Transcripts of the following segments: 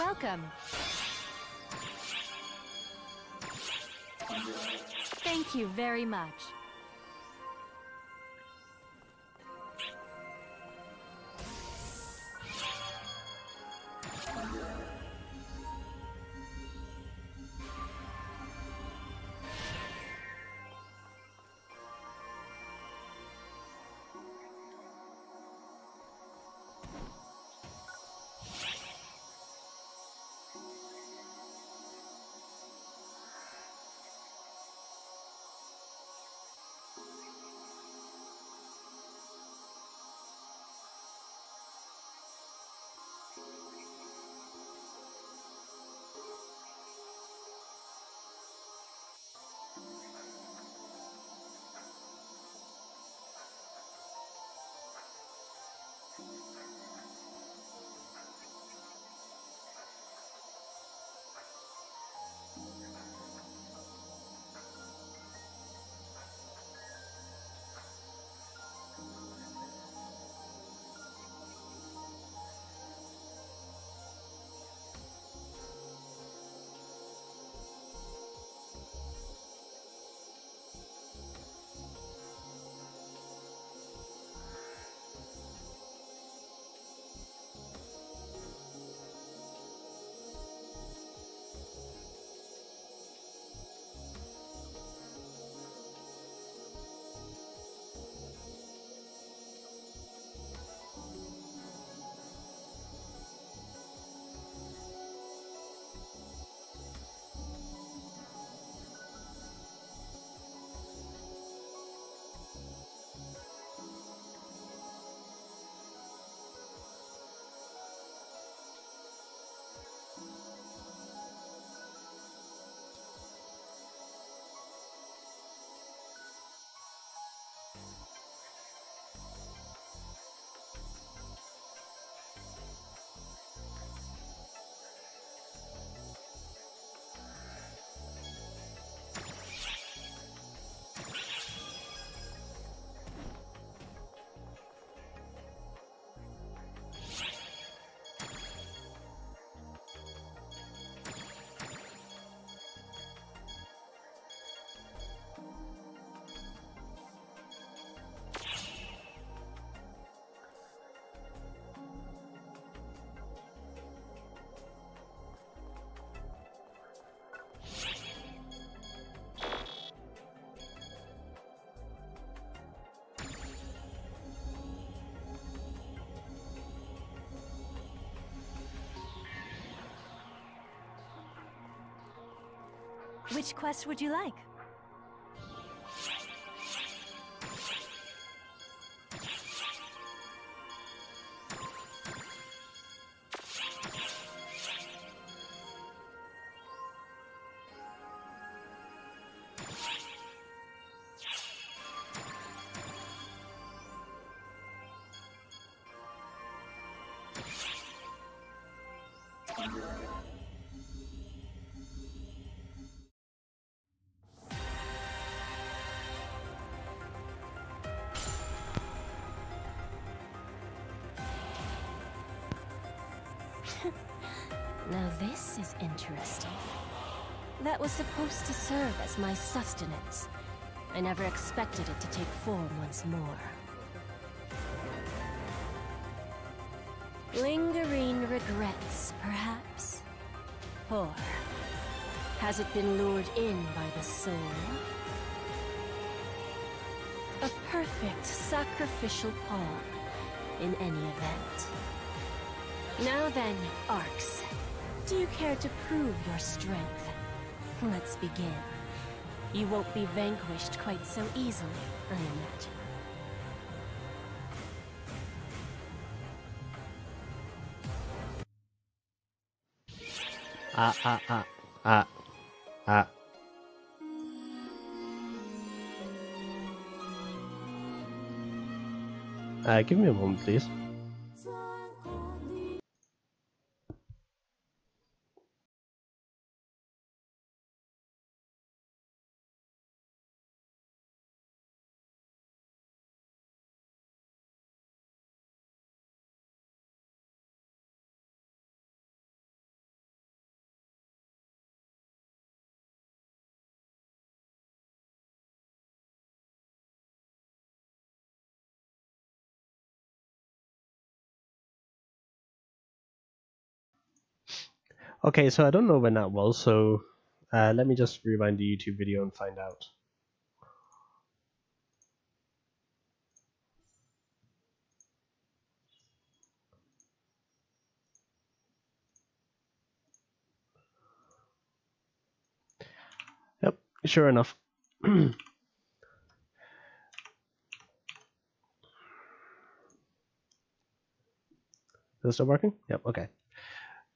Welcome. Thank you very much. Which quest would you like? Now this is interesting. That was supposed to serve as my sustenance. I never expected it to take form once more. Lingering regrets, perhaps? Or has it been lured in by the soul? A perfect sacrificial pawn, in any event. Now then, Arcs, do you care to prove your strength? Let's begin. You won't be vanquished quite so easily, I imagine. Give me a moment, please. Okay, so I don't know when that was, so let me just rewind the YouTube video and find out. Yep, sure enough. Is this still working? Yep, okay.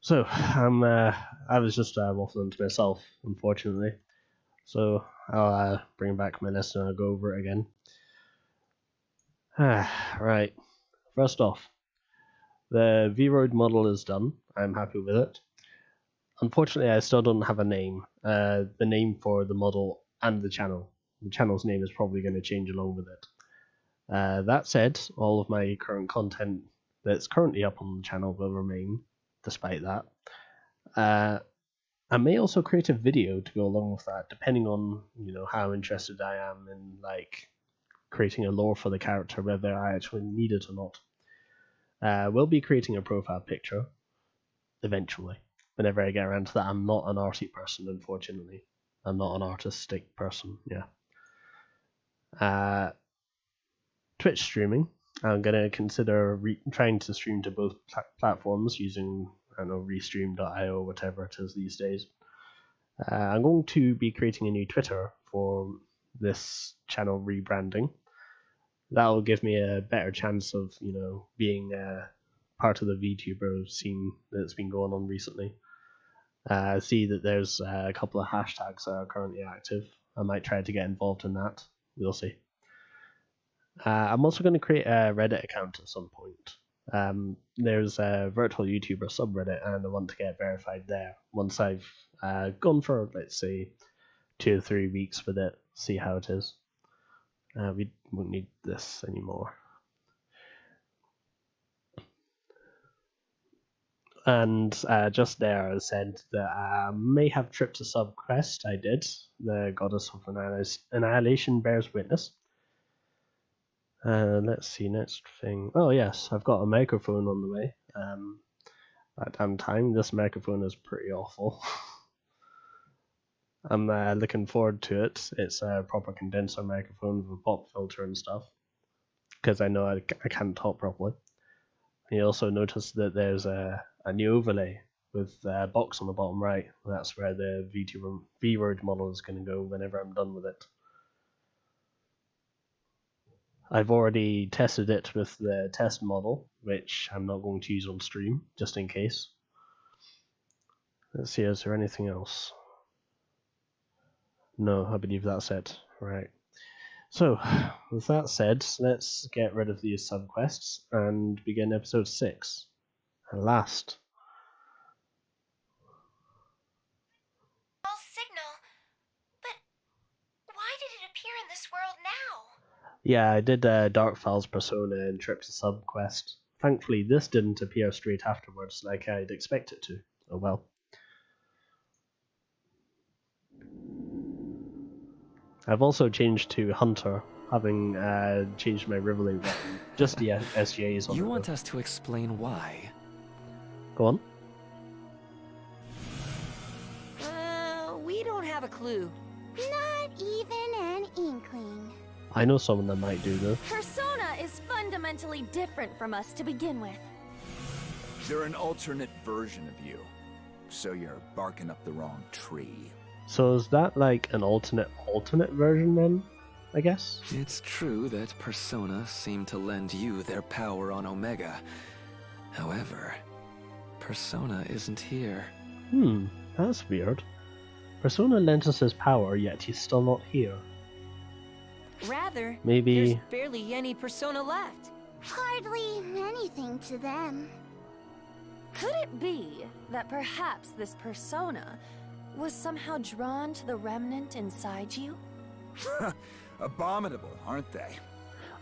So, I was just waffling to myself, unfortunately. So, I'll bring back my list and I'll go over it again. Right, first off, the V-Road model is done. I'm happy with it. Unfortunately, I still don't have a name. The name for the model and the channel. The channel's name is probably going to change along with it. That said, all of my current content that's currently up on the channel will remain, despite that. I may also create a video to go along with that, depending on how interested I am in like creating a lore for the character, whether I actually need it or not. We'll be creating a profile picture eventually. Whenever I get around to that, I'm not an arty person, unfortunately. I'm not an artistic person. Yeah. Twitch streaming. I'm gonna consider trying to stream to both platforms using Restream.io, whatever it is these days. I'm going to be creating a new Twitter for this channel rebranding. That will give me a better chance of being part of the VTuber scene that's been going on recently. I see that there's a couple of hashtags that are currently active. I might try to get involved in that. We'll see. I'm also going to create a Reddit account at some point. There's a virtual YouTuber subreddit, and I want to get verified there. Once I've gone for, let's say, 2 or 3 weeks with it, see how it is. We won't need this anymore. And just there, I said that I may have tripped a sub quest. I did. The Goddess of Annihilation bears witness. Let's see, next thing. Oh yes, I've got a microphone on the way. That damn time, this microphone is pretty awful. I'm looking forward to it. It's a proper condenser microphone with a pop filter and stuff, because I know I can't talk properly. You also notice that there's a new overlay with a box on the bottom right. That's where the V-Road model is going to go whenever I'm done with it. I've already tested it with the test model, which I'm not going to use on stream, just in case. Let's see, is there anything else? No, I believe that's it. Right. So, with that said, let's get rid of these subquests and begin episode 6. And last. Signal, but why did it appear in this world now? Yeah, I did Dark Files Persona and Trip to Subquest. Thankfully, this didn't appear straight afterwards like I'd expect it to. Oh well. I've also changed to Hunter, having changed my Rivoli weapon. Just the SJs on it. You want us to explain why? Go on. We don't have a clue. Not even an inkling. I know someone that might do though. Persona is fundamentally different from us to begin with. They're an alternate version of you, so you're barking up the wrong tree. So is that like an alternate version then, I guess? It's true that Persona seem to lend you their power on Omega. However, Persona isn't here. That's weird. Persona lent us his power, yet he's still not here. Rather, Maybe... there's barely any Persona left. Hardly anything to them. Could it be that perhaps this Persona was somehow drawn to the remnant inside you? Abominable, aren't they?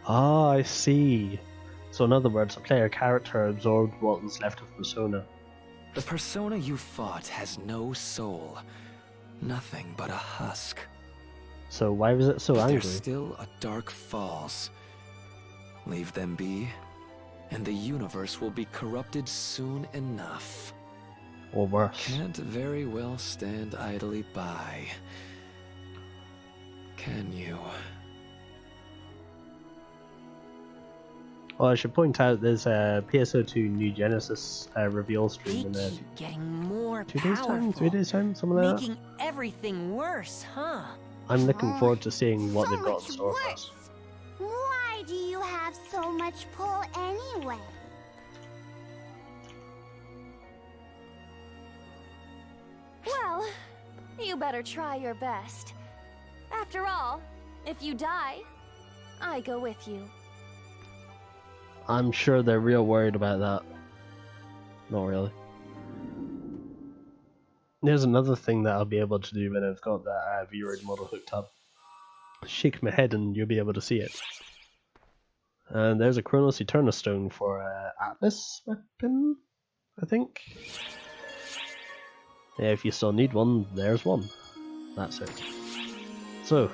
Ah, I see. So in other words, a player character absorbed what was left of Persona. The Persona you fought has no soul. Nothing but a husk. So why was it so angry? There's still a Dark Falls. Leave them be, and the universe will be corrupted soon enough. or worse. Can't very well stand idly by. Can you? Well, I should point out there's a PSO2 New Genesis reveal They stream in keep getting more 2 days powerful. time, 3 days time, something like that. Making everything worse, huh? I'm looking forward to seeing what So they've got much in store for worse. us. Why do you have so much pull anyway? Well, you better try your best. After all, if you die, I go with you. I'm sure they're real worried about that. Not really. There's another thing that I'll be able to do when I've got that V-Rig model hooked up. Shake my head and you'll be able to see it. And there's a Chronos Eterna stone for Atlas weapon, I think. Yeah, if you still need one, there's one. That's it. So,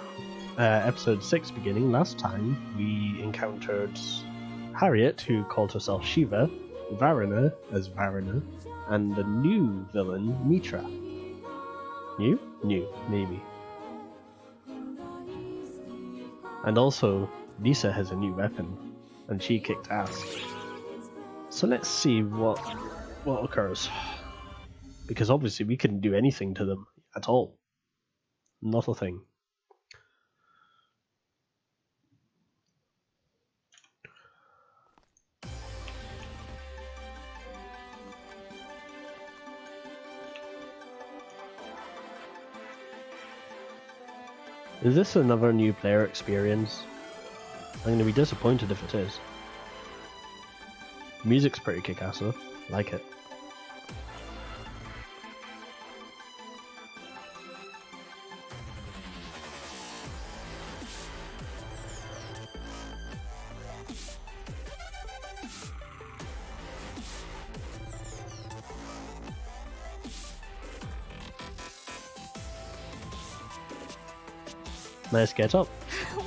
episode 6 beginning, last time we encountered Harriet, who called herself Shiva, Varuna as Varuna, and the new villain, Mitra. New? New, maybe. And also, Lisa has a new weapon, and she kicked ass. So let's see what occurs. Because obviously we couldn't do anything to them at all. Not a thing. Is this another new player experience? I'm going to be disappointed if it is. Music's pretty kick-ass though. Like it. Nice get up.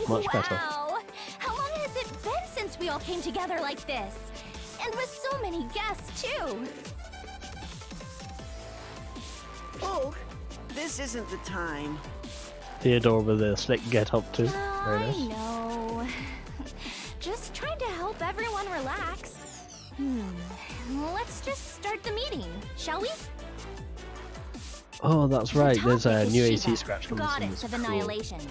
Much better. Wow! How long has it been since we all came together like this? And with so many guests, too! Oh, this isn't the time. Theodore with a slick get up too. Very I nice. know. Just trying to help everyone relax. Let's just start the meeting, shall we? Oh, that's right. The There's a topic is new Shiva, AC scratch coming soon. Goddess of Cool. Annihilation.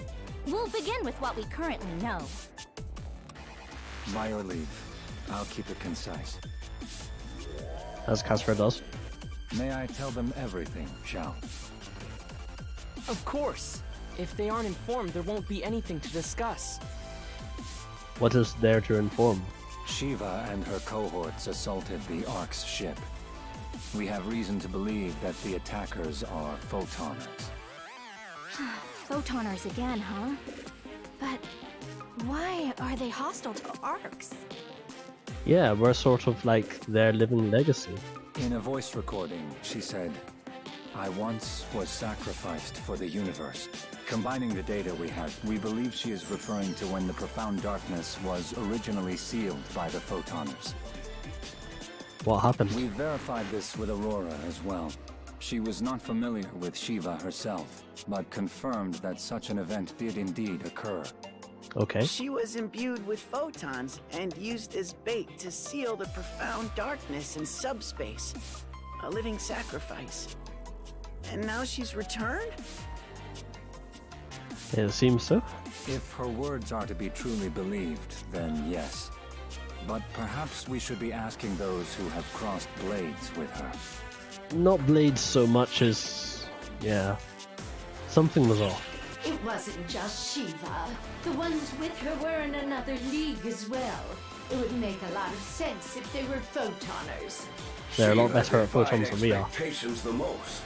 We'll begin with what we currently know. By your leave, I'll keep it concise. As Casper does. May I tell them everything, shall? Of course. If they aren't informed, there won't be anything to discuss. What is there to inform? Shiva and her cohorts assaulted the Ark's ship. We have reason to believe that the attackers are photoners. Photoners again, huh? But why are they hostile to Arcs? Yeah, we're sort of like their living legacy. In a voice recording, she said, "I once was sacrificed for the universe." Combining the data we have, we believe she is referring to when the profound darkness was originally sealed by the photoners. What happened? We verified this with Aurora as well. She was not familiar with Shiva herself, but confirmed that such an event did indeed occur. Okay. She was imbued with photons and used as bait to seal the profound darkness in subspace. A living sacrifice. And now she's returned? It seems so. If her words are to be truly believed, then yes. But perhaps we should be asking those who have crossed blades with her. Not blades so much as... yeah. Something was off. It wasn't just Shiva. The ones with her were in another league as well. It would make a lot of sense if they were photoners. They're a lot Shiva better at defied photons than we are. expectations the most.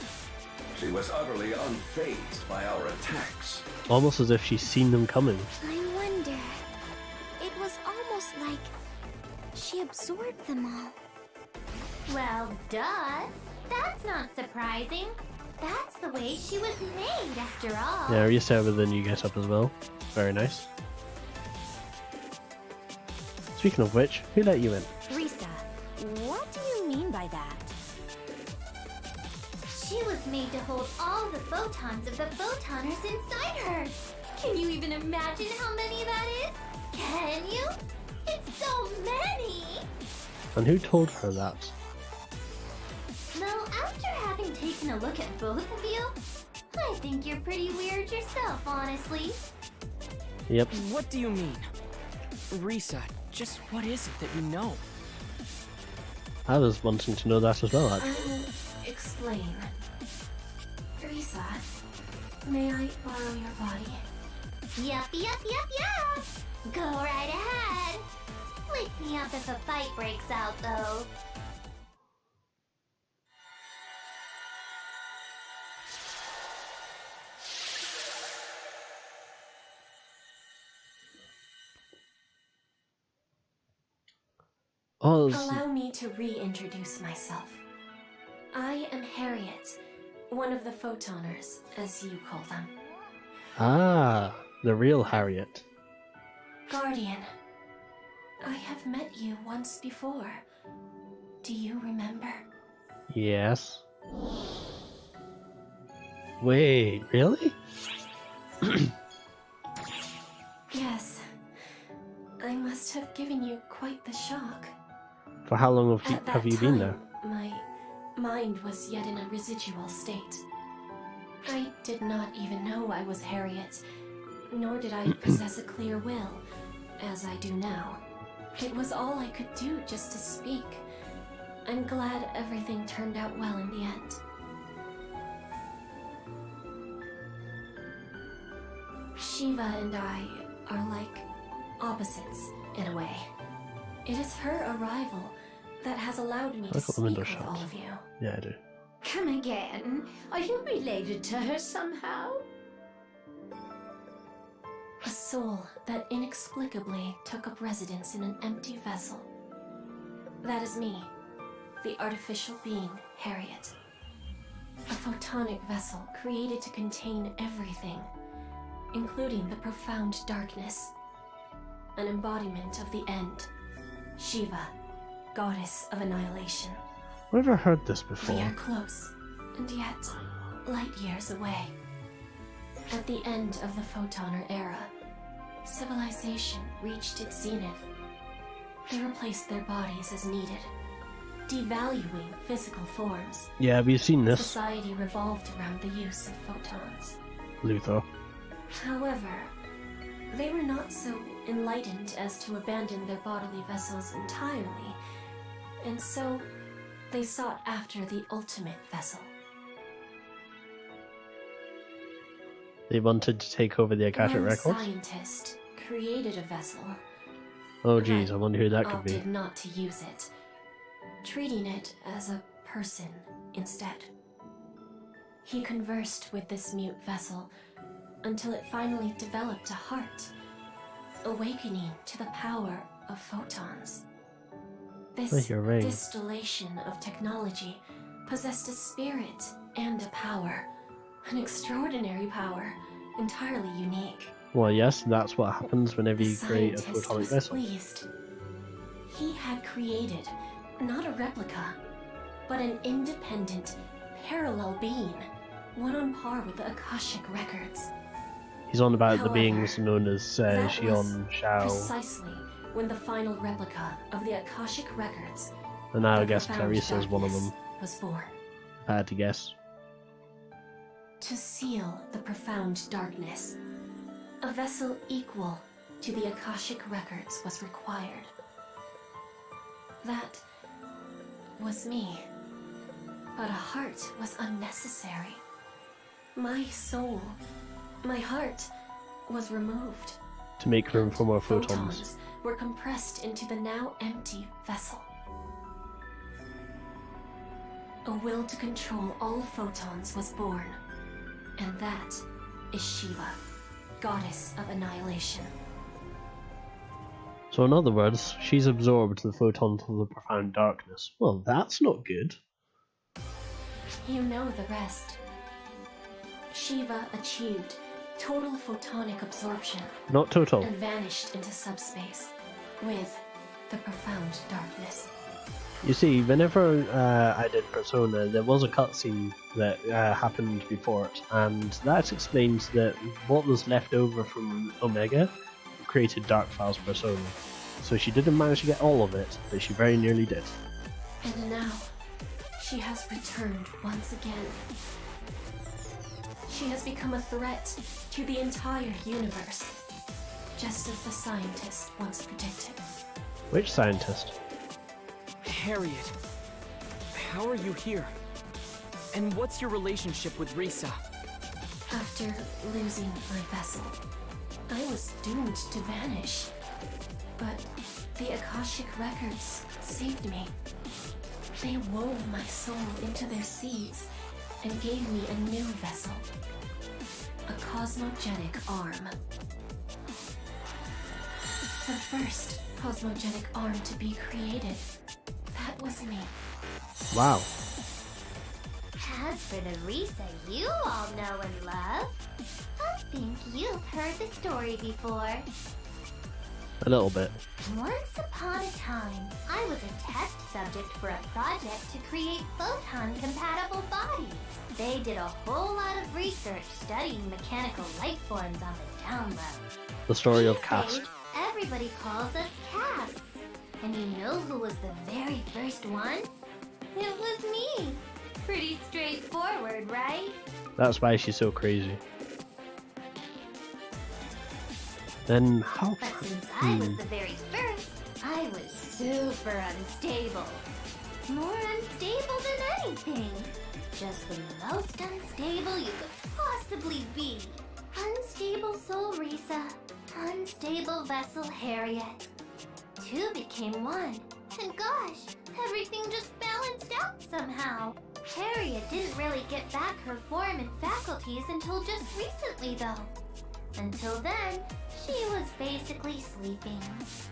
She was utterly unfazed by our attacks. Almost as if she's seen them coming. I wonder. It was almost like she absorbed them all. Well, duh. That's not surprising. That's the way she was made, after all. Yeah, we used to have with the new get up as well. Very nice. Speaking of which, who let you in? Risa, what do you mean by that? was made to hold all the photons of the photoners inside her. Can you even imagine how many that is? Can you? It's so many! And who told her that? Well, after having taken a look at both of you, I think you're pretty weird yourself, honestly. Yep. What do you mean? Risa, just what is it that you know? I was wanting to know that as well, actually. I'll explain. Risa, may I borrow your body? Yup, yup, yup, yup! Go right ahead! Wake me up if a fight breaks out, though. Oh, Allow me to reintroduce myself. I am Harriet, one of the photoners, as you call them. ah, the real Harriet. Guardian, I have met you once before. Do you remember? Yes. Wait, really? Yes. I must have given you quite the shock. For how long At that have you been there? time, my mind was yet in a residual state. I did not even know I was Harriet, nor did I possess a clear will, as I do now. It was all I could do just to speak. I'm glad everything turned out well in the end. Shiva and I are like opposites, in a way. It is her arrival that has allowed me to Look at the speak window with shut. all of you. Yeah, I do. Come again? Are you related to her somehow? A soul that inexplicably took up residence in an empty vessel. That is me, the artificial being, Harriet. A photonic vessel created to contain everything, including the profound darkness. An embodiment of the end. Shiva, goddess of annihilation. I've never heard this We before. are close, and yet light years away. At the end of the photoner era, civilization reached its zenith. They replaced their bodies as needed, devaluing physical forms. Yeah, we've seen this. Society revolved around the use of photons. Luther. However, they were not so enlightened as to abandon their bodily vessels entirely, and so they sought after the ultimate vessel. They wanted to take over the Akashic One Records? scientist created a vessel. Oh geez, I wonder who that could be. Opted not to use it, treating it as a person instead. He conversed with this mute vessel until it finally developed a heart, awakening to the power of photons. This you're right. distillation of technology possessed a spirit and a power, an extraordinary power, entirely unique. Well, yes, that's what happens whenever The you create a scientist photonic was vessel. pleased. He had created not a replica, but an independent, parallel being, one on par with the Akashic records. He's on about the However, beings known as that was Shion, Shao, precisely when the final replica of the Akashic records, and now I the guess profound Clarissa is one of them. darkness, was born. I had to guess. To seal the profound darkness, a vessel equal to the Akashic records was required. That was me. But a heart was unnecessary. My soul, my heart, was removed. To make room and for more photons. were compressed into the now empty vessel. A will to control all photons was born, and that is Shiva, goddess of annihilation. So in other words, she's absorbed the photons of the profound darkness. Well, that's not good. You know the rest. Shiva achieved total photonic absorption Not total. and vanished into subspace with the profound darkness. You see, whenever I did Persona, there was a cutscene that happened before it, and that explains that what was left over from Omega created Dark Files Persona. So she didn't manage to get all of it, but she very nearly did. And now, she has returned once again. She has become a threat to the entire universe, just as the scientist once predicted. Which scientist? Harriet, how are you here? And what's your relationship with Risa? After losing my vessel, I was doomed to vanish. But the Akashic records saved me. They wove my soul into their seeds and gave me a new vessel. A cosmogenic arm. The first cosmogenic arm to be created. That was me. Wow. As for the Risa you all know and love, I think you've heard the story before. A little bit. Once upon a time, I was a test subject for a project to create photon-compatible bodies. They did a whole lot of research studying mechanical life forms on the down low. The story of These Cast. days, everybody calls us casts. And you know who was the very first one? It was me. Pretty straightforward, right? That's why she's so crazy. Then how? But since I was the very first, I was super unstable. More unstable than anything. Just the most unstable you could possibly be. Unstable soul Risa. Unstable vessel Harriet. Two became one. And gosh, everything just balanced out somehow. Harriet didn't really get back her form and faculties until just recently, though. Until then, she was basically sleeping.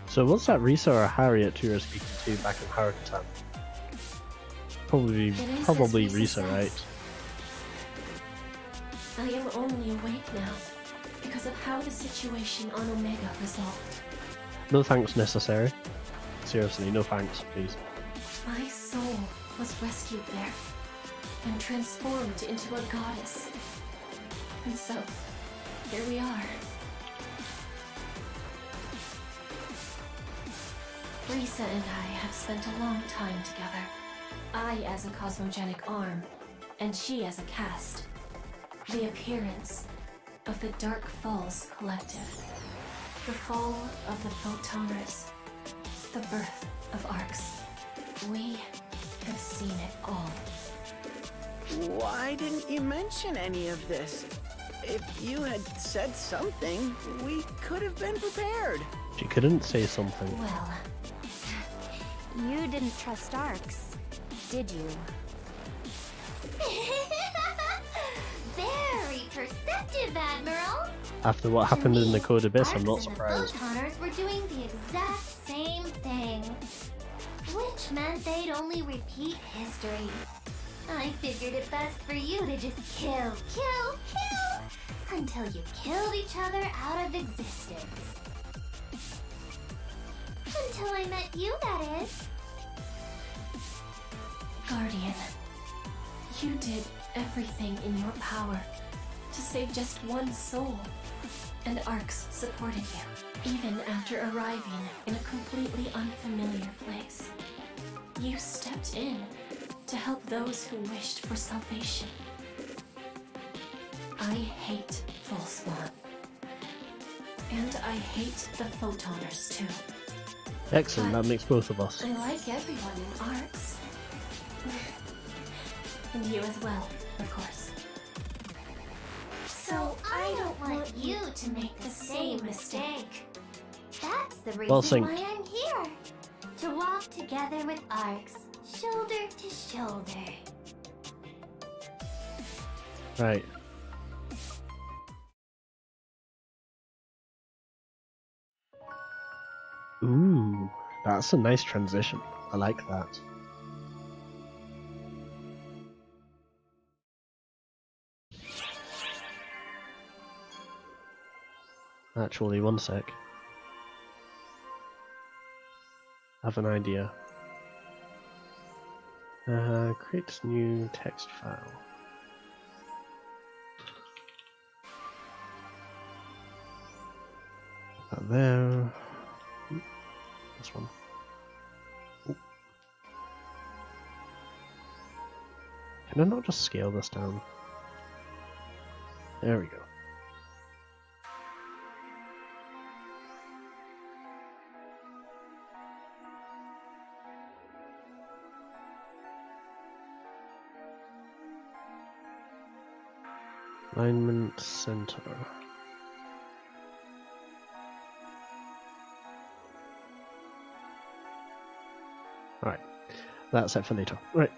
So was that Risa or Harriet you were speaking to back in Haruka-tan? Probably Risa, right? I am only awake now because of how the situation on Omega resolved. No thanks necessary. Seriously, no thanks, please. My soul was rescued there and transformed into a goddess. And so, here we are. Risa and I have spent a long time together. I as a cosmogenic arm, and she as a cast. The appearance of the Dark Falls Collective. The fall of the Photoners. The birth of Arcs. We have seen it all. Why didn't you mention any of this? If you had said something, we could have been prepared. She couldn't say something. Well, you didn't trust Arcs, did you? Very perceptive, Admiral. After what happened in the Code Abyss, I'm not surprised. The Photoners were doing the exact same thing, which meant they'd only repeat history. I figured it best for you to just kill until you killed each other out of existence. Until I met you, that is. Guardian, you did everything in your power to save just one soul, and Arcs supported you, even after arriving in a completely unfamiliar place. You stepped in to help those who wished for salvation. I hate Falspawn. And I hate the Photoners too. Excellent, that makes both of us. I like everyone in Arcs. And you as well, of course. So I don't want you to make the same mistake. That's the Well reason synced. why I'm here. To walk together with Arcs, shoulder to shoulder. Right. Ooh, that's a nice transition. I like that. Actually, one sec. I have an idea. Create new text file. That there. This one. Ooh. Can I not just scale this down? There we go. Alignment center. Alright, that's it for later. Right.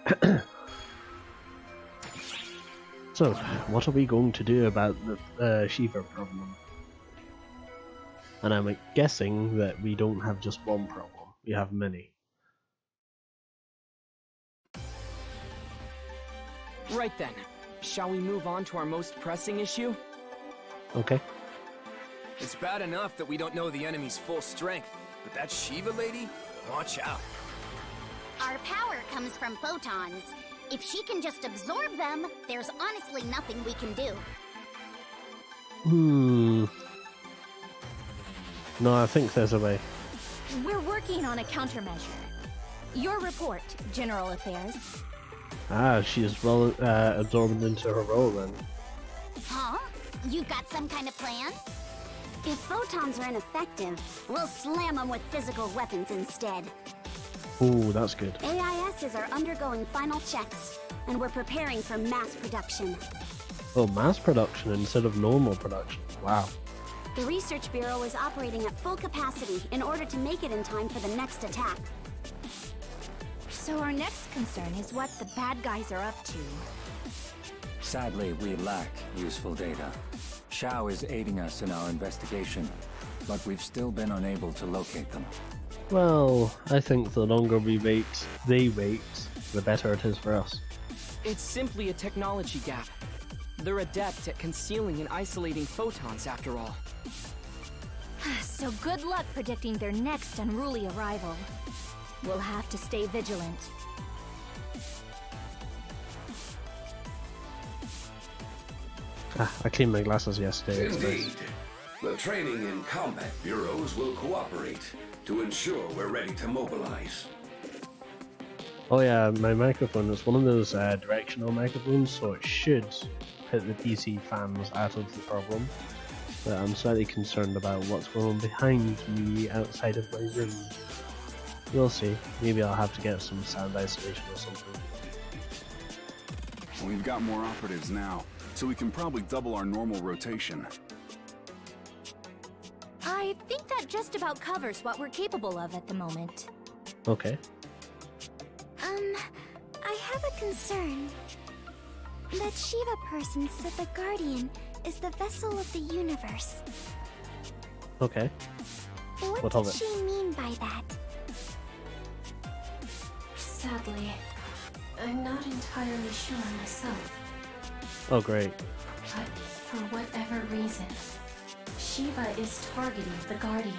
So, what are we going to do about the Shiva problem? And I'm guessing that we don't have just one problem, we have many. Right then. Shall we move on to our most pressing issue? Okay. It's bad enough that we don't know the enemy's full strength, but that Shiva lady? Watch out. Our power comes from photons. If she can just absorb them, there's honestly nothing we can do. No, I think there's a way. We're working on a countermeasure. Your report, General Affairs. Ah, she's well absorbed into her role then. Huh? You've got some kind of plan? If photons are ineffective, we'll slam them with physical weapons instead. Ooh, that's good. AISs are undergoing final checks, and we're preparing for mass production. Oh, mass production instead of normal production. Wow. The Research Bureau is operating at full capacity in order to make it in time for the next attack. So our next concern is what the bad guys are up to. Sadly, we lack useful data. Shao is aiding us in our investigation, but we've still been unable to locate them. Well, I think the longer we wait, they wait, the better it is for us. It's simply a technology gap. They're adept at concealing and isolating photons, after all. So good luck predicting their next unruly arrival. We'll have to stay vigilant. Ah, I cleaned my glasses yesterday. Indeed. The training and combat bureaus will cooperate to ensure we're ready to mobilize. Oh yeah, my microphone is one of those directional microphones, so it should hit the PC fans out of the problem. But I'm slightly concerned about what's going on behind me outside of my room. We'll see. Maybe I'll have to get some sound isolation or something. We've got more operatives now, so we can probably double our normal rotation. I think that just about covers what we're capable of at the moment. Okay. I have a concern. That Shiva person said the Guardian is the vessel of the universe. Okay. What of did it? she mean by that? Sadly, I'm not entirely sure myself. Oh great. But for whatever reason, Shiva is targeting the Guardian.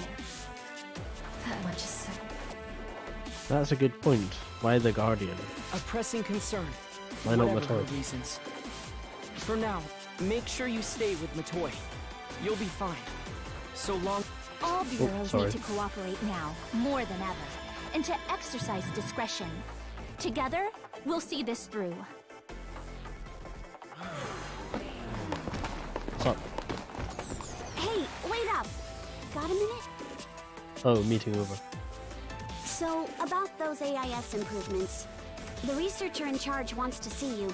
That much is certain. That's a good point. Why the Guardian? A pressing concern. Why not Whatever Matoi? her reasons. For now, make sure you stay with Matoi. You'll be fine. So long. All bureaus sorry. need to cooperate now, more than ever, and to exercise discretion. Together, we'll see this through. What's up? Hey, wait up! Got a minute? Oh, meeting over. So, about those AIS improvements. The researcher in charge wants to see you.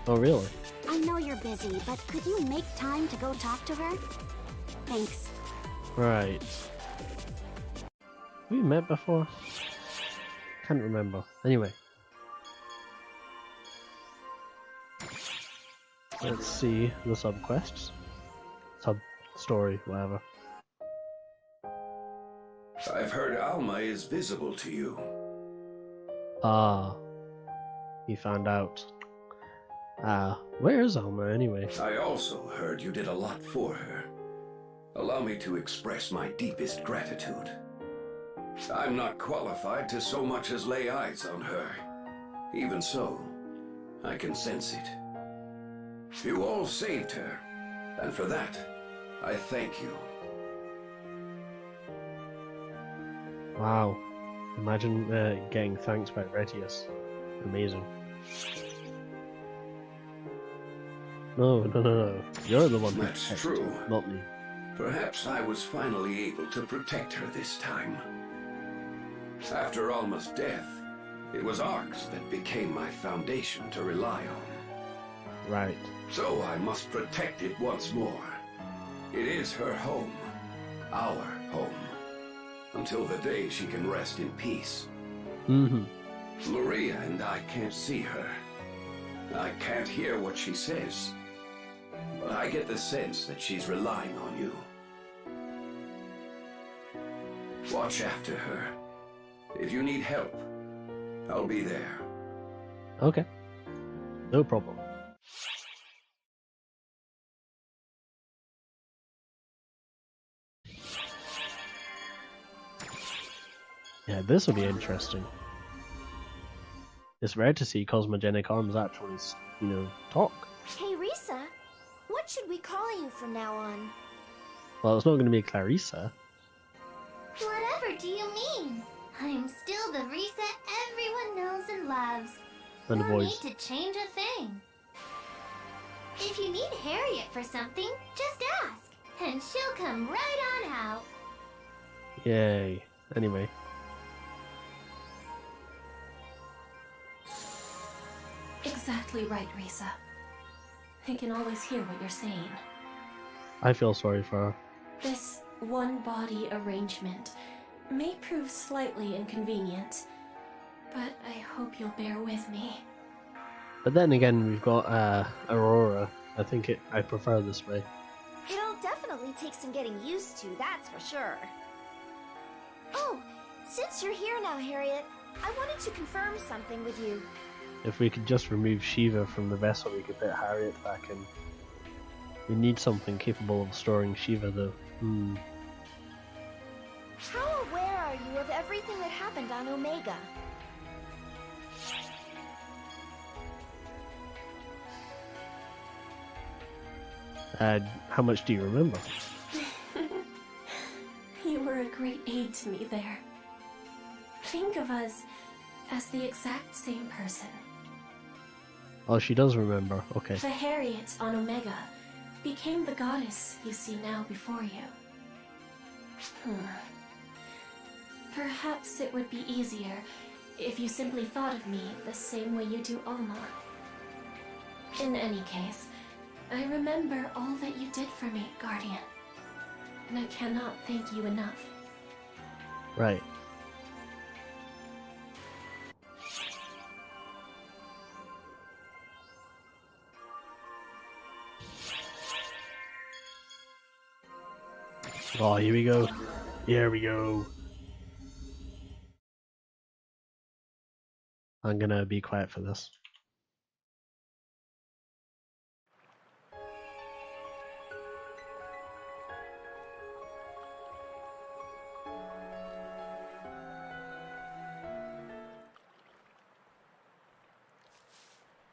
Oh really? I know you're busy, but could you make time to go talk to her? Thanks. Right. We met before? Can't remember. Anyway. Let's see the sub-quests. Sub-story, whatever. I've heard Alma is visible to you. Ah. He found out. Where is Alma anyway? I also heard you did a lot for her. Allow me to express my deepest gratitude. I'm not qualified to so much as lay eyes on her. Even so, I can sense it. You all saved her, and for that, I thank you. Wow. Imagine getting thanks by Retius. Amazing. No. You're the one who That's protected true. her, not me. Perhaps I was finally able to protect her this time. After Alma's death, it was Arx that became my foundation to rely on. Right. So I must protect it once more. It is her home. Our home. Until the day she can rest in peace. Mm-hmm. Maria and I can't see her. I can't hear what she says. But I get the sense that she's relying on you. Watch after her. If you need help, I'll be there. Okay. No problem. Yeah, this will be interesting. It's rare to see cosmogenic arms actually, talk. Hey, Risa, what should we call you from now on? Well, it's not going to be Clarissa. Whatever do you mean? I'm still the Risa everyone knows and loves. And the No boys. need to change a thing. If you need Harriet for something, just ask, and she'll come right on out. Yay. Anyway. Exactly right, Risa. I can always hear what you're saying. I feel sorry for her. This one-body arrangement may prove slightly inconvenient, but I hope you'll bear with me. But then again, we've got Aurora. I prefer this way. It'll definitely take some getting used to, that's for sure. Oh, since you're here now, Harriet, I wanted to confirm something with you. If we could just remove Shiva from the vessel, we could put Harriet back in. We need something capable of storing Shiva, though. How aware are you of everything that happened on Omega? How much do you remember? You were a great aid to me there. Think of us as the exact same person. Oh, she does remember. Okay. The Harriet on Omega became the goddess you see now before you. Perhaps it would be easier if you simply thought of me the same way you do Alma. In any case, I remember all that you did for me, Guardian. And I cannot thank you enough. Right. Oh, here we go. Here we go. I'm gonna be quiet for this.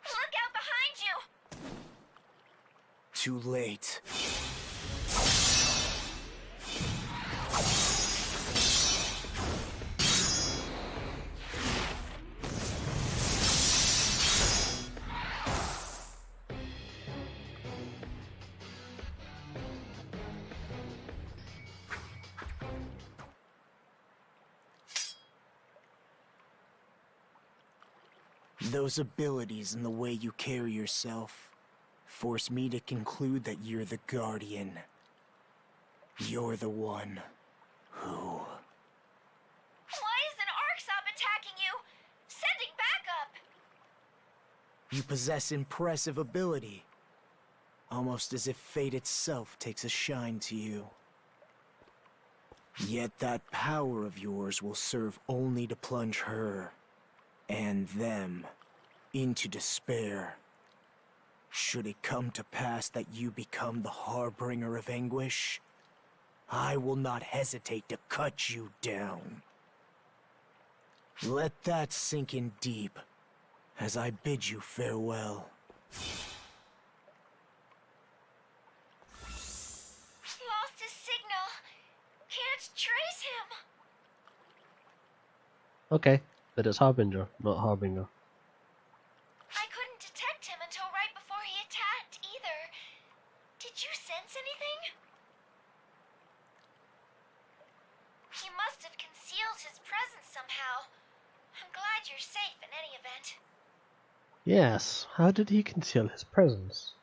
Look out behind you! Too late. Those abilities and the way you carry yourself force me to conclude that you're the Guardian. You're the one who... Why isn't Arksop attacking you? Sending backup! You possess impressive ability. Almost as if fate itself takes a shine to you. Yet that power of yours will serve only to plunge her and them into despair. Should it come to pass that you become the harbinger of anguish, I will not hesitate to cut you down. Let that sink in deep, as I bid you farewell. Lost his signal. Can't trace him. Okay, but it's Harbinger, not Harbinger. I couldn't detect him until right before he attacked either. Did you sense anything? He must have concealed his presence somehow. I'm glad you're safe in any event. Yes, how did he conceal his presence?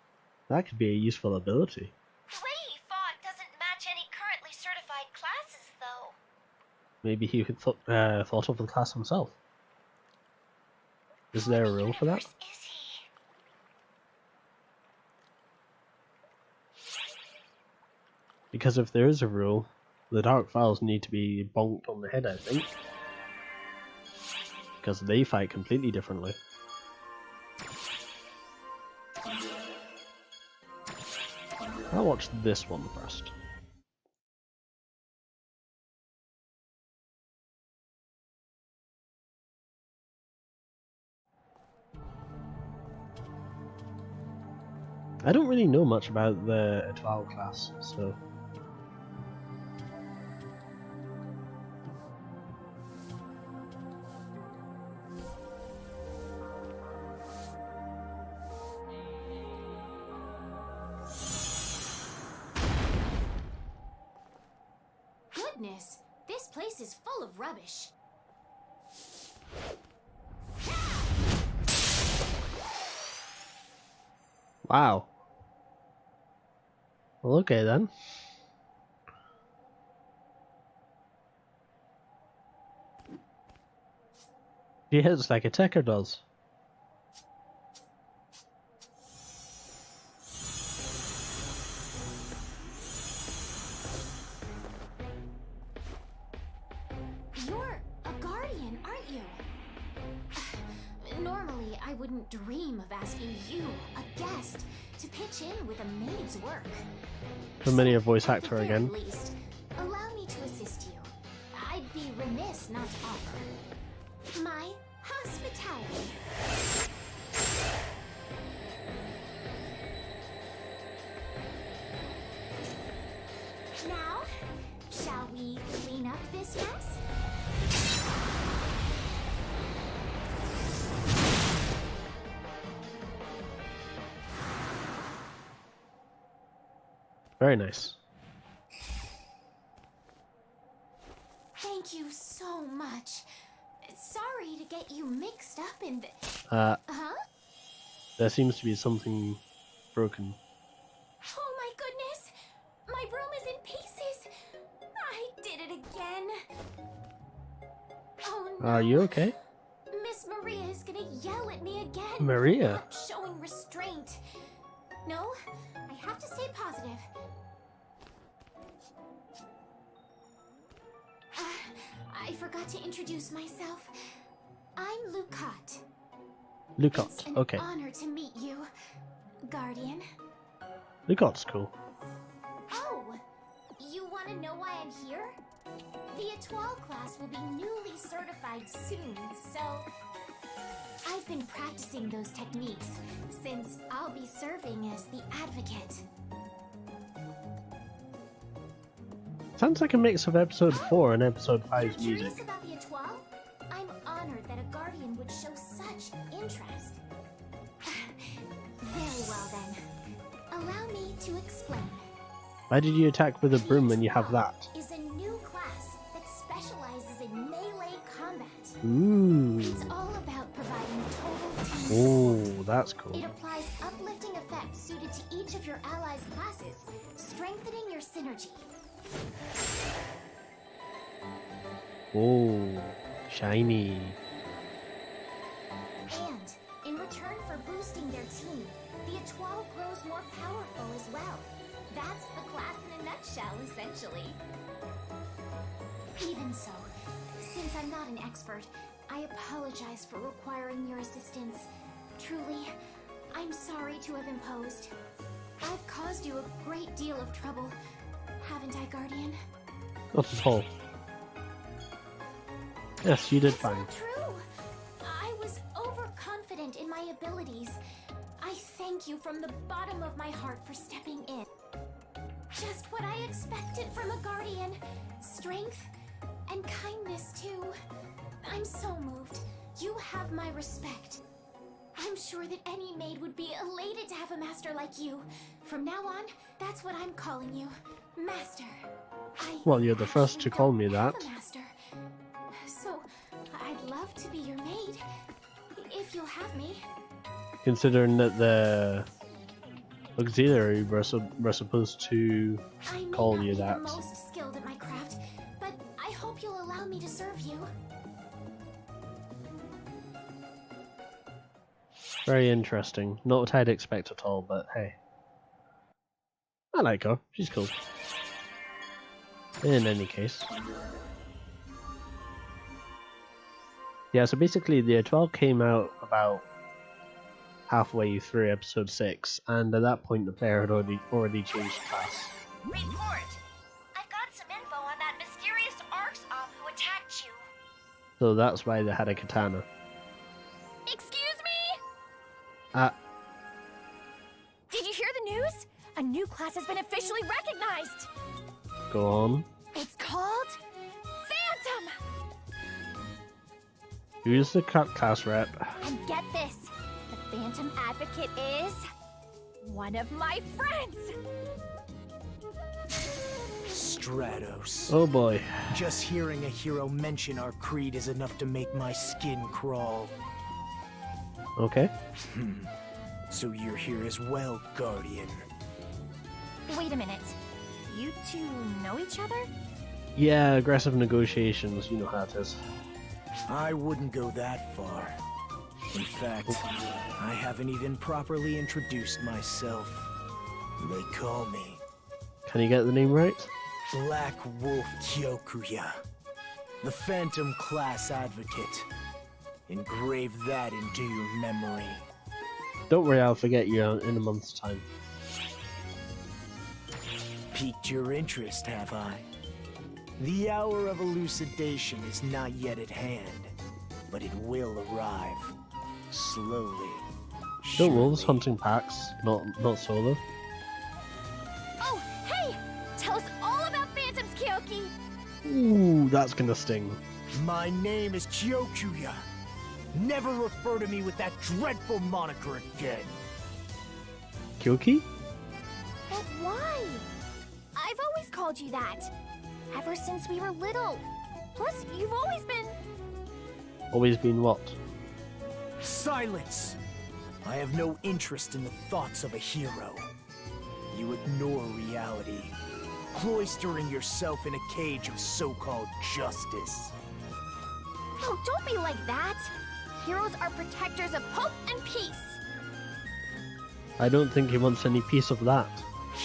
That could be a useful ability. The way he fought doesn't match any currently certified classes, though. Maybe he thought of the class himself. Is there a rule for that? Is he? Because if there is a rule, the Dark Files need to be bonked on the head, I think. Because they fight completely differently. I'll watch this one first. I don't really know much about the Étoile class, so... Goodness, this place is full of rubbish. Wow. Well, okay then. She hits like a Tekker does. You're a guardian, aren't you? Normally, I wouldn't dream of asking you, a guest, to pitch in with a maid's work. Familiar voice At the actor very again. least, allow me to assist you. I'd be remiss not to offer my hospitality. Now, shall we clean up this mess? Very nice. Thank you so much. Sorry to get you mixed up in the... Huh? There seems to be something broken. Oh my goodness! My broom is in pieces! I did it again! Oh no! Are you okay? Miss Maria is gonna yell at me again! Maria? For not showing restraint! No, I have to stay positive. I forgot to introduce myself. I'm Lucat. Lucat, It's an okay. honor to meet you, Guardian. Lucat's cool. Oh, you want to know why I'm here? The Étoile class will be newly certified soon, so I've been practicing those techniques since I'll be serving as the advocate. Sounds like a mix of episode 4 and episode 5's You're music. curious about the Étoile? I'm honored that a Guardian would show such interest. Very well then. Allow me to explain. Why did you attack with a broom when you have that? Is a new class that specializes in melee combat. Ooh. It's all about providing total team Oh, support. that's cool. It applies uplifting effects suited to each of your allies' classes, strengthening your synergy. Oh, shiny. And in return for boosting their team, the Étoile grows more powerful as well. That's the class in a nutshell, essentially. Even so, since I'm not an expert, I apologize for requiring your assistance. Truly, I'm sorry to have imposed. I've caused you a great deal of trouble, haven't I, Guardian? Not at all. Yes, you did fine. Not true. I was overconfident from the bottom of my heart for stepping in. Just what I expected from a guardian. Strength and kindness, too. I'm so moved. You have my respect. I'm sure that any maid would be elated to have a master like you. From now on, that's what I'm calling you. Master. Well, you're the first to call me that. A master. So, I'd love to be your maid. If you'll have me. Considering that the auxiliary were supposed to call you that. I may not be the most skilled at my craft, but I hope you'll allow me to serve you. Very interesting. Not what I'd expect at all, but hey. I like her. She's cool. In any case. Yeah, so basically the 12 came out about halfway through episode 6, and at that point the player had already changed class. Report! I've got some info on that mysterious Arcs op who attacked you. So that's why they had a katana. Excuse me? Did you hear the news? A new class has been officially recognized! Go on. It's called Phantom! Who's the class rep? And get this, the Phantom Advocate is one of my friends! Stratos. Oh boy. Just hearing a hero mention our creed is enough to make my skin crawl. Okay. So you're here as well, Guardian. Wait a minute. You two know each other? Yeah, aggressive negotiations, you know how it is. I wouldn't go that far. In fact, I haven't even properly introduced myself. They call me Can you get the name right? Black Wolf Kyokuya, the Phantom Class Advocate. Engrave that into your memory. Don't worry, I'll forget you in a month's time. Piqued your interest, have I? The hour of elucidation is not yet at hand, but it will arrive. Slowly. The wolves hunting packs, not solo. Oh, hey! Tell us all about Phantoms, Kyoki! Ooh, that's gonna sting. My name is Kyokuya. Never refer to me with that dreadful moniker again. Kyoki? But why? I've always called you that. Ever since we were little. Plus, you've always been... Always been what? Silence! I have no interest in the thoughts of a hero. You ignore reality, cloistering yourself in a cage of so-called justice. Oh, don't be like that! Heroes are protectors of hope and peace! I don't think he wants any piece of that.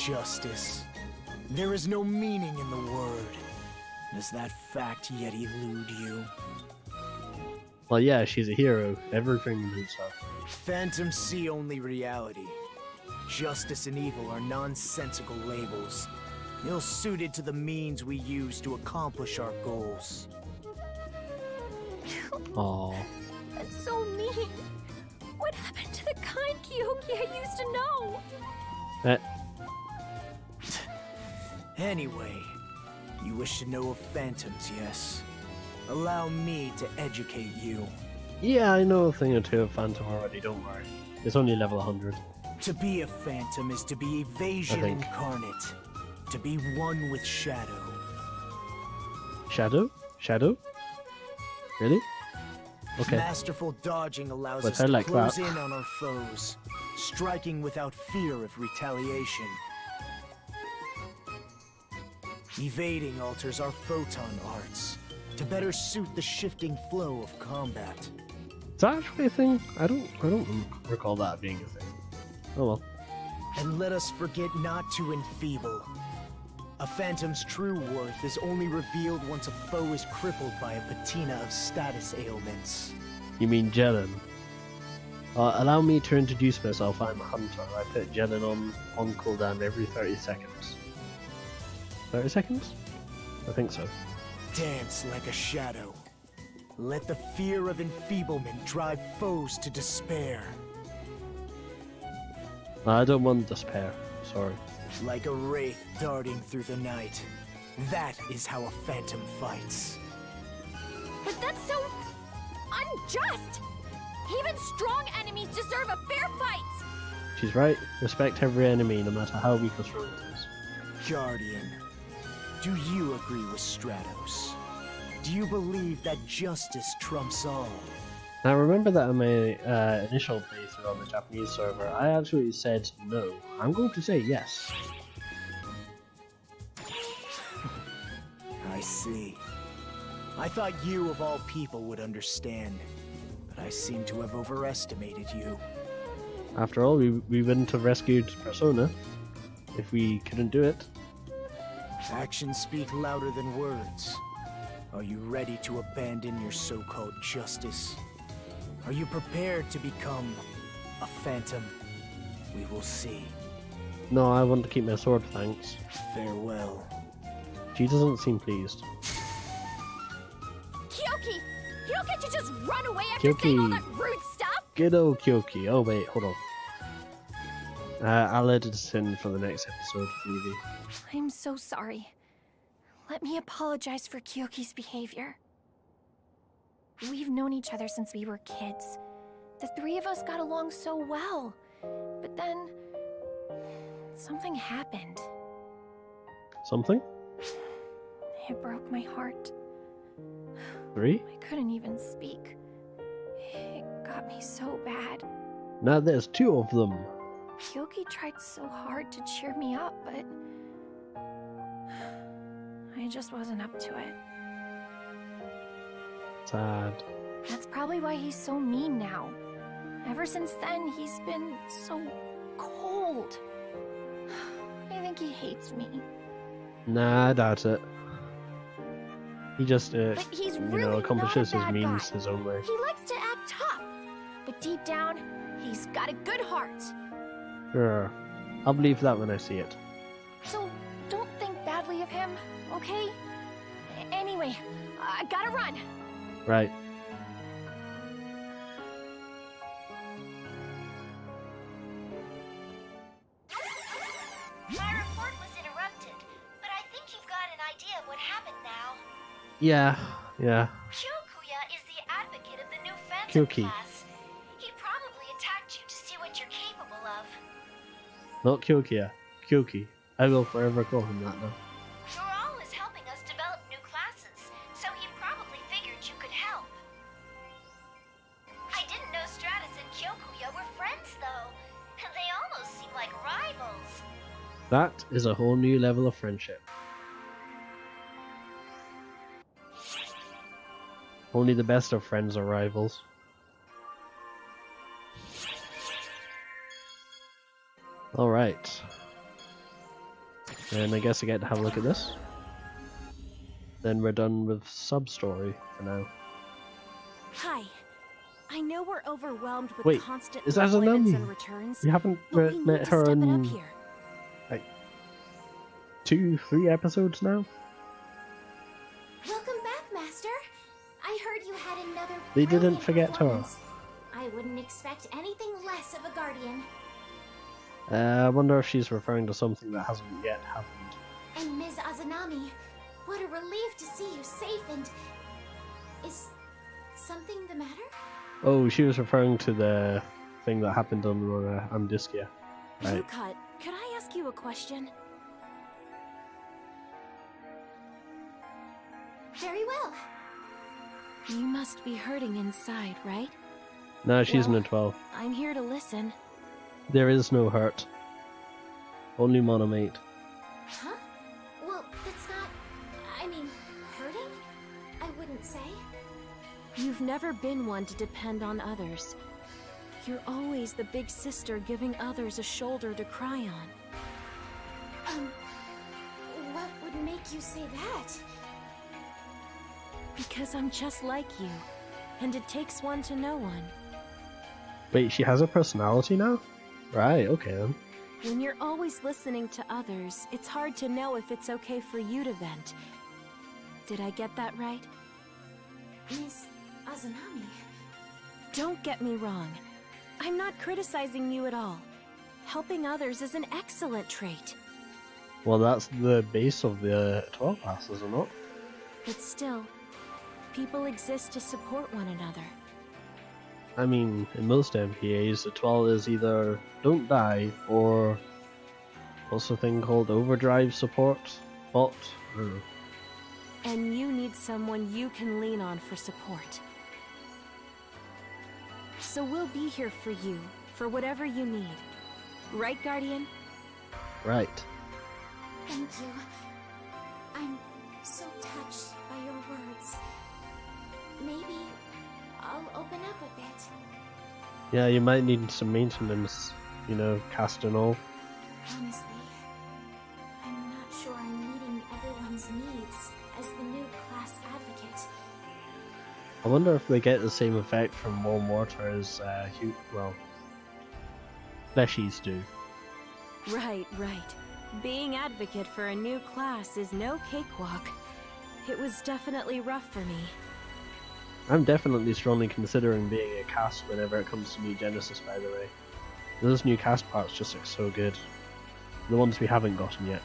Justice. There is no meaning in the word. Does that fact yet elude you? Well, yeah, she's a hero. Everything needs her. Phantoms see only reality. Justice and evil are nonsensical labels, ill-suited to the means we use to accomplish our goals. Aww. That's so mean. What happened to the kind Kyoki I used to know? Anyway, you wish to know of phantoms, yes? Allow me to educate you. Yeah, I know a thing or two of Phantom already, don't worry. It's only level 100. To be a phantom is to be evasion incarnate. To be one with shadow. Shadow? Shadow? Really? Okay. Masterful dodging allows But us I to like close that. in on our foes, striking without fear of retaliation. Evading alters our photon arts to better suit the shifting flow of combat. Is that actually a thing? I don't recall that being a thing. Oh well. And let us forget not to enfeeble. A phantom's true worth is only revealed once a foe is crippled by a patina of status ailments. You mean Jelen? Allow me to introduce myself. I'm a hunter. I put Jelen on cooldown every 30 seconds. 30 seconds? I think so. Dance like a shadow. Let the fear of enfeeblement drive foes to despair. I don't want despair. Sorry. Like a wraith darting through the night. That is how a phantom fights. But that's so unjust! Even strong enemies deserve a fair fight! She's right. Respect every enemy, no matter how weak or strong it is. Guardian, do you agree with Stratos? Do you believe that justice trumps all? Now remember that in my initial playthrough on the Japanese server, I absolutely said no. I'm going to say yes. I see. I thought you of all people would understand, but I seem to have overestimated you. After all, we wouldn't have rescued Persona if we couldn't do it. Actions speak louder than words. Are you ready to abandon your so-called justice? Are you prepared to become a phantom? We will see. No, I want to keep my sword, thanks. Farewell. She doesn't seem pleased. Kyoki! You don't get to just run away after saying all that rude stuff! Good old Kyoki. Oh wait, hold on. I'll edit this in for the next episode for you. I'm so sorry. Let me apologize for Kyoki's behavior. We've known each other since we were kids. The three of us got along so well. But then... something happened. Something? It broke my heart. 3? I couldn't even speak. It got me so bad. Now there's 2 of them. Kyoki tried so hard to cheer me up, but... I just wasn't up to it. Sad. That's probably why he's so mean now. Ever since then, he's been so cold. I think he hates me. Nah, I doubt it. He just, But he's really accomplishes not a his bad means guy. his own way. He likes to act tough, but deep down, he's got a good heart. Sure. I'll believe that when I see it. So don't think badly of him, okay? Anyway, I gotta run. Right. My report was interrupted, but I think you've got an idea of what happened now. Yeah. Kyokuya is the advocate of the new Phantom Kyoki. class. He probably attacked you to see what you're capable of. Not Kyokia. Kyoki. I will forever call him that now. You're always helping us develop new classes, so he probably figured you could help. I didn't know Stratus and Kyokuya were friends, though. They almost seem like rivals. That is a whole new level of friendship. Only the best of friends are rivals. Alright. And I guess I get to have a look at this. Then we're done with sub-story for now. Hi. I know we're overwhelmed with Wait, constant is that deployments Zanami? and returns. We haven't but we met need her to step it in up here. like 2-3 episodes now? Welcome back, Master. I heard you had another They didn't brilliant forget her. performance. I wouldn't expect anything less of a guardian. I wonder if she's referring to something that hasn't yet happened. And Ms. Azanami, what a relief to see you safe and... Is something the matter? Oh, she was referring to the thing that happened on Amdiskia. Right. Lukat, could I ask you a question? Very well. You must be hurting inside, right? No, she's Well, in a 12. I'm here to listen. There is no hurt. Only monomate. Huh? Well, that's not... I mean, hurting? I wouldn't say. You've never been one to depend on others. You're always the big sister giving others a shoulder to cry on. What would make you say that? Because I'm just like you, and it takes one to know one. Wait, she has a personality now? Right, okay then. When you're always listening to others, it's hard to know if it's okay for you to vent. Did I get that right? Miss Azanami... Don't get me wrong. I'm not criticizing you at all. Helping others is an excellent trait. Well, that's the base of the 12 class, is it not? But still, people exist to support one another. I mean, in most MPAs, the 12 is either don't die or what's the thing called overdrive support? Bot? I don't know. And you need someone you can lean on for support. So we'll be here for you, for whatever you need. Right, Guardian? Right. Thank you. I'm so touched by your words. Maybe I'll open up a bit. Yeah, you might need some maintenance, you know, cast and all. Honestly, I'm not sure I'm meeting everyone's needs as the new class advocate. I wonder if they get the same effect from warm water as, fleshies do. Right. Being advocate for a new class is no cakewalk. It was definitely rough for me. I'm definitely strongly considering being a cast whenever it comes to New Genesis, by the way. Those new cast parts just look so good. The ones we haven't gotten yet.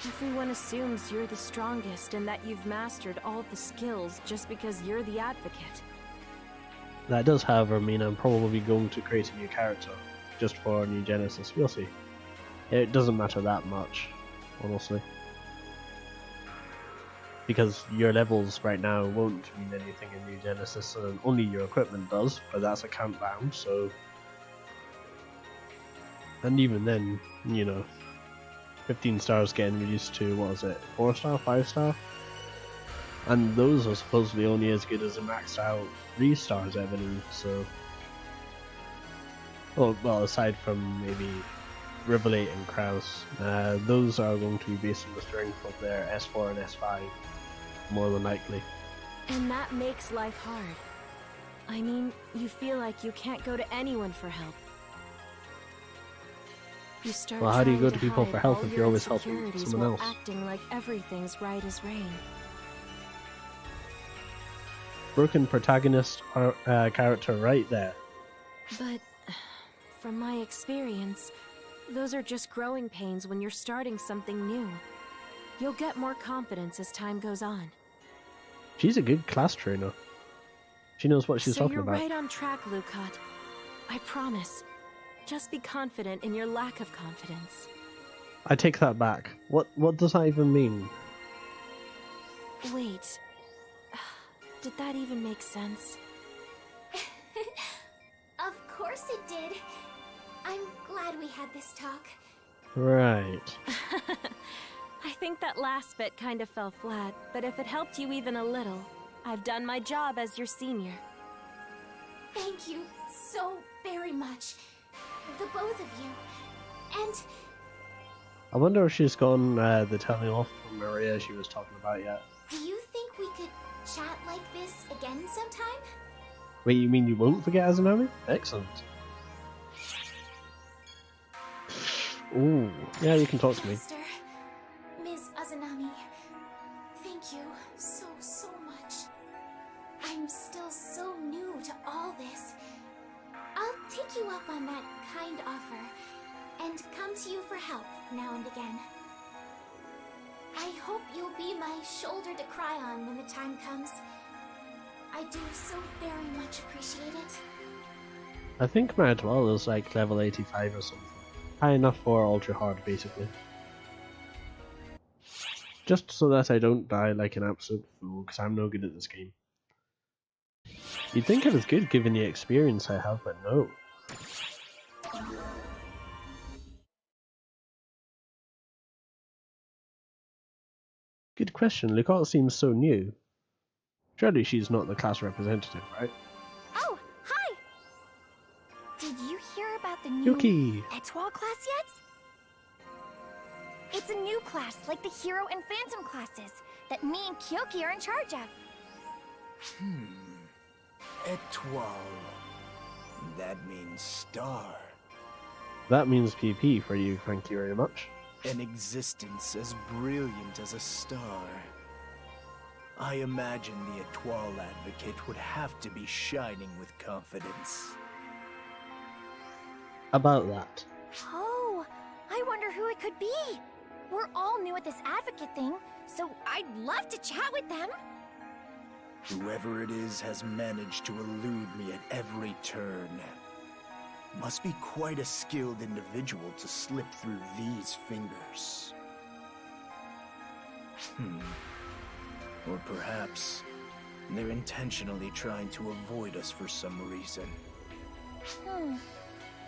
Everyone assumes you're the strongest and that you've mastered all the skills just because you're the advocate. That does, however, mean I'm probably going to create a new character, just for New Genesis. We'll see. It doesn't matter that much, honestly. Because your levels right now won't mean anything in New Genesis, and only your equipment does, but that's a countdown, so... And even then, you know, 15 stars getting reduced to, what is it, 4 star, 5 star? And those are supposedly only as good as a maxed out 3 stars, I believe, so... Well, aside from maybe Revelate and Kraus, those are going to be based on the strength of their S4 and S5, more than likely. And that makes life hard. I mean, you feel like you can't go to anyone for help. You start Well, how do you trying go to people hide for help all if your you're always helping insecurities someone while else? acting like everything's right as rain. Broken protagonist character right there. But from my experience, those are just growing pains when you're starting something new. You'll get more confidence as time goes on. She's a good class trainer. She knows what she's talking you're about. right on track, Lukat. I promise. Just be confident in your lack of confidence. I take that back. What does that even mean? Wait. Did that even make sense? Of course it did. I'm glad we had this talk. Right. I think that last bit kind of fell flat, but if it helped you even a little, I've done my job as your senior. Thank you so very much. The both of you. And I wonder if she's gotten the telling off from Maria she was talking about yet. do you think we could chat like this again sometime? Wait, you mean you won't forget Azunami? Excellent. Ooh, yeah, you can talk to me. Master, Ms. Azunami, thank you so much. I'm still so new to all this. I'll take you up on that kind offer and come to you for help now and again. I hope you'll be my shoulder to cry on when the time comes. I do so very much appreciate it. I think my 12 is like level 85 or something. High enough for ultra hard, basically. Just so that I don't die like an absolute fool, because I'm no good at this game. You'd think it was good given the experience I have, but no. Good question. Lukat seems so new. Surely she's not the class representative, right? Oh, hi! Did you hear about the new Yuki! Etoile class yet? It's a new class, like the Hero and Phantom classes, that me and Kyoki are in charge of. Etoile. That means star. That means PP for you, thank you very much. An existence as brilliant as a star. I imagine the Etoile advocate would have to be shining with confidence. about that. Oh, I wonder who it could be. We're all new at this advocate thing, so I'd love to chat with them. Whoever it is has managed to elude me at every turn. Must be quite a skilled individual to slip through these fingers. Or perhaps they're intentionally trying to avoid us for some reason.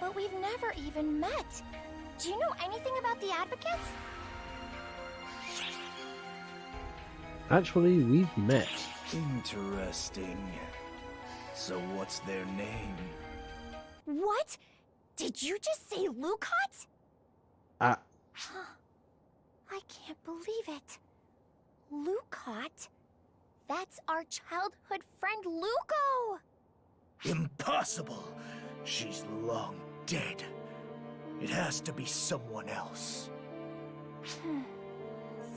But we've never even met. Do you know anything about the advocates? Actually, we've met. Interesting. So what's their name? What? Did you just say Lucot? Ah, I can't believe it. Lucot? That's our childhood friend Luco! Impossible! She's long dead. It has to be someone else.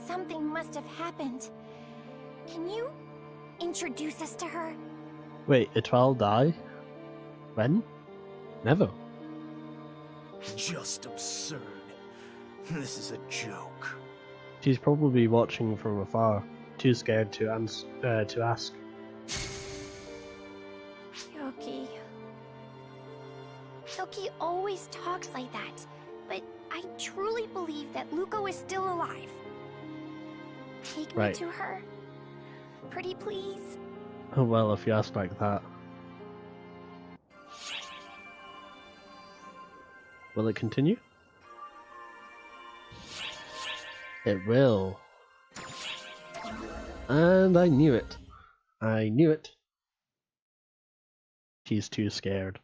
Something must have happened. Can you introduce us to her? wait, Etoile die? When? Never. Just absurd. This is a joke. She's probably watching from afar, too scared to ask. Kyoki. Kyoki always talks like that, but I truly believe that Luco is still alive. Take me Right. to her. Pretty please. Oh well, if you ask like that. Will it continue? It will. And I knew it. I knew it. She's too scared.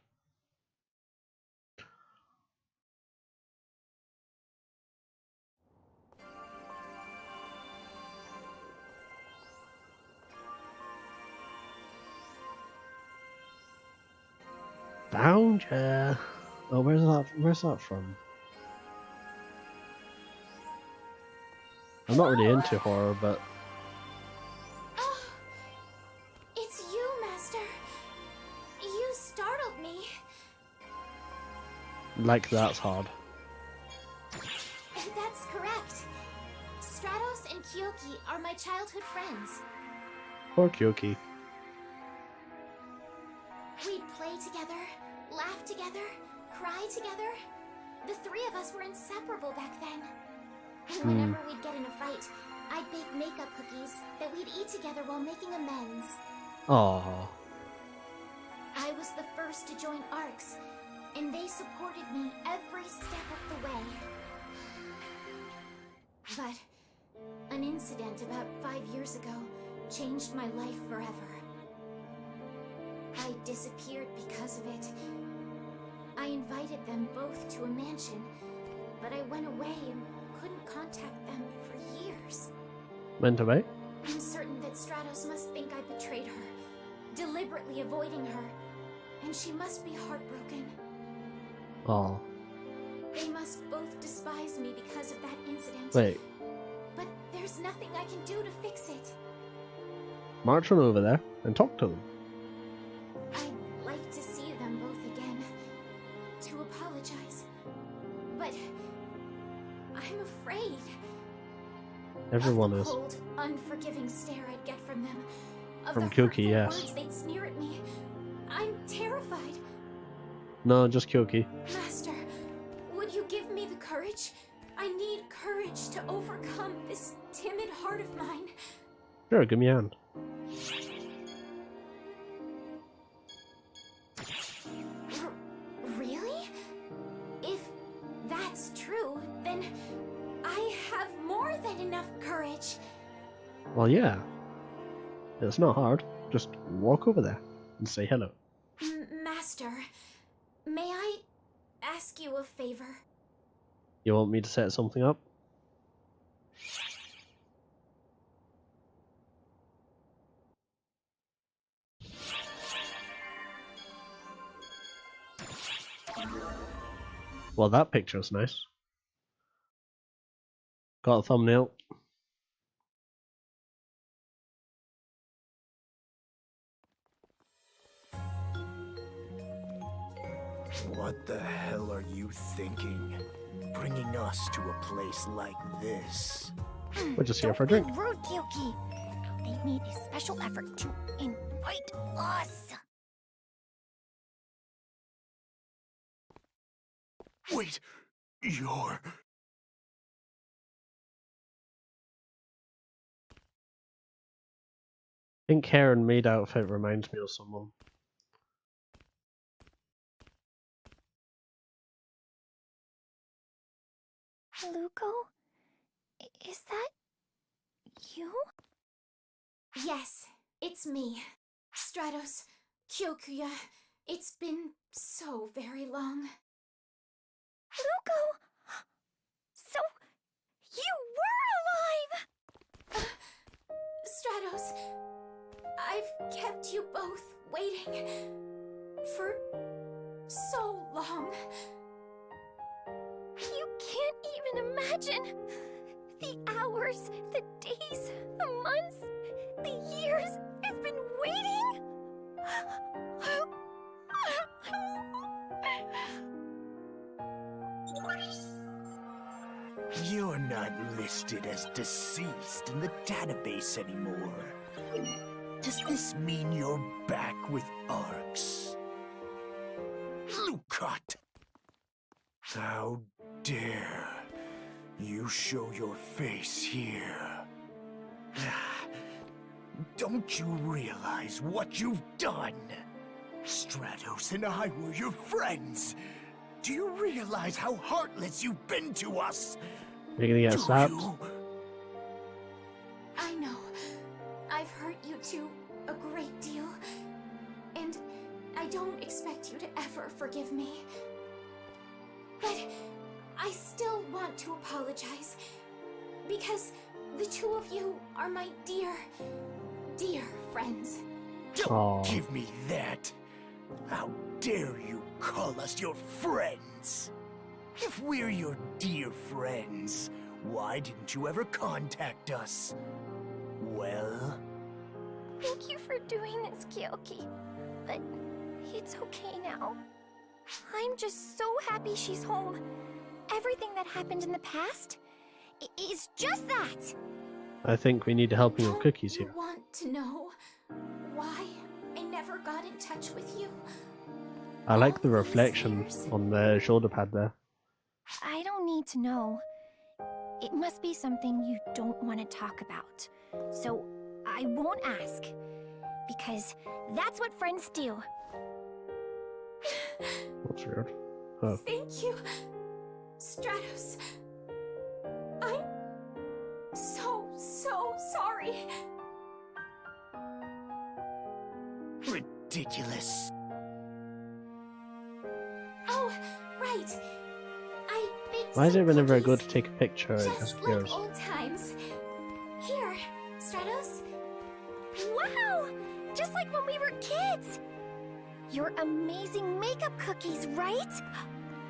Found ya. Oh, where's that from? I'm not really into horror, but It's you, Master. You startled me. like that's hard. That's correct. Stratos and Kyoki are my childhood friends. Poor Kyoki. We'd play together, laugh together, cry together. The three of us were inseparable back then. And whenever we'd get in a fight, I'd bake makeup cookies that we'd eat together while making amends. Aww. I was the first to join ARCS, and they supported me every step of the way. But an incident about 5 years ago changed my life forever. I disappeared because of it. I invited them both to a mansion, but I went away and couldn't contact them for years. Went away? I'm certain that Stratos must think I betrayed her, deliberately avoiding her, and she must be heartbroken. Aw. They must both despise me because of that incident. Wait. But there's nothing I can do to fix it. March on over there and talk to them. I'd like to see them both again, to apologize. But I'm afraid. Everyone of the is. cold, unforgiving stare I'd get from them. Of From the Kyoki, hurtful yes. words they'd sneer at me. I'm terrified. No, just Kyoki. Master, would you give me the courage? I need courage to overcome this timid heart of mine. Sure, give me a hand. Really? If that's true, then I have more than enough courage. Well, yeah. It's not hard. Just walk over there and say hello. Master, may I ask you a favor? You want me to set something up? Well, that picture's nice. Got a thumbnail. What the hell are you thinking? Bringing us to a place like this? We're just here for a Don't drink. be rude, Kyoki. They made a special effort to invite us. Wait, you're... Pink hair and maid outfit reminds me of someone. Luko? Is that you? Yes, it's me. Stratos, Kyokuya. It's been so very long. Luko! So, you were alive! Stratos, I've kept you both waiting for so long. You can't even imagine the hours, the days, the months, the years I've been waiting. You're not listed as deceased in the database anymore. Does this mean you're back with Arx? Lucot! How dare you show your face here? Don't you realize what you've done? Stratos and I were your friends. Do you realize how heartless you've been to us? You're gonna get slapped. I know. I've hurt you two a great deal. And I don't expect you to ever forgive me. But I still want to apologize. Because the two of you are my dear, dear friends. Don't give me that! How dare you call us your friends? If we're your dear friends, why didn't you ever contact us? Well? Thank you for doing this, Kyoki. But it's okay now. I'm just so happy she's home. Everything that happened in the past is just that. I think we need a helping of cookies here. I want to know why I never got in touch with you. I like the reflection on the shoulder pad there. I don't need to know. It must be something you don't want to talk about. So I won't ask. Because that's what friends do. That's weird. Oh. Thank you, Stratos. I'm so sorry. Ridiculous. Oh, right. I baked Why is it some whenever I go cookies, to take a picture it just disappears? like old times. Here, Stratos. Wow! Just like when we were kids! Your amazing makeup cookies, right?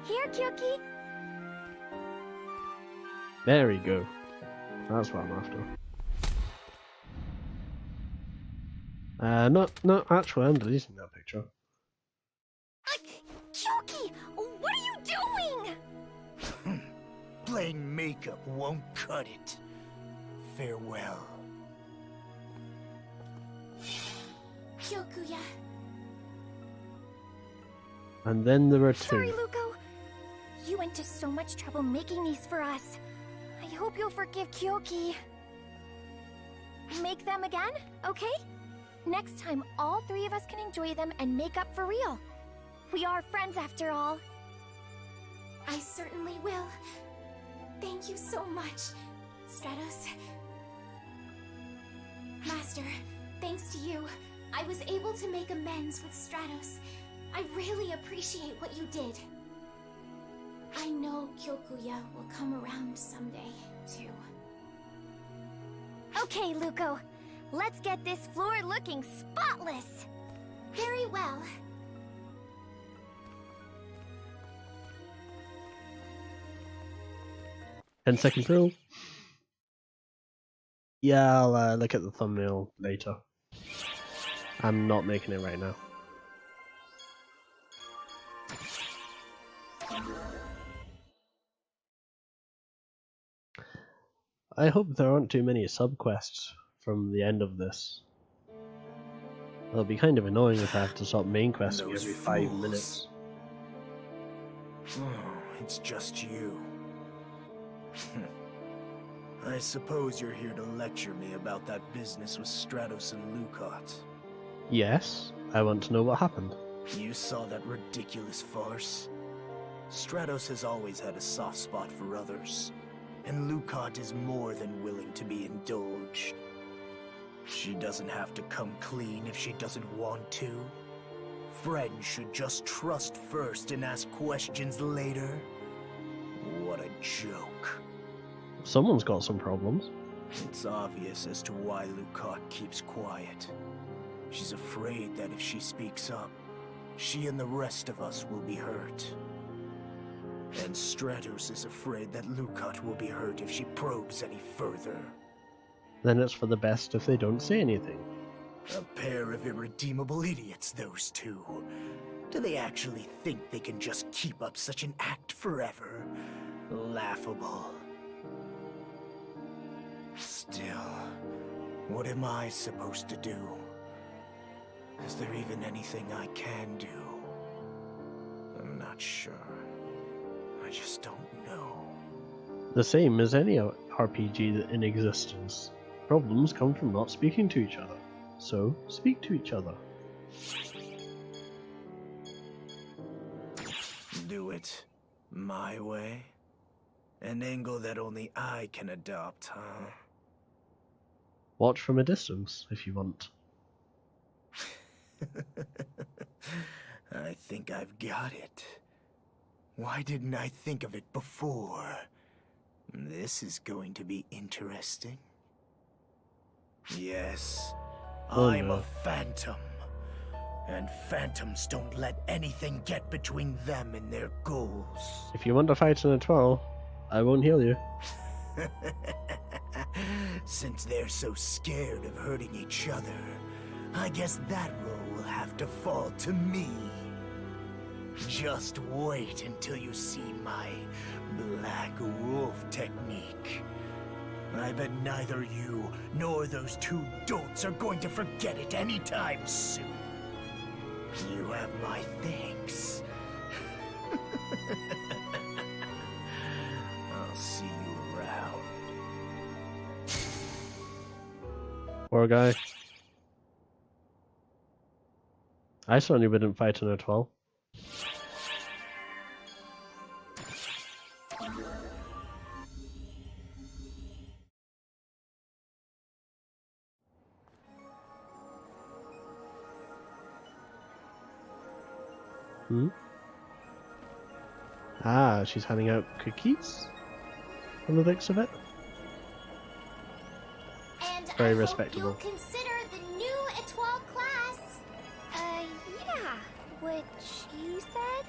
Here, Kyoki. There we go. That's what I'm after. No, actually I'm deleting that picture. Kyoki, what are you doing? Plain makeup won't cut it. Farewell. Kyokuya. And then there are Sorry, two. Luko. You went to so much trouble making these for us. I hope you'll forgive Kyoki. Make them again, okay? Next time, all three of us can enjoy them and make up for real. We are friends after all. I certainly will. Thank you so much, Stratos. Master, thanks to you, I was able to make amends with Stratos. I really appreciate what you did. I know Kyokuya will come around someday, too. Okay, Luko. Let's get this floor looking spotless. Very well. Ten-second rule. Yeah, I'll look at the thumbnail later. I'm not making it right now. I hope there aren't too many subquests from the end of this. It'll be kind of annoying if I have to stop main questing Those every 5 fools. minutes. Oh, it's just you. I suppose you're here to lecture me about that business with Stratos and Lucot. Yes, I want to know what happened. You saw that ridiculous farce? Stratos has always had a soft spot for others, and Lucot is more than willing to be indulged. She doesn't have to come clean if she doesn't want to. Friends should just trust first and ask questions later. What a joke. Someone's got some problems. It's obvious as to why Lucot keeps quiet. She's afraid that if she speaks up, she and the rest of us will be hurt. And Stratos is afraid that Lucot will be hurt if she probes any further. Then it's for the best if they don't say anything. A pair of irredeemable idiots, those two. Do they actually think they can just keep up such an act forever? Laughable. Still, what am I supposed to do? Is there even anything I can do? I'm not sure. I just don't know. The same as any RPG in existence. Problems come from not speaking to each other. So, speak to each other. Do it my way? An angle that only I can adopt, huh? Watch from a distance, if you want. I think I've got it. Why didn't I think of it before? This is going to be interesting. Yes, Oh, I'm no. a phantom. And phantoms don't let anything get between them and their goals. If you want to fight in a 12, I won't heal you. Since they're so scared of hurting each other, I guess that role will have to fall to me. Just wait until you see my Black Wolf technique. I bet neither you nor those two dolts are going to forget it anytime soon. You have my thanks. I'll see you around. Poor guy. I certainly wouldn't fight in a 12. Hmm? Ah, she's handing out cookies? From the looks of it? And Very I respectable. hope you'll consider the new Étoile class. Yeah. What she said?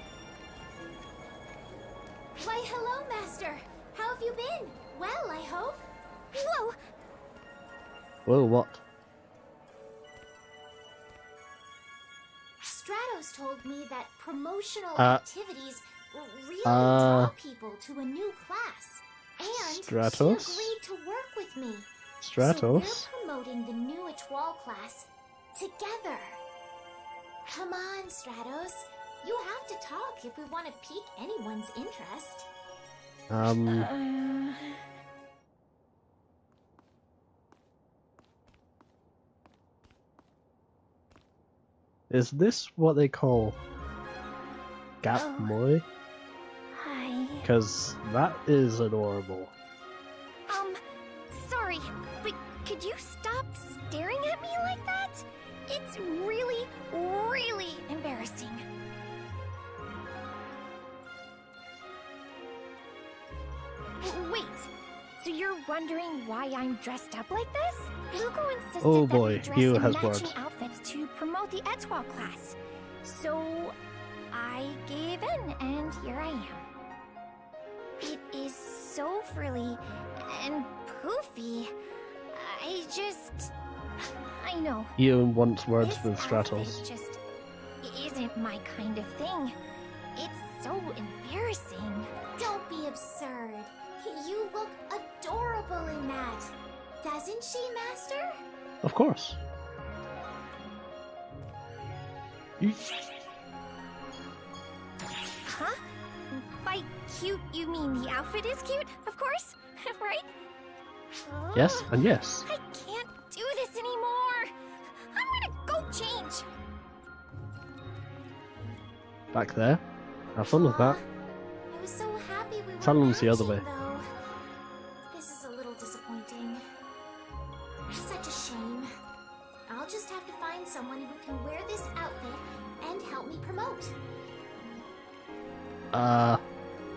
Why, hello, Master. How have you been? Well, I hope. Whoa! Whoa, what? Stratos told me that promotional Uh, activities really draw people to a new class. And Stratos? she agreed to work with me. Stratos? So we're promoting the new Étoile class together. Come on, Stratos. You have to talk if we want to pique anyone's interest. Is this what they call Gap Oh. Moi? Hi. Because that is adorable. Sorry, but could you stop staring at me like that? It's really, really embarrassing. Wait, so you're wondering why I'm dressed up like this? Lugo insisted Oh that boy, we dress Hugh in has matching words. outfits to promote the Étoile class. So I gave in, and here I am. It is so frilly and poofy. I know. You wants words This with outfit Stratos. just isn't my kind of thing. It's so embarrassing. Don't be absurd. You look adorable in that. Doesn't she, Master? Of course. Huh? By cute, you mean the outfit is cute, of course, right? Yes, and yes. I can't do this anymore. I'm gonna go change. Back there. Have fun with that. I was so happy we were Tell them it's the other way. matching, though. This is a little disappointing. Such a shame. I'll just have to find someone who can wear this outfit and help me promote.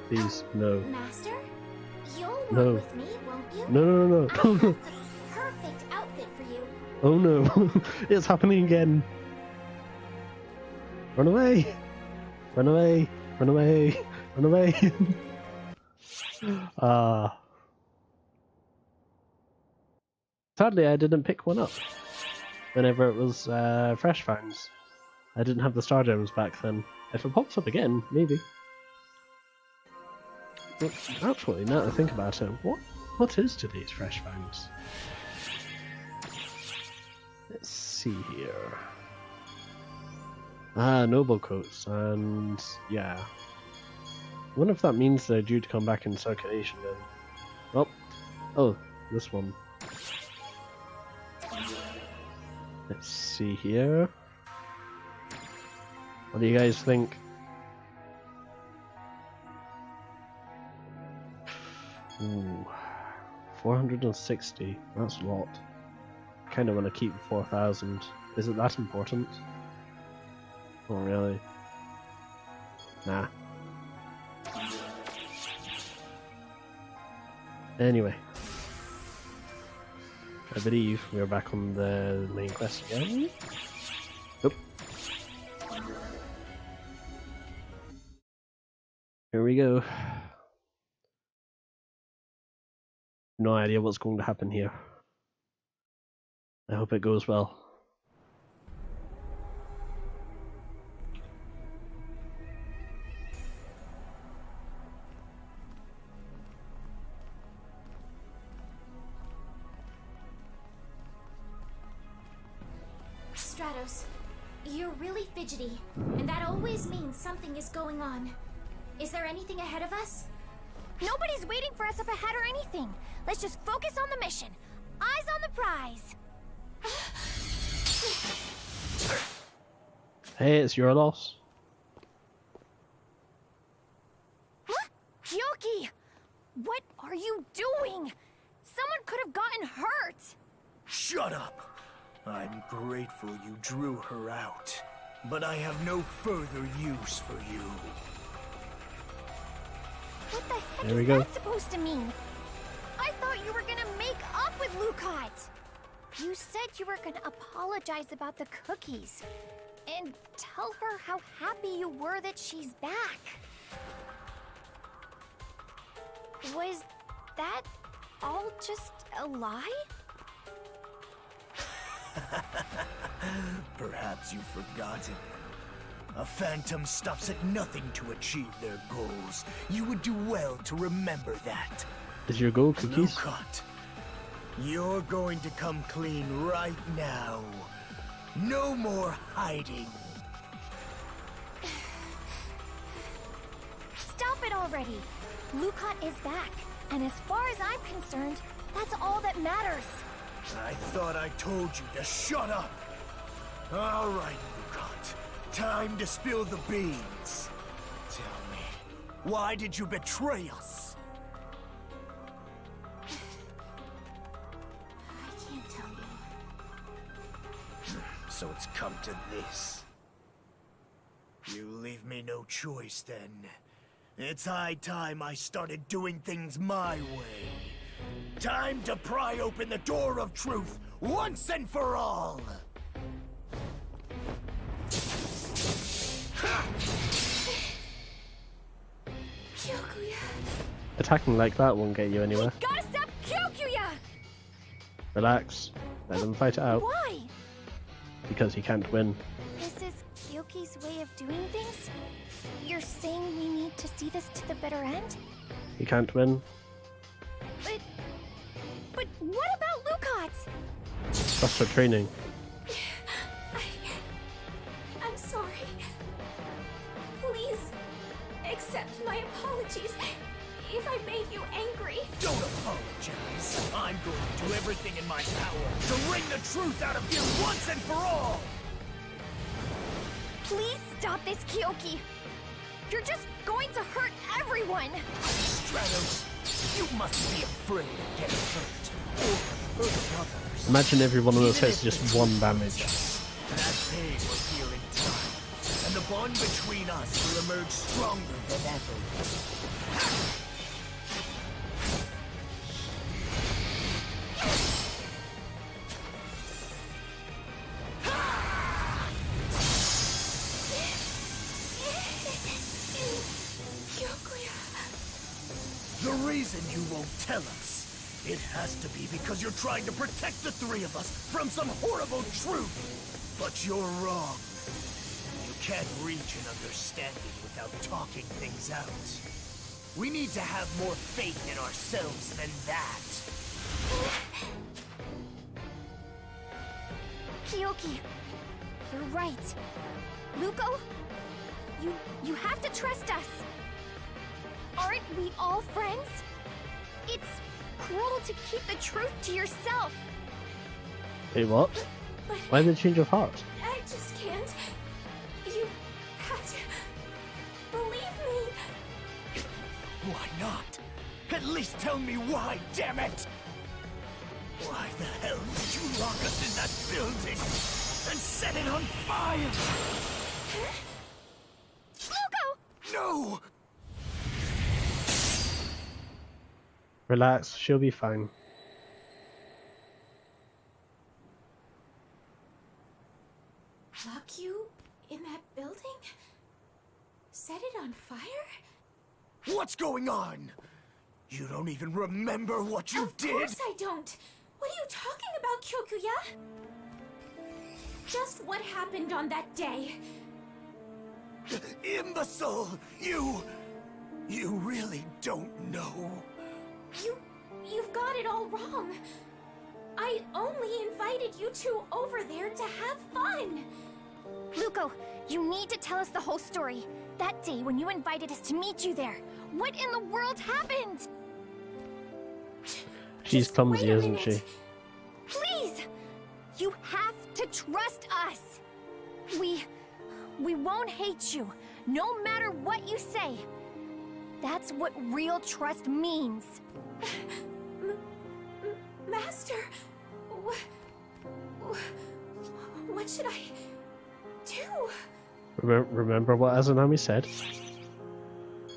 Please, no. Master? You'll work No. with me, won't you? No, no, no, I have no. the perfect outfit for you. Oh no. It's happening again. Run away. Run away. Run away. Run away. Sadly, I didn't pick one up whenever it was fresh finds. I didn't have the star gems back then. If it pops up again, maybe. But actually, now that I think about it, what is today's fresh finds? Let's see here. Noble coats, and yeah. I wonder if that means they're due to come back in circulation then. Oh, this one. Let's see here. What do you guys think? Ooh, 460. That's a lot. I kind of want to keep 4,000. Is it that important? Oh, really? Nah. Anyway. I believe we're back on the main quest again. Nope. Here we go. No idea what's going to happen here. I hope it goes well. Stratos, you're really fidgety, and that always means something is going on. Is there anything ahead of us? Nobody's waiting for us up ahead or anything. Let's just focus on the mission. Eyes on the prize. Hey, it's your loss. Huh? Kyoki! What are you doing? Someone could have gotten hurt. Shut up! I'm grateful you drew her out, but I have no further use for you. What the heck There we is go. that supposed to mean? I thought you were gonna make up with Lucot. You said you were gonna apologize about the cookies and tell her how happy you were that she's back. Was that all just a lie? Perhaps you've forgotten. A phantom stops at nothing to achieve their goals. You would do well to remember that. Is your goal cookies? Lucot, you're going to come clean right now. No more hiding. Stop it already! Lucot is back, and as far as I'm concerned, that's all that matters. I thought I told you to shut up. All right, Lucot. Time to spill the beans. Tell me, why did you betray us? I can't tell you. So it's come to this. You leave me no choice, then. It's high time I started doing things my way. Time to pry open the door of truth once and for all! Kyokuya. Attacking like that won't get you anywhere. Gotta stop Kyokuya! Relax. Let them fight it out. Why? Because he can't win. This is Kyoki's way of doing things? You're saying we need to see this to the bitter end? You can't win. But what about Lukat? That's for training. I'm sorry. Please accept my apologies if I made you angry. Don't apologize. I'm going to do everything in my power to wring the truth out of you once and for all! Please stop this, Kyoki. You're just going to hurt everyone. Stratos, you mustn't be afraid of getting hurt. Or hurting others. Imagine every one of those Even hits if just one damage. That pain will heal in time, and the bond between us will emerge stronger than ever. The reason you won't tell us, it has to be because you're trying to protect the three of us from some horrible truth. But you're wrong. You can't reach an understanding without talking things out. We need to have more faith in ourselves than that. Kyoki, you're right. Luko, you have to trust us. Aren't we all friends? It's cruel to keep the truth to yourself. Wait, what? But Why the change of heart? I just can't. You have to believe me. Why not? At least tell me why, damn it! Why the hell did you lock us in that building and set it on fire? Luko! No! Relax, she'll be fine. Lock you in that building? Set it on fire? What's going on? You don't even remember what you did? Of course I don't. What are you talking about, Kyokuya? Just what happened on that day. Imbecile! You really don't know. You've got it all wrong. I only invited you two over there to have fun. Luko, you need to tell us the whole story. That day when you invited us to meet you there. What in the world happened? She's Just clumsy, wait a isn't minute. she? Please! You have to trust us! We won't hate you, no matter what you say. That's what real trust means. Master, what should I do? Remember what Azunami said?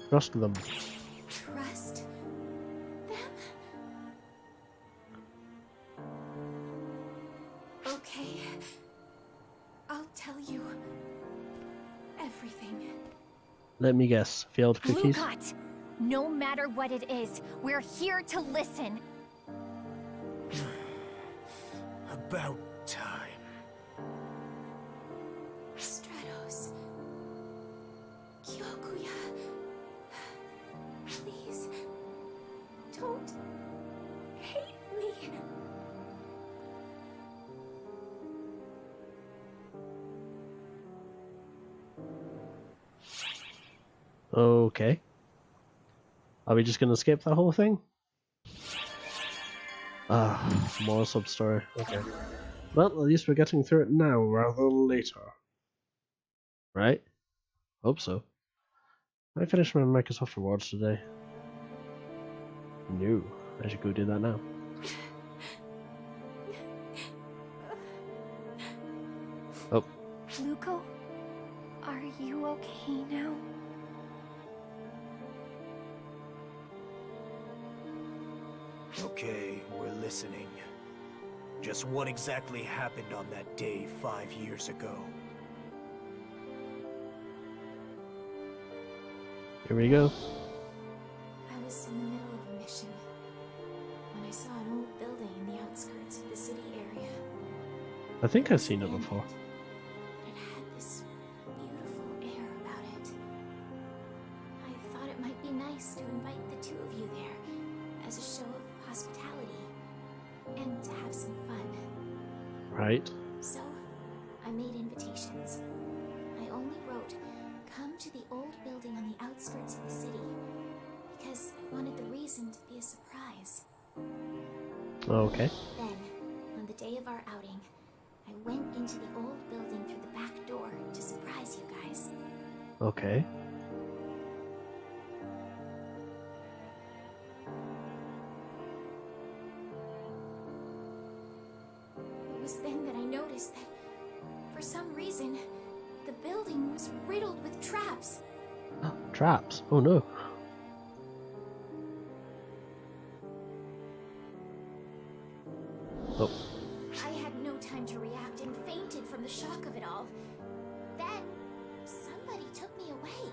Trust them. Trust them? Okay. I'll tell you everything. Let me guess. Failed cookies? Lukat, no matter what it is, we're here to listen. About time. Stratos. Kyokuya. Please. Don't hate me. Okay. Are we just gonna skip that whole thing? Ah, more sub-story. Okay. Well, at least we're getting through it now rather than later. Right? Hope so. I finished my Microsoft Rewards today. No, I should go do that now. Oh. Luko, are you okay now? Okay, we're listening. Just what exactly happened on that day 5 years ago? Here we go. I was in the middle of a mission when I saw an old building in the outskirts of the city area. I think I've seen it before. It had this nice to invite the two of you there as a show of hospitality and to have some fun. Right. So, I made invitations. I only wrote, "Come to the old building on the outskirts of the city," because I wanted the reason to be a surprise. Okay. Then, on the day of our outing, I went into the old building through the back door to surprise you guys. Okay. It was then that I noticed that, for some reason, the building was riddled with traps. Traps? Oh no. Oh. I had no time to react and fainted from the shock of it all. Then, somebody took me away.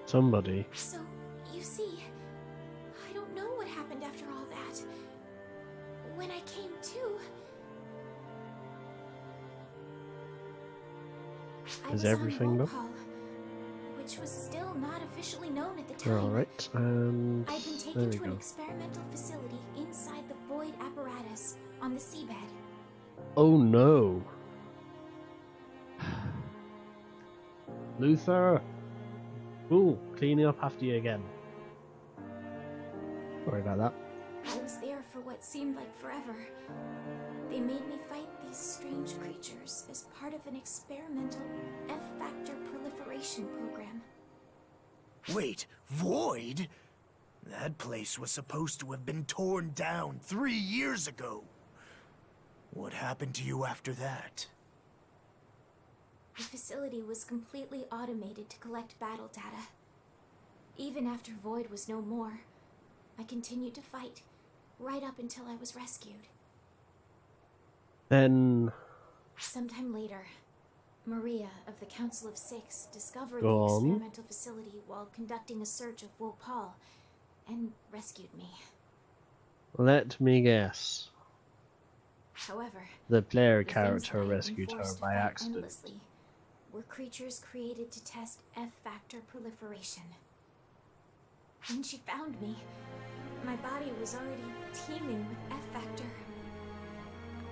Somebody. So, you see, I don't know what happened after all that. When I came to, I Is was everything on roll done? call, which was still not officially known at the time. Alright, and I'd been there taken we to an go. experimental facility inside the void apparatus on the seabed. Oh no. Luther! Ooh, cleaning up after you again. Sorry about that. I was there for what seemed like forever. They made me fight these strange creatures as part of an experimental F-factor proliferation program. Wait, Void? That place was supposed to have been torn down 3 years ago. What happened to you after that? The facility was completely automated to collect battle data. Even after Void was no more, I continued to fight, right up until I was rescued. Then Sometime later, Maria of the Council of Six discovered Go the on. experimental facility while conducting a search of Wopal and rescued me. let me guess. However, The player the things character that I had been rescued her forced to by fight accident. endlessly were creatures created to test F-factor proliferation. When she found me, my body was already teeming with F-factor.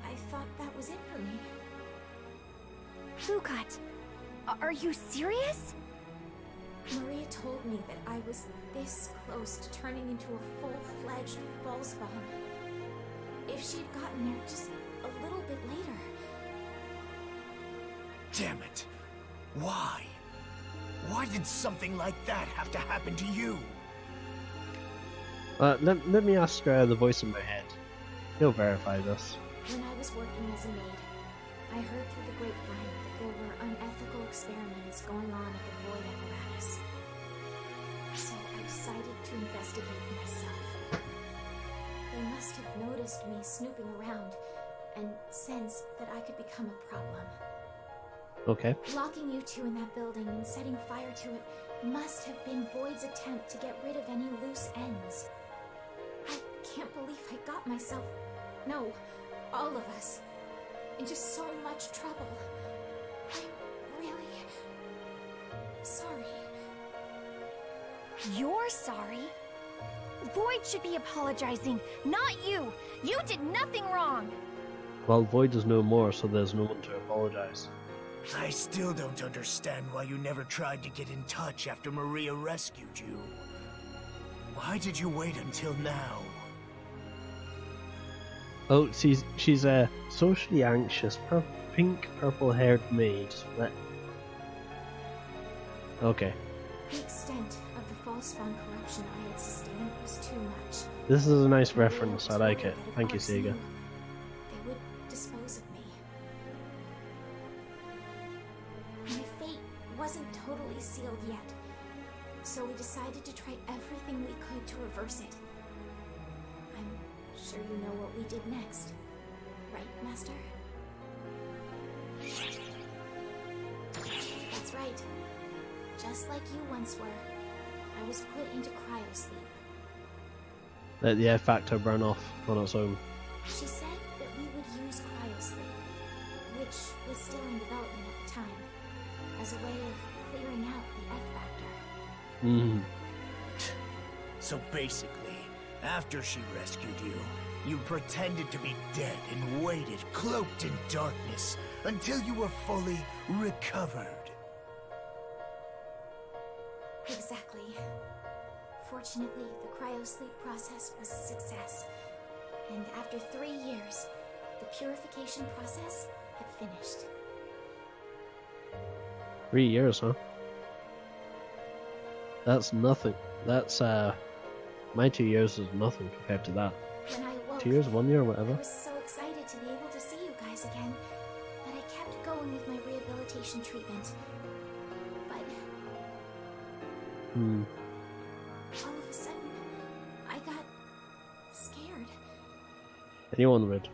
I thought that was it for me. Lukat, are you serious? Maria told me that I was this close to turning into a full-fledged false bomb. If she'd gotten there just a little bit later. Damn it. Why? Why did something like that have to happen to you? Let me ask the voice in my head. He'll verify this. When I was working as a maid, I heard through the grapevine that there were unethical experiments going on at the void apparatus. So I decided to investigate myself. They must have noticed me snooping around and sensed that I could become a problem. Okay. Locking you two in that building and setting fire to it must have been Void's attempt to get rid of any loose ends. I can't believe I got myself, no, all of us, into so much trouble. I'm really sorry. You're sorry? Void should be apologizing, not you! You did nothing wrong! Well, Void is no more, so there's no one to apologize. I still don't understand why you never tried to get in touch after Maria rescued you. Why did you wait until now? Oh, she's a socially anxious, pink, purple-haired maid. Okay. The extent of the false spawn corruption I had sustained was too much. This is a nice Maria reference. was I like worried it. that if Thank you, Arx Sega. knew, they would dispose of me. My fate wasn't totally sealed yet, so we decided to try everything we could to reverse it. I'm sure you know what we did next, right, Master? That's right. Just like you once were, I was put into cryosleep. Let the F factor burn off on its own. She said that we would use cryosleep, which was still in development at the time, as a way of clearing out the F factor. So basically, after she rescued you, you pretended to be dead and waited, cloaked in darkness, until you were fully recovered. Exactly. Fortunately, the cryosleep process was a success. And after 3 years, the purification process had finished. 3 years, huh? That's nothing. That's, my 2 years is nothing compared to that. When I woke, 2 years, 1 year, I whatever. was so excited to be able to see you guys again that I kept going with my rehabilitation treatment. But all of a sudden, I got scared. Anyone would.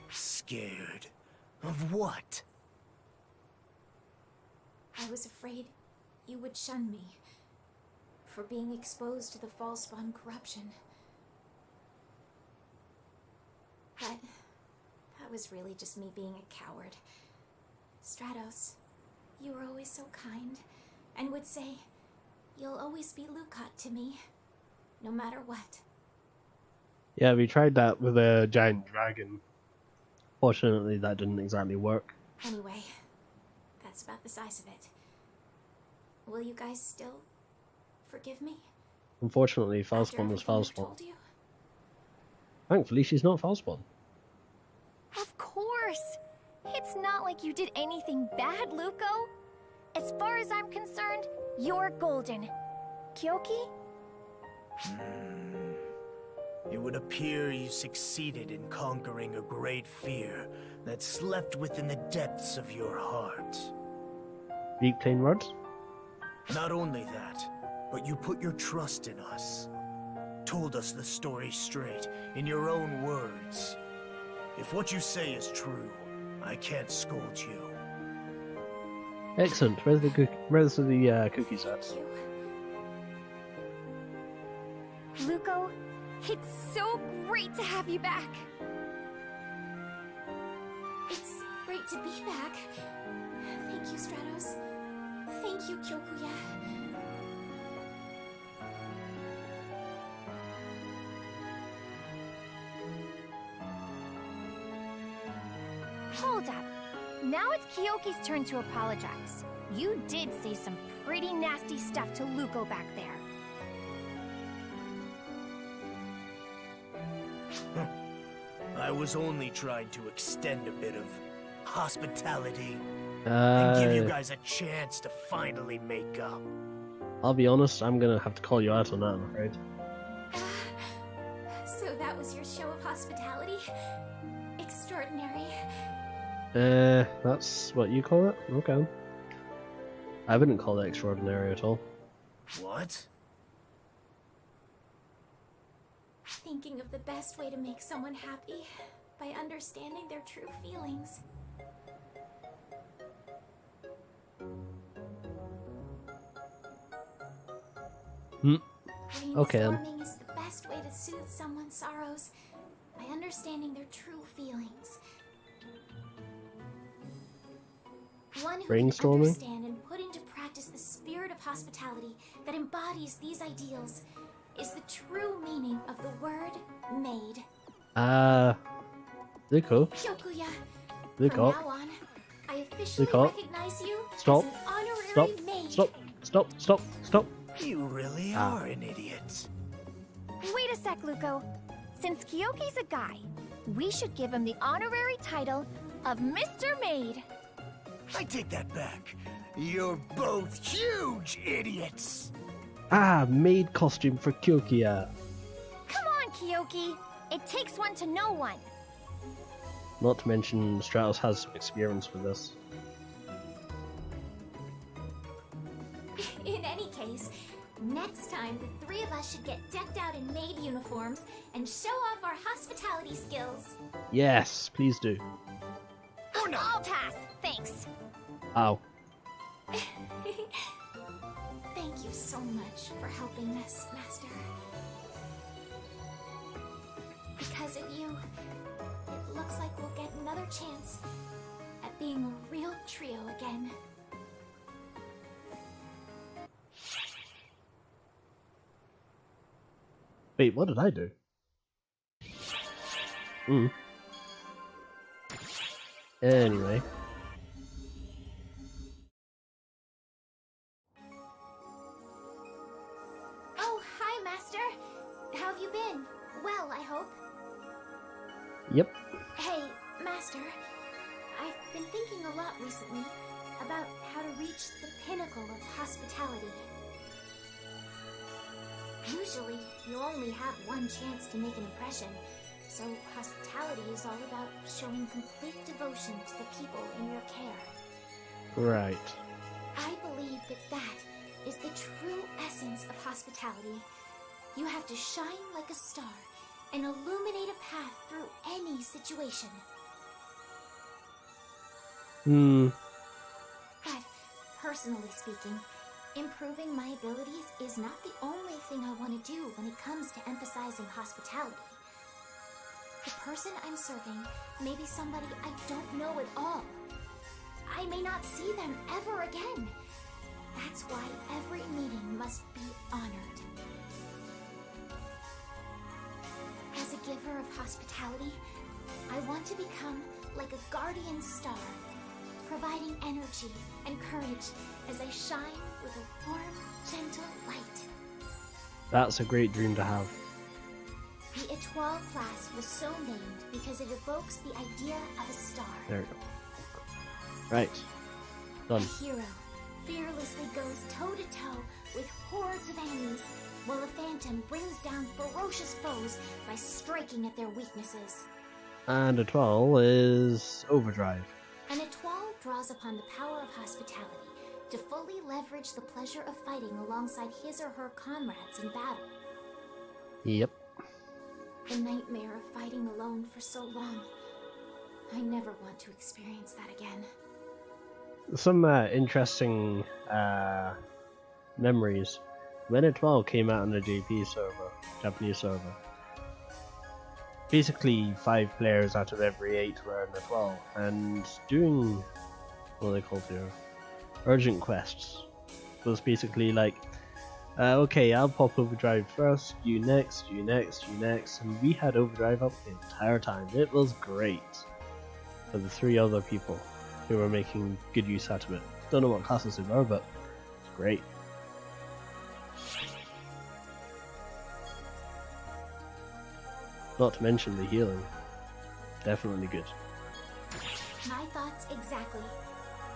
Scared? Of what? I was afraid you would shun me for being exposed to the false spawn corruption. But that was really just me being a coward. Stratos, you were always so kind and would say, "You'll always be Lukat to me, no matter what." Yeah, we tried that with a giant dragon. Fortunately, that didn't exactly work. Anyway, that's about the size of it. Will you guys still forgive me? Unfortunately, After Falspawn was everything I've Falspawn. told you? Thankfully, she's not Falspawn. Of course! It's not like you did anything bad, Luko. As far as I'm concerned, you're golden. Kyoki? It would appear you succeeded in conquering a great fear that slept within the depths of your heart. Deep plain words? Not only that, but you put your trust in us. Told us the story straight, in your own words. If what you say is true, I can't scold you. Excellent. Where's the cookies at? Thank you. Luko, it's so great to have you back. It's great to be back. Thank you, Stratos. Thank you, Kyokuya. Hold up. Now it's Kyoki's turn to apologize. You did say some pretty nasty stuff to Luko back there. I was only trying to extend a bit of hospitality and give you guys a chance to finally make up. I'll be honest, I'm gonna have to call you out on that, I'm afraid. So that was your show of hospitality? Extraordinary. That's what you call it? Okay. I wouldn't call it extraordinary at all. What? Thinking of the best way to make someone happy by understanding their true feelings. Okay then. Brainstorming is the best way to soothe someone's sorrows by understanding their true feelings. One who can Brainstorming? understand and put into practice the spirit of hospitality that embodies these ideals is the true meaning of the word maid. Luko. Kyokuya, Luko. from now on, I officially Luko. recognize you Stop. as an honorary Stop. maid. Stop. You really are an idiot. Wait a sec, Luko. Since Kyoki's a guy, we should give him the honorary title of Mr. Maid. I take that back. You're both huge idiots. Maid costume for Kyokia. Come on, Kyoki. It takes one to know one. Not to mention, Stratos has some experience with this. In any case, next time the three of us should get decked out in maid uniforms and show off our hospitality skills. Yes, please do. I'll pass, thanks. Ow. Thank you so much for helping us, Master. Because of you, it looks like we'll get another chance at being a real trio again. Wait, what did I do? Anyway. Oh, hi, Master. How have you been? Well, I hope. Yep. Hey, Master. I've been thinking a lot recently about how to reach the pinnacle of hospitality. Usually, you only have one chance to make an impression, so hospitality is all about showing complete devotion to the people in your care. Right. I believe that is the true essence of hospitality. You have to shine like a star and illuminate a path through any situation. But, personally speaking, improving my abilities is not the only thing I want to do when it comes to emphasizing hospitality. The person I'm serving may be somebody I don't know at all. I may not see them ever again. That's why every meeting must be honored. As a giver of hospitality, I want to become like a guardian star, providing energy and courage as I shine with a warm, gentle light. That's a great dream to have. The Étoile class was so named because it evokes the idea of a star. There we go. Right. Done. A hero fearlessly goes toe-to-toe with hordes of enemies, while a phantom brings down ferocious foes by striking at their weaknesses. And a 12 is overdrive. An Étoile draws upon the power of hospitality to fully leverage the pleasure of fighting alongside his or her comrades in battle. Yep. The nightmare of fighting alone for so long. I never want to experience that again. Some interesting memories. When A12 came out on the JP server, Japanese server, basically 5 players out of every 8 were in A12, and doing what are they called here? Urgent quests was basically like, okay, I'll pop overdrive first, you next, you next, you next, and we had overdrive up the entire time. It was great for the 3 other people who were making good use out of it. Don't know what classes they were, but it's great. Not to mention the healing. Definitely good. My thoughts exactly.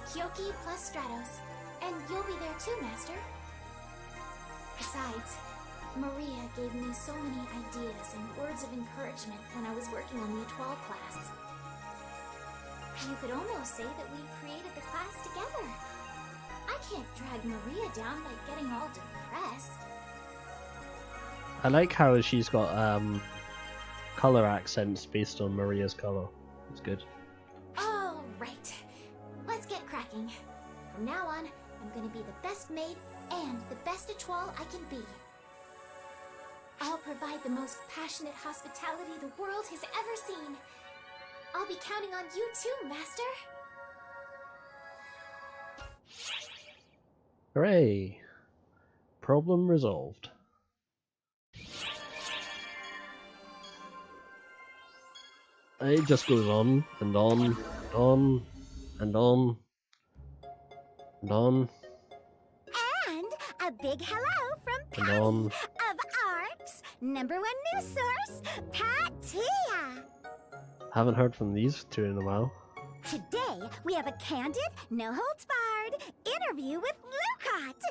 Kyoki plus Stratos. And you'll be there too, Master. Besides, Maria gave me so many ideas and words of encouragement when I was working on the Étoile class. You could almost say that we created the class together. I can't drag Maria down by getting all depressed. I like how she's got color accents based on Maria's color. It's good. All right. Let's get cracking. From now on, I'm gonna be the best maid and the best Étoile I can be. I'll provide the most passionate hospitality the world has ever seen. I'll be counting on you too, Master. Hooray! Problem resolved. It just goes on and on and on and on and on. And a big hello from And Patty on. of ARC's #1 news source, Patia. Haven't heard from these 2 in a while. Today, we have a candid, no-holds-barred interview with Lucot,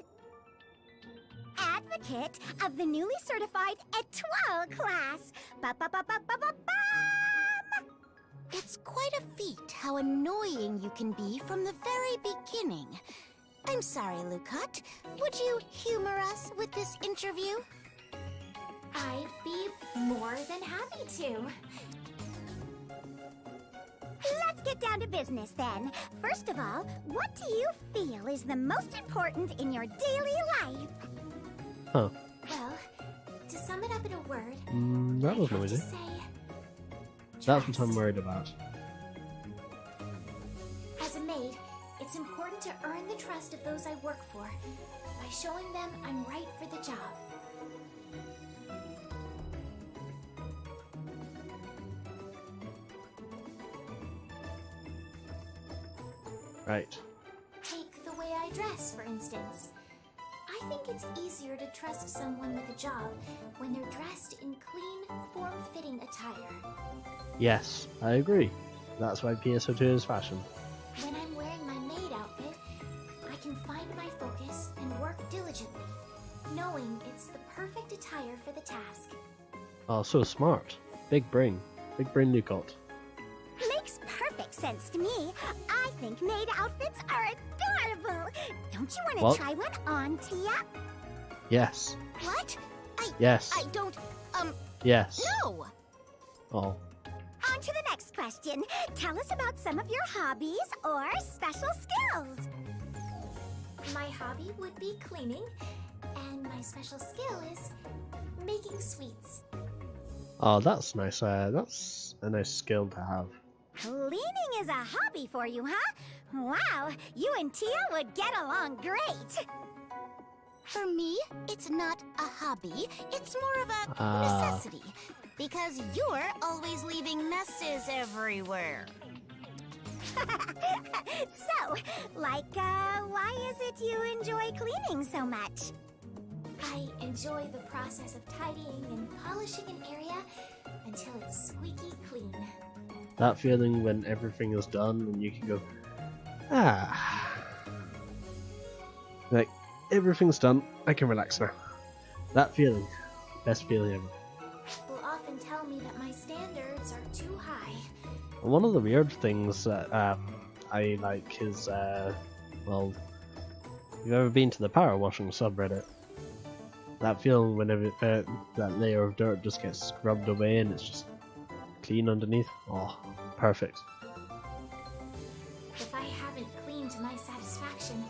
advocate of the newly certified Étoile class. Ba-ba-ba-ba-ba-ba-bam! It's quite a feat how annoying you can be from the very beginning. I'm sorry, Lucot. Would you humor us with this interview? I'd be more than happy to. Let's get down to business then. First of all, what do you feel is the most important in your daily life? Huh. Well, to sum it up in a word, That was I'd have noisy. to say That's what I'm worried about. as a maid, it's important to earn the trust of those I work for by showing them I'm right for the job. Right. Take the way I dress, for instance. I think it's easier to trust someone with a job when they're dressed in clean, form-fitting attire. Yes, I agree. That's why PSO2 is fashion. When I'm wearing my maid outfit, I can find my focus and work diligently, knowing it's the perfect attire for the task. Oh, so smart. Big brain. Big brain Lucot. Makes perfect sense to me. I think maid outfits are adorable. Don't you want What? to try one on, Tia? Yes. What? Yes. I don't, Yes. No! Oh. On to the next question. Tell us about some of your hobbies or special skills. My hobby would be cleaning, and my special skill is making sweets. Oh, that's nice. That's a nice skill to have. Cleaning is a hobby for you, huh? Wow, you and Tia would get along great. For me, it's not a hobby. It's more of a necessity. Because you're always leaving messes everywhere. So, why is it you enjoy cleaning so much? I enjoy the process of tidying and polishing an area until it's squeaky clean. That feeling when everything is done and you can go, ah. Like, everything's done, I can relax now. That feeling, best feeling ever. People often tell me that my standards are too high. And one of the weird things that I like is, well, you've ever been to the power washing subreddit? That feeling whenever that layer of dirt just gets scrubbed away and it's just clean underneath. Oh, perfect. If I haven't cleaned to my satisfaction,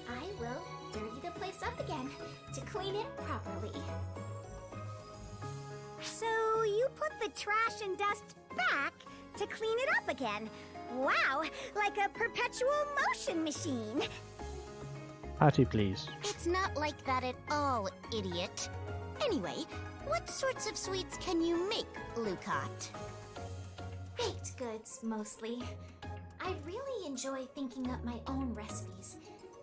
I will dirty the place up again to clean it properly. So you put the trash and dust back to clean it up again. Wow, like a perpetual motion machine. Patty, please. It's not like that at all, idiot. Anyway, what sorts of sweets can you make, Lucot? Baked goods, mostly. I really enjoy thinking up my own recipes,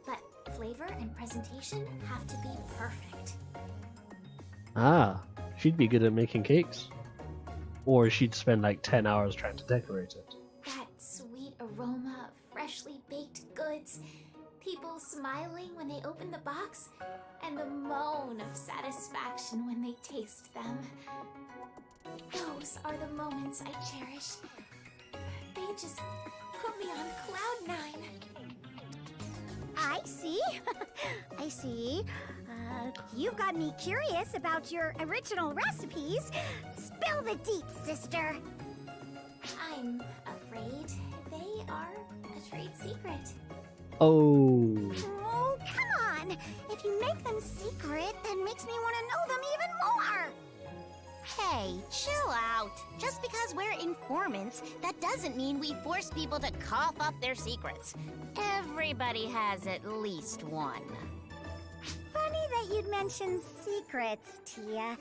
but flavor and presentation have to be perfect. Ah, she'd be good at making cakes. Or she'd spend like 10 hours trying to decorate it. That sweet aroma of freshly baked goods, people smiling when they open the box, and the moan of satisfaction when they taste them. Those are the moments I cherish. They just put me on cloud nine. I see. I see. You've got me curious about your original recipes. Spill the deets, sister. I'm afraid they are a trade secret. Oh. Oh, come on. If you make them secret, that makes me want to know them even more. Hey, chill out. Just because we're informants, that doesn't mean we force people to cough up their secrets. Everybody has at least one. Funny that you'd mention secrets, Tia.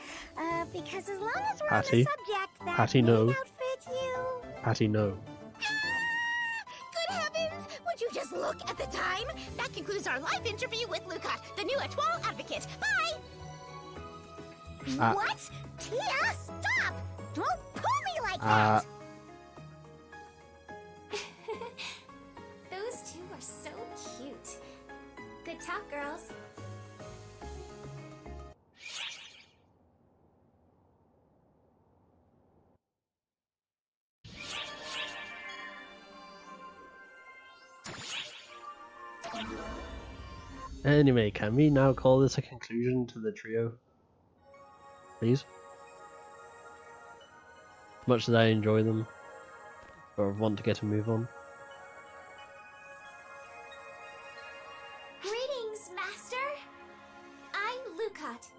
Because as long as we're on the Patty? subject, that Patty, no. maid outfit you... Patty, no. Good heavens! Would you just look at the time? That concludes our live interview with Lucot, the new Etoile advocate. Bye! What? Tia, stop! Don't pull me like that! Those two are so cute. Good talk, girls. Anyway, can we now call this a conclusion to the trio? Please? Much as I enjoy them, or want to get a move on. Greetings, Master. I'm Lucot.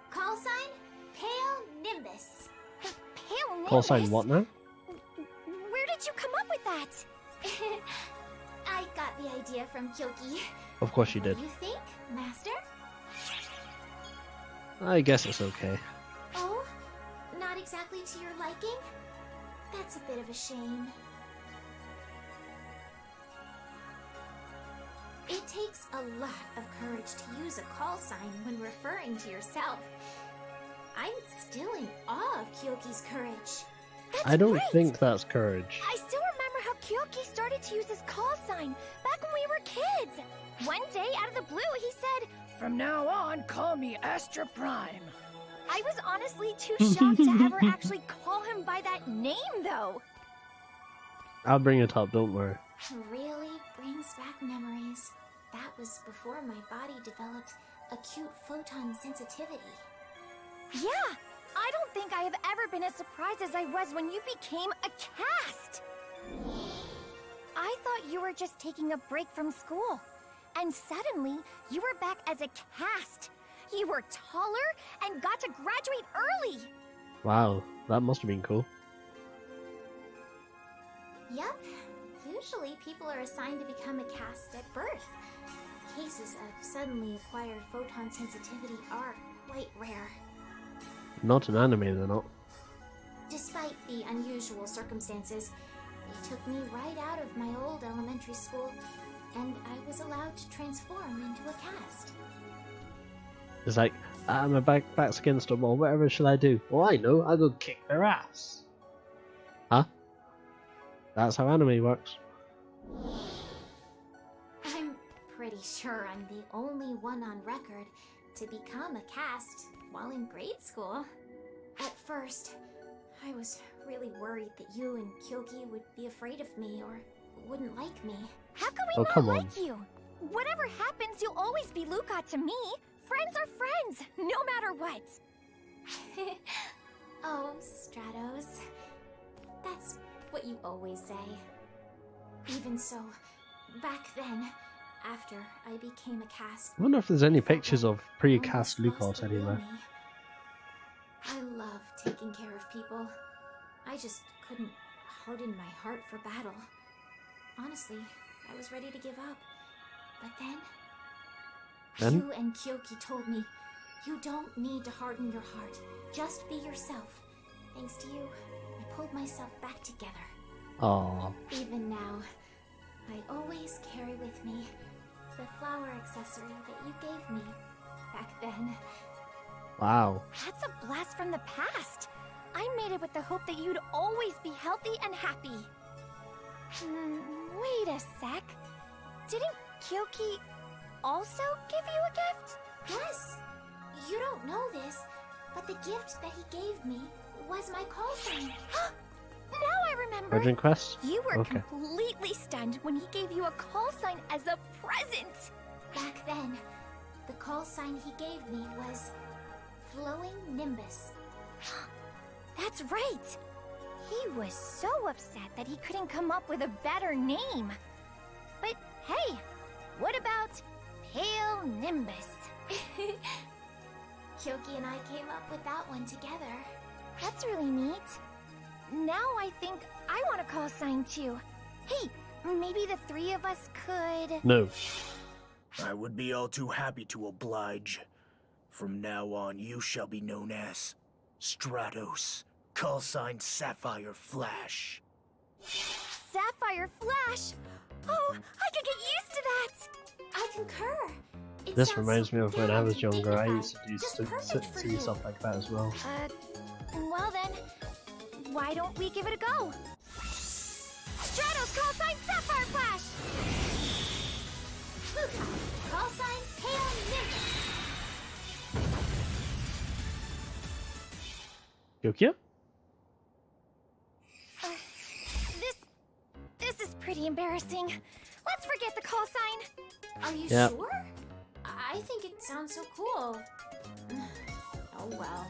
Call sign, Pale Nimbus. Pale Nimbus? Call sign what now? Where did you come up with that? I got the idea from Kyoki. Of course you did. What do you think, Master? I guess it's okay. Oh? Not exactly to your liking? That's a bit of a shame. It takes a lot of courage to use a call sign when referring to yourself. I'm still in awe of Kyoki's courage. I don't think that's courage. I still remember how Kyoki started to use his call sign back when we were kids. One day, out of the blue, he said, "From now on, call me Astra Prime." I was honestly too shocked to ever actually call him by that name, though. I'll bring it up, don't worry. Really brings back memories. That was before my body developed acute photon sensitivity. Yeah, I don't think I have ever been as surprised as I was when you became a cast. I thought you were just taking a break from school, and suddenly you were back as a cast. You were taller and got to graduate early. Wow, that must have been cool. Yep. Usually people are assigned to become a cast at birth. Cases of suddenly acquired photon sensitivity are quite rare. Not an anime, they're not. Despite the unusual circumstances, they took me right out of my old elementary school, and I was allowed to transform into a cast. It's like, my back's against the wall, whatever shall I do? Well, I know, I'll go kick their ass. Huh? That's how anime works. I'm pretty sure I'm the only one on record to become a cast while in grade school. At first, I was really worried that you and Kyoki would be afraid of me or wouldn't like me. How can we not like you? Whatever happens, you'll always be Luca to me. Friends are friends, no matter what. Oh, Stratos. That's what you always say. Even so, back then, after I became a cast, I wonder if there's any pictures of pre-cast Lucas anywhere. I love taking care of people. I just couldn't harden my heart for battle. Honestly, I was ready to give up. But then? You and Kyoki told me, you don't need to harden your heart. Just be yourself. Thanks to you, I pulled myself back together. Aww. Even now, I always carry with me the flower accessory that you gave me back then. Wow. That's a blast from the past. I made it with the hope that you'd always be healthy and happy. Wait a sec. Didn't Kyoki also give you a gift? Yes. You don't know this, but the gift that he gave me was my call sign. Now I remember. Urgent Quest? You were completely stunned when he gave you a call sign as a present. Back then, the call sign he gave me was Flowing Nimbus. That's right. He was so upset that he couldn't come up with a better name. But hey, what about Pale Nimbus? Kyoki and I came up with that one together. That's really neat. Now I think I want a call sign too. Hey, maybe the three of us could... No. I would be all too happy to oblige. From now on, you shall be known as Stratos, call sign Sapphire Flash. Sapphire Flash? Oh, I could get used to that! I concur. This reminds me of when I was younger. I used to do stuff like that as well. Well then, why don't we give it a go? Stratos, call sign Sapphire Flash! Luca, call sign Pale Nimbus. Kyoki? This is pretty embarrassing. Let's forget the call sign. Are you sure? I think it sounds so cool. Oh well.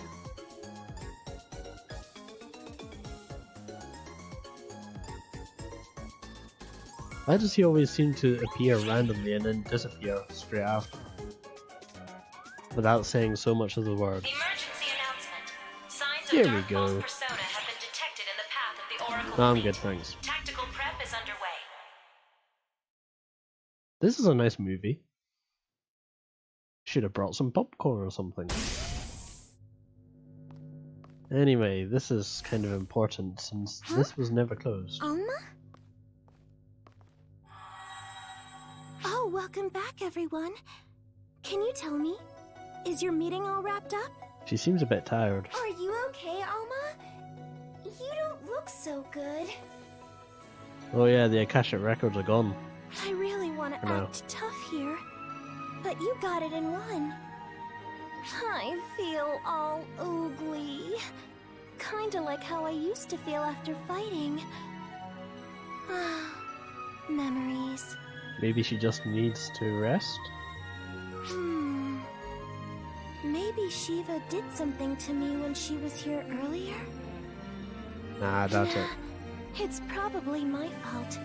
Why does he always seem to appear randomly and then disappear straight after? Without saying so much of the word. Emergency announcement. Signs Here of we Dark go. False Persona have been detected in the path of the Oracle. No, I'm fleet. good, thanks. Tactical prep is underway. This is a nice movie. Should have brought some popcorn or something. Anyway, this is kind of important since this was never closed. Oh Welcome back, everyone. Can you tell me, is your meeting all wrapped up? She seems a bit tired. Are you okay, Alma? You don't look so good. Oh yeah, the Akashic records are gone. I really want to act tough here, but you got it in one. I feel all oogly. Kinda like how I used to feel after fighting. Memories. Maybe she just needs to rest? Maybe Shiva did something to me when she was here earlier? Nah, I doubt it. It's probably my fault.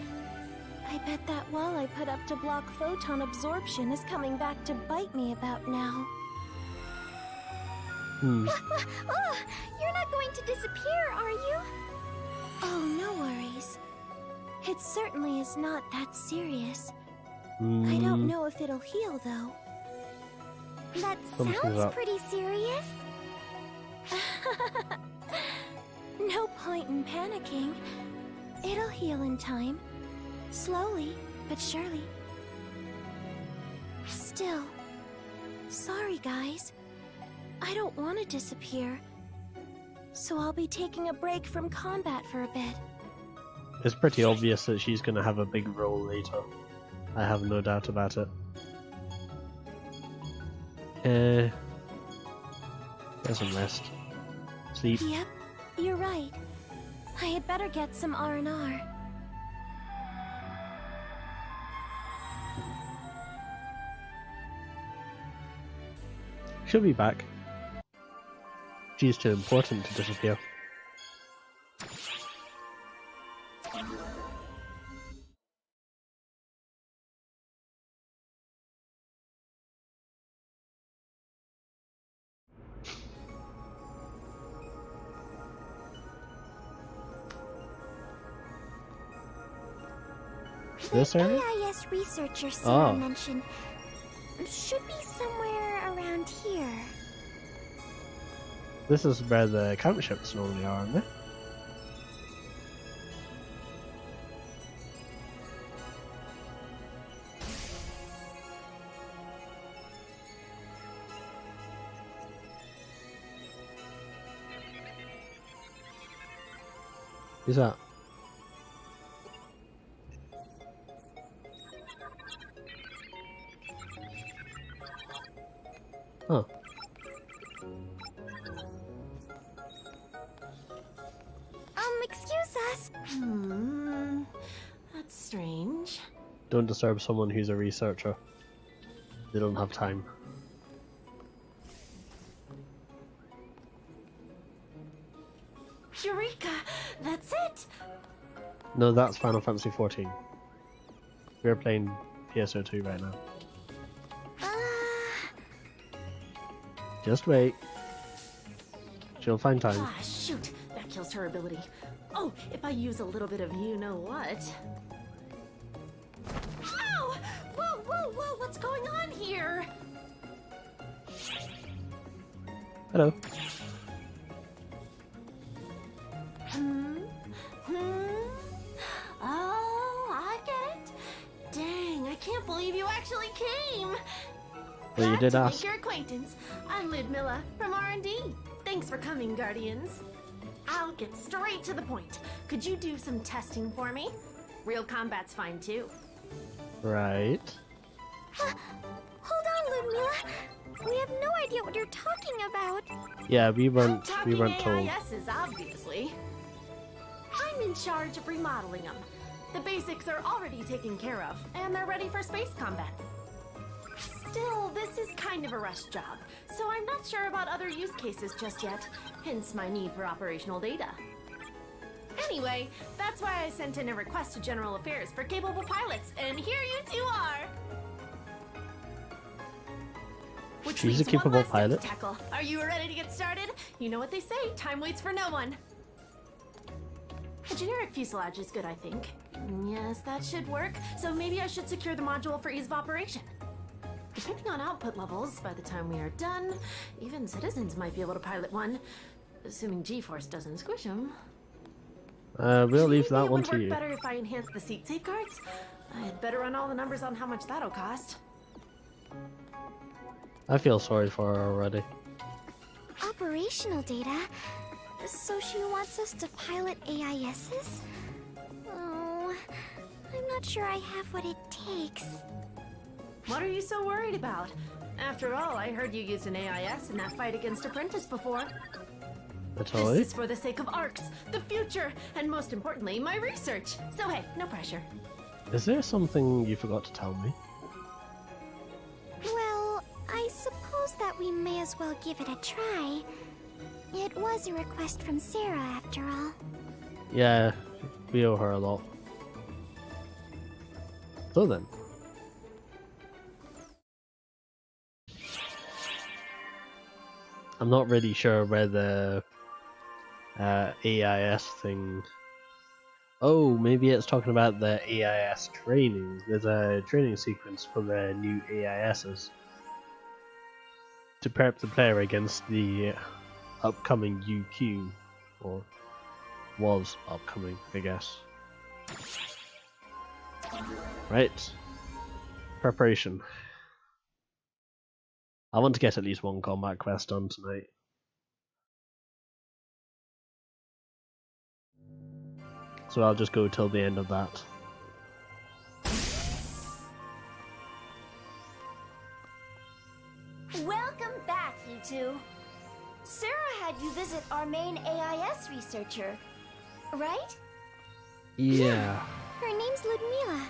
I bet that wall I put up to block photon absorption is coming back to bite me about now. Oh, you're not going to disappear, are you? Oh, no worries. It certainly is not that serious. I don't know if it'll heal, though. That Something's sounds up. pretty serious. No point in panicking. It'll heal in time. Slowly, but surely. Still, sorry guys. I don't want to disappear. So I'll be taking a break from combat for a bit. It's pretty obvious that she's going to have a big role later. I have no doubt about it. Get some rest. Sleep. Yep, you're right. I had better get some R&R. She'll be back. She's too important to disappear. This area? AIS researcher Sarah mentioned should be somewhere around here. This is where the camp ships normally are, aren't they? Who's that? Oh. Excuse us. That's strange. Don't disturb someone who's a researcher. They don't have time. Eureka! That's it! No, that's Final Fantasy 14. We're playing PSO2 right now. Just wait. She'll find time. Ah, shoot! That kills her ability. Oh, if I use a little bit of you-know-what... Ow! Whoa, whoa, whoa! What's going on here? Hello. Oh, I get it. Dang, I can't believe you actually came. Well, you did Glad to ask. make your acquaintance. I'm Ludmilla from R&D. Thanks for coming, Guardians. I'll get straight to the point. Could you do some testing for me? Real combat's fine too. Right. Hold on, Ludmilla. We have no idea what you're talking about. Yeah, we weren't told. AISs, obviously. I'm in charge of remodeling them. The basics are already taken care of, and they're ready for space combat. Still, this is kind of a rush job, so I'm not sure about other use cases just yet, hence my need for operational data. Anyway, that's why I sent in a request to General Affairs for capable pilots, and here you two are! Which She's a leaves one capable last thing to pilot. tackle. Are you ready to get started? You know what they say, time waits for no one. A generic fuselage is good, I think. Yes, that should work. So maybe I should secure the module for ease of operation. Depending on output levels, by the time we are done, even citizens might be able to pilot one, assuming G-force doesn't squish them. We'll leave that It one would to work you. better if I enhance the seat safeguards. I'd better run all the numbers on how much that'll cost. I feel sorry for her already. Operational data? So she wants us to pilot AISs? Oh, I'm not sure I have what it takes. What are you so worried about? After all, I heard you used an AIS in that fight against Apprentice before. That's This all is for the sake of ARCs, the future, and most importantly, my research. So hey, no pressure. Is there something you forgot to tell me? Well, I suppose that we may as well give it a try. It was a request from Sarah, after all. Yeah, we owe her a lot. So then. I'm not really sure where the AIS thing... Oh, maybe it's talking about the AIS training. There's a training sequence for the new AISs to prep the player against the upcoming UQ, or was upcoming, I guess. Right. Preparation. I want to get at least one combat quest done tonight. So I'll just go till the end of that. Welcome back, you two. Sarah had you visit our main AIS researcher, right? Yeah. Her name's Ludmila.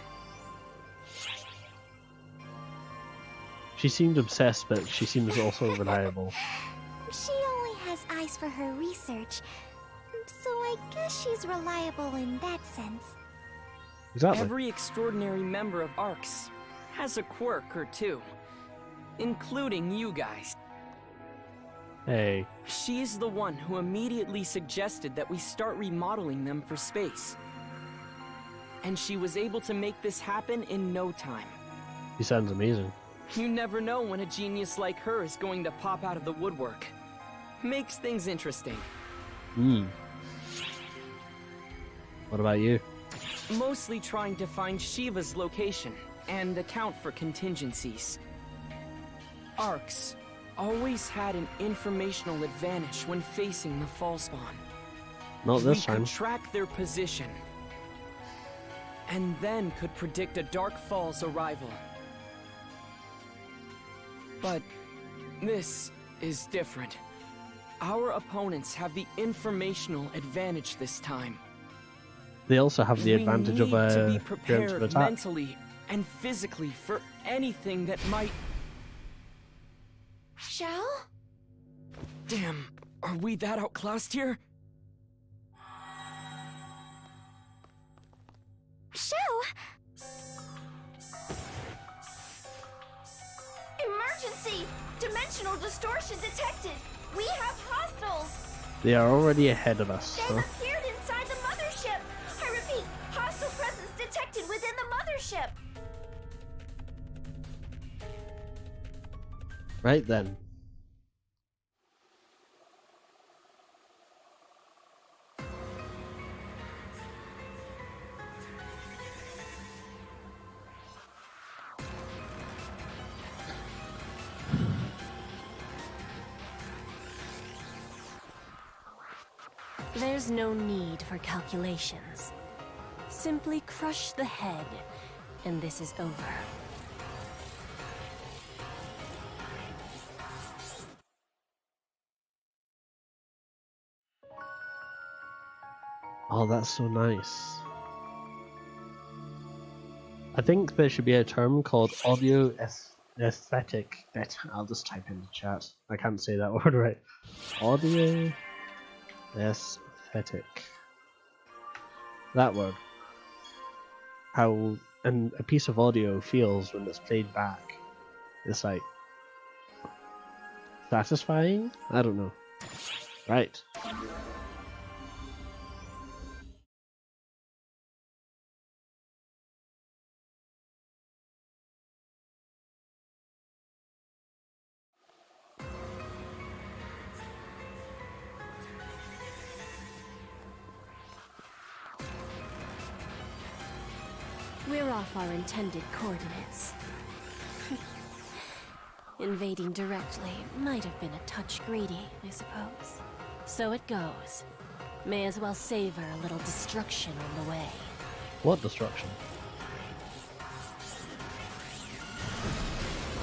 She seemed obsessed, but she seems also reliable. She only has eyes for her research, so I guess she's reliable in that sense. Exactly. Every extraordinary member of ARCS has a quirk or two, including you guys. Hey. She's the one who immediately suggested that we start remodeling them for space. And she was able to make this happen in no time. He sounds amazing. You never know when a genius like her is going to pop out of the woodwork. Makes things interesting. What about you? Mostly trying to find Shiva's location and account for contingencies. ARCS always had an informational advantage when facing the fall spawn. Not this We time. could track their position, and then could predict a Dark Fall's arrival. But this is different. Our opponents have the informational advantage this time. They also have the advantage of We need to be a preemptive prepared attack. mentally and physically for anything that might... Shao? Damn, are we that outclassed here? Shao! Emergency! Dimensional distortion detected! We have hostiles! They are already ahead of us. They've appeared inside the mothership! I repeat, hostile presence detected within the mothership! Right then. There's no need for calculations. Simply crush the head, and this is over. Oh, that's so nice. I think there should be a term called audio aesthetic. I'll just type in the chat. I can't say that word right. Audio aesthetic. That word. How a piece of audio feels when it's played back. It's like satisfying? I don't know. Right. We're off our intended coordinates. Invading directly might have been a touch greedy, I suppose. So it goes. May as well savor a little destruction on the way. What destruction?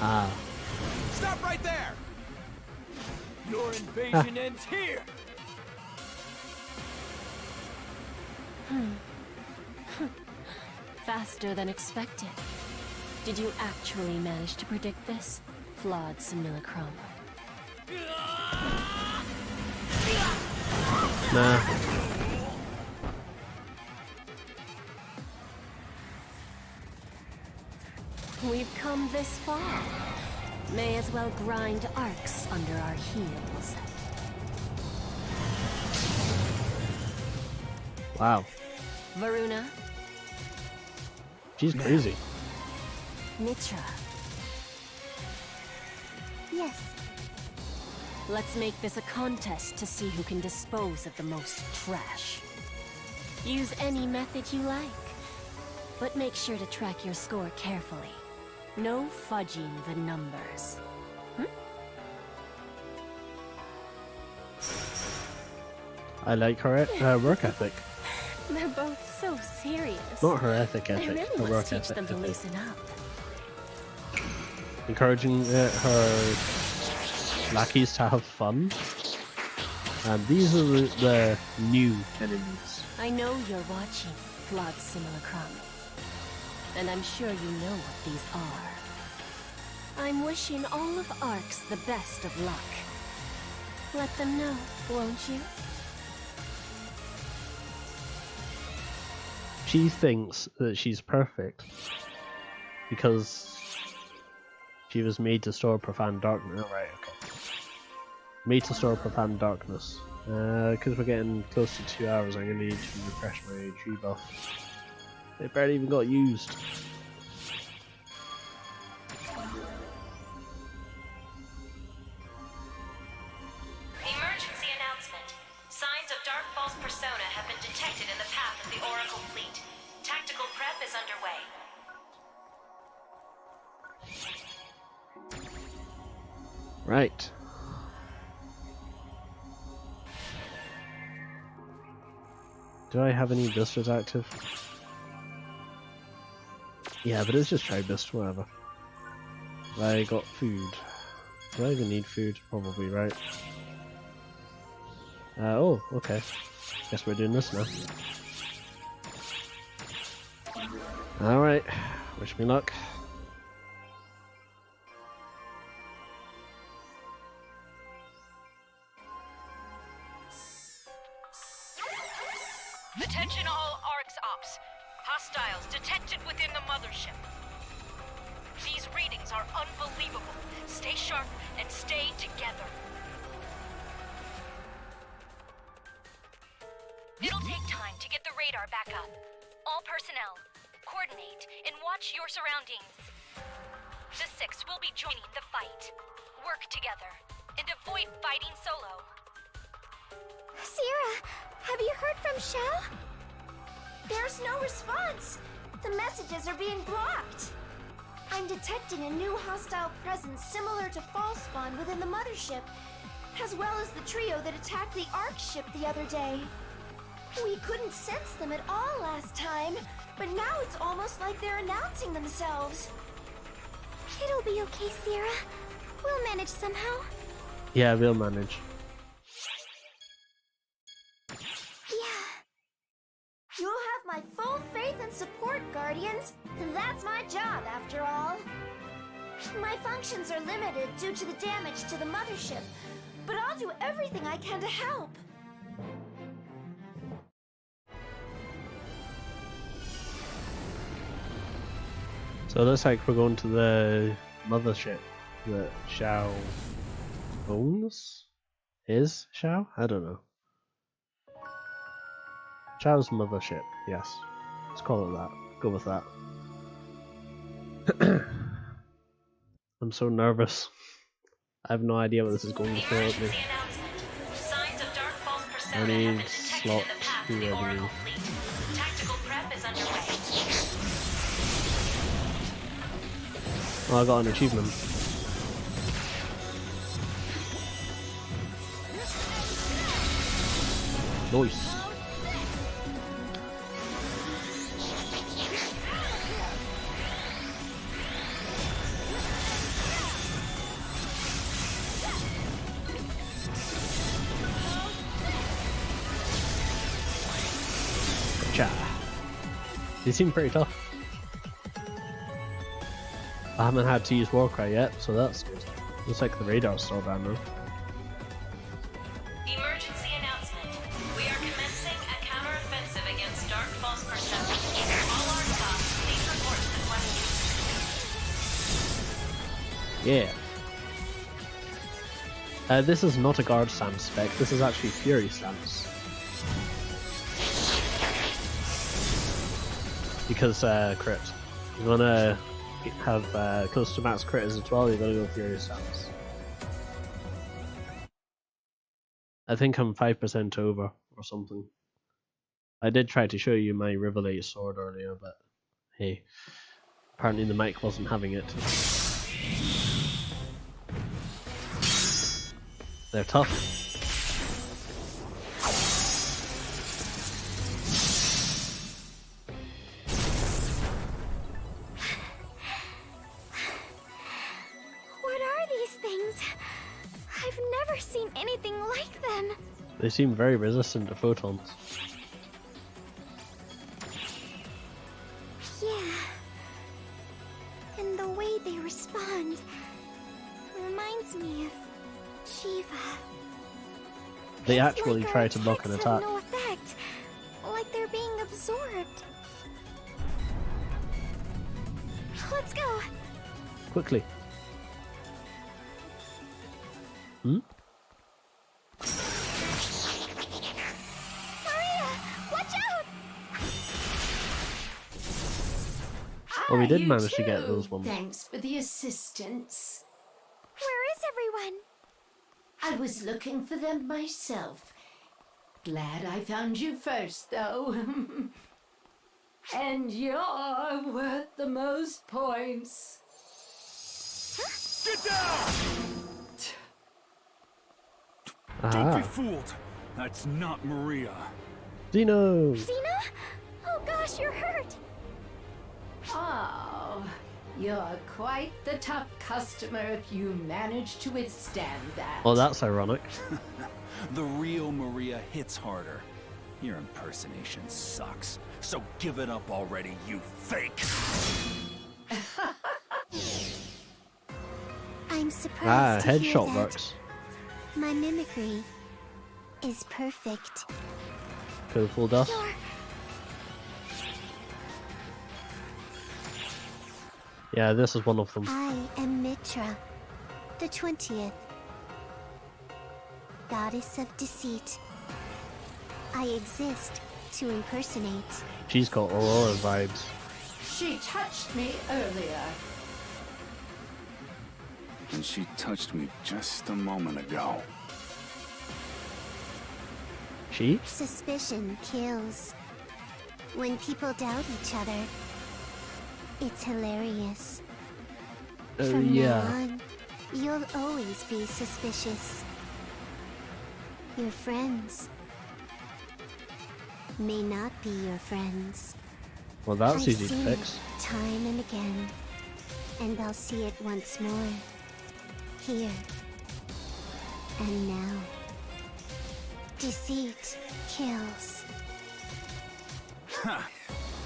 Ah. Stop right there! Your invasion ends here! Faster than expected. Did you actually manage to predict this? Flawed simulacrum. Nah. We've come this far. May as well grind arcs under our heels. Wow. Varuna. She's crazy. Mitra. Yes. Let's make this a contest to see who can dispose of the most trash. Use any method you like, but make sure to track your score carefully. No fudging the numbers. I like her work ethic. They're both so serious. Not her ethic I ethic, really her work must teach ethic. them to loosen up. Encouraging her lackeys to have fun. And these are the new enemies. I know you're watching, Flawed Simulacrum. And I'm sure you know what these are. I'm wishing all of Arcs the best of luck. Let them know, won't you? She thinks that she's perfect because she was made to store profound darkness. Oh, right, okay. Made to store profound darkness. Because we're getting close to 2 hours, I'm going to need to refresh my tree buff. It barely even got used. Emergency announcement. Signs of Dark False persona have been detected in the path of the Oracle fleet. Tactical prep is underway. Right. Do I have any blisters active? Yeah, but it's just Tri-Bist, whatever. I got food. Do I even need food? Probably, right? Oh, okay. Guess we're doing this now. Alright, wish me luck. Attention all ARCS ops. Hostiles detected within the mothership. These readings are unbelievable. Stay sharp and stay together. It'll take time to get the radar back up. All personnel, coordinate and watch your surroundings. The 6 will be joining the fight. Work together and avoid fighting solo. Sierra, have you heard from Shao? There's no response. The messages are being blocked. I'm detecting a new hostile presence similar to False Spawn within the mothership, as well as the trio that attacked the Ark ship the other day. We couldn't sense them at all last time, but now it's almost like they're announcing themselves. It'll be okay, Sierra. We'll manage somehow. Yeah, we'll manage. You'll have my full faith and support, Guardians. That's my job, after all. My functions are limited due to the damage to the mothership, but I'll do everything I can to help. So it looks like we're going to the mothership that Shao owns? Is Shao? I don't know. Shao's mothership, yes. Let's call it that. Go with that. I'm so nervous. I have no idea what this is going to throw at me. I need slots. Who do I need? Tactical prep is underway. Oh, I got an achievement. Nice. Gotcha. They seem pretty tough. I haven't had to use Warcry yet, so that's good. Looks like the radar's still down now. Emergency announcement. We are commencing a counter-offensive against Dark False Perception. All our cops, please report to the Yeah. This is not a guard stance spec, this is actually Fury stance. Because crit. You wanna have close to max crit as well, you gotta go Fury stance. I think I'm 5% over or something. I did try to show you my Rivalate sword earlier, but hey, apparently the mic wasn't having it. They're tough. What are these things? I've never seen anything like them. They seem very resistant to photons. Yeah. And the way they respond reminds me of Shiva. They It's actually like try our to block an attacks have attack. no effect. Like they're being absorbed. Let's go. Quickly. Hmm? Maria, watch out! Oh, we did You manage to get too. those ones. Thanks for the assistance. Where is everyone? I was looking for them myself. Glad I found you first, though. And you're worth the most points. Get down! Don't be fooled. That's not Maria. Dino! Xena? Oh gosh, you're hurt. Oh, you're quite the tough customer if you manage to withstand that. Oh, that's ironic. The real Maria hits harder. Your impersonation sucks. So give it up already, you fake! I'm surprised to hear headshot that. works. My mimicry is perfect. Could have fooled us. Yeah, this is one of them. I am Mitra, the 20th, goddess of deceit. I exist to impersonate. She's got Aurora vibes. She touched me earlier. And she touched me just a moment ago. She? Suspicion kills. When people doubt each other, it's hilarious. Oh, From yeah. now on, you'll always be suspicious. Your friends may not be your friends. Well, that's I've easy to seen fix. it time and again, and I'll see it once more. Here and now. Deceit kills. Ha!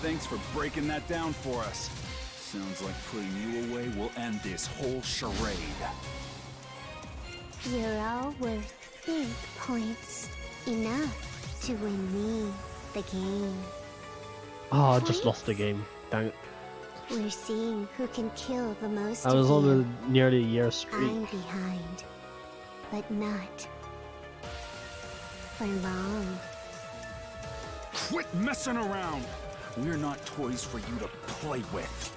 Thanks for breaking that down for us. Sounds like putting you away will end this whole charade. You're all worth big points. Enough to win me the game. Oh, I just lost the game. Dang it. We're seeing who can kill the most I was of on you. a nearly a year streak. I'm behind, but not for long. Quit messing around! We're not toys for you to play with.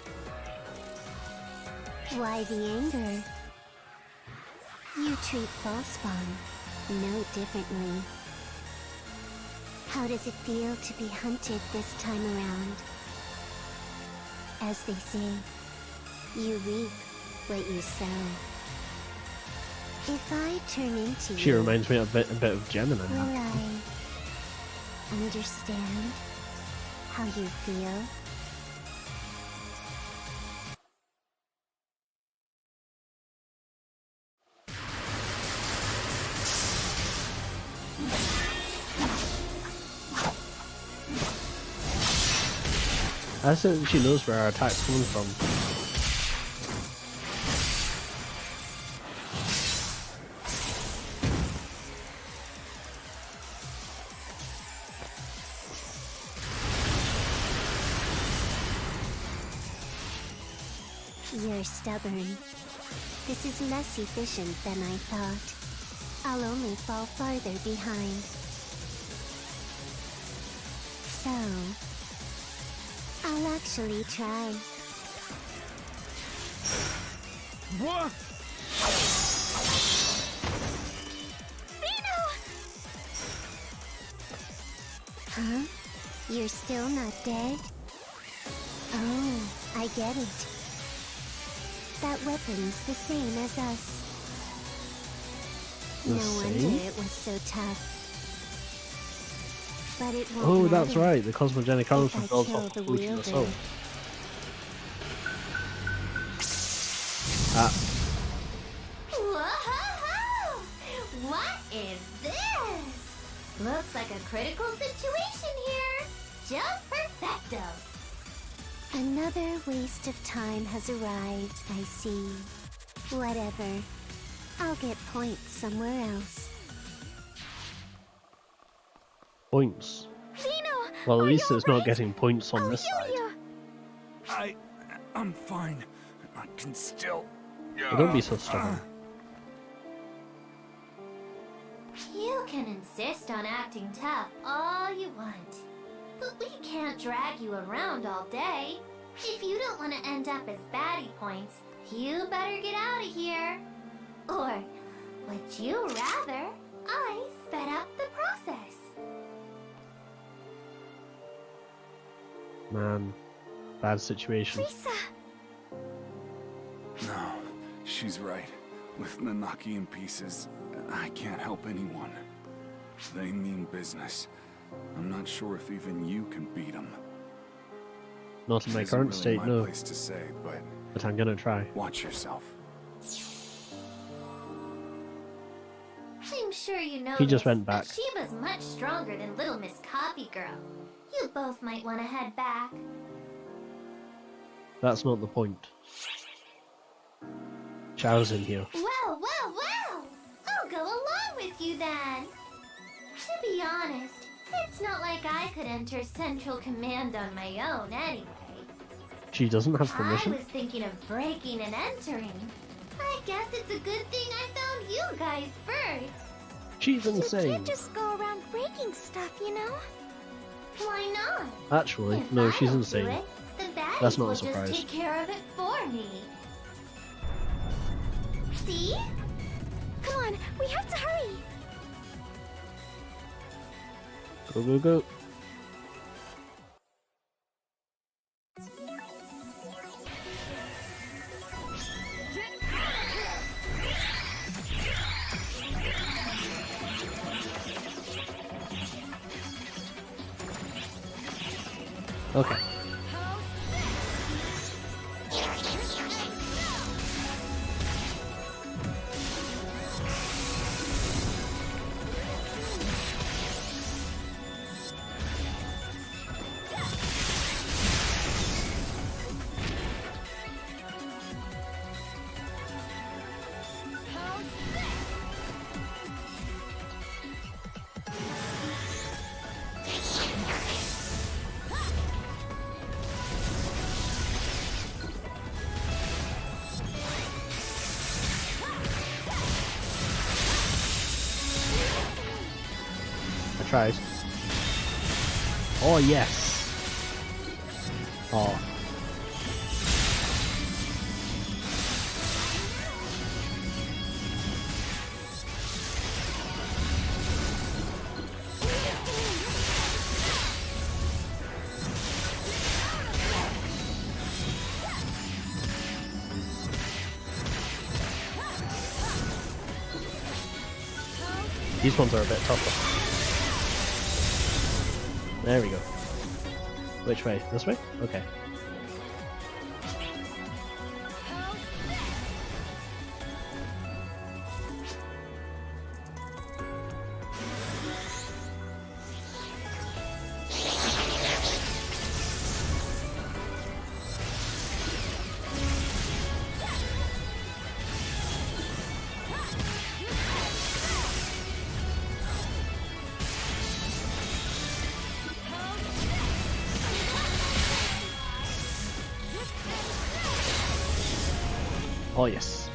Why the anger? You treat Falspawn no differently. How does it feel to be hunted this time around? As they say, you reap what you sow. If I turn into She you, reminds me a bit of Gemini. will I understand how you feel? I think she knows where our attack's coming from. You're stubborn. This is less efficient than I thought. I'll only fall farther behind. So, I'll actually try. What? Huh? You're still not dead? Oh, I get it. That weapon's the same as us. The No wonder same? it was so tough. But it won't Oh, that's matter right. The cosmogenic arms if I were built kill off the the pollution wielder. itself. Ah, Whoa! What is this? Looks like a critical situation here. Just perfecto. Another waste of time has arrived, I see. Whatever. I'll get points somewhere else. points. Zeno, Well, at are least you it's not alright? getting points on I'll this heal side. you. I'm fine. I can still. Well, don't be so stubborn. You can insist on acting tough all you want, but we can't drag you around all day. If you don't want to end up as baddie points, you better get out of here. Or would you rather I sped up the process? Man, bad situation. Lisa! No, she's right. With Nanaki in pieces, I can't help anyone. They mean business. I'm not sure if even you can beat them. Not in my Isn't current really state, my no. place to say, but I'm gonna try. watch yourself. I'm sure you know He just this, went back. but Shiva's much stronger than Little Miss Copy Girl. You both might want to head back. That's not the point. Chao's in here. Well, well, well! I'll go along with you then. To be honest, it's not like I could enter Central Command on my own anyway. She doesn't have I permission? was thinking of breaking and entering. I guess it's a good thing I found you guys first. She's You insane. can't just go around breaking stuff, you know? Why not? Actually, If no, I she's don't insane. do it, the baddies That's not a will surprise. just take care of it for me. See? Come on, we have to hurry! Go, go, go. Okay. I tried. Oh, yes. Oh. These ones are a bit tougher. There we go. Which way? This way? Okay. Oh yes.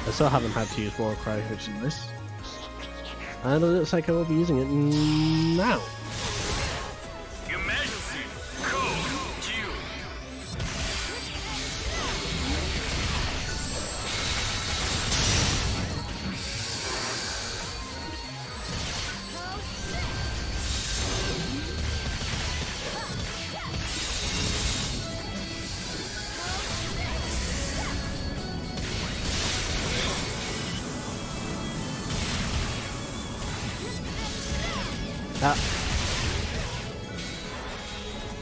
I still haven't had to use Warcry, which is nice. And it looks like I will be using it now. Ah.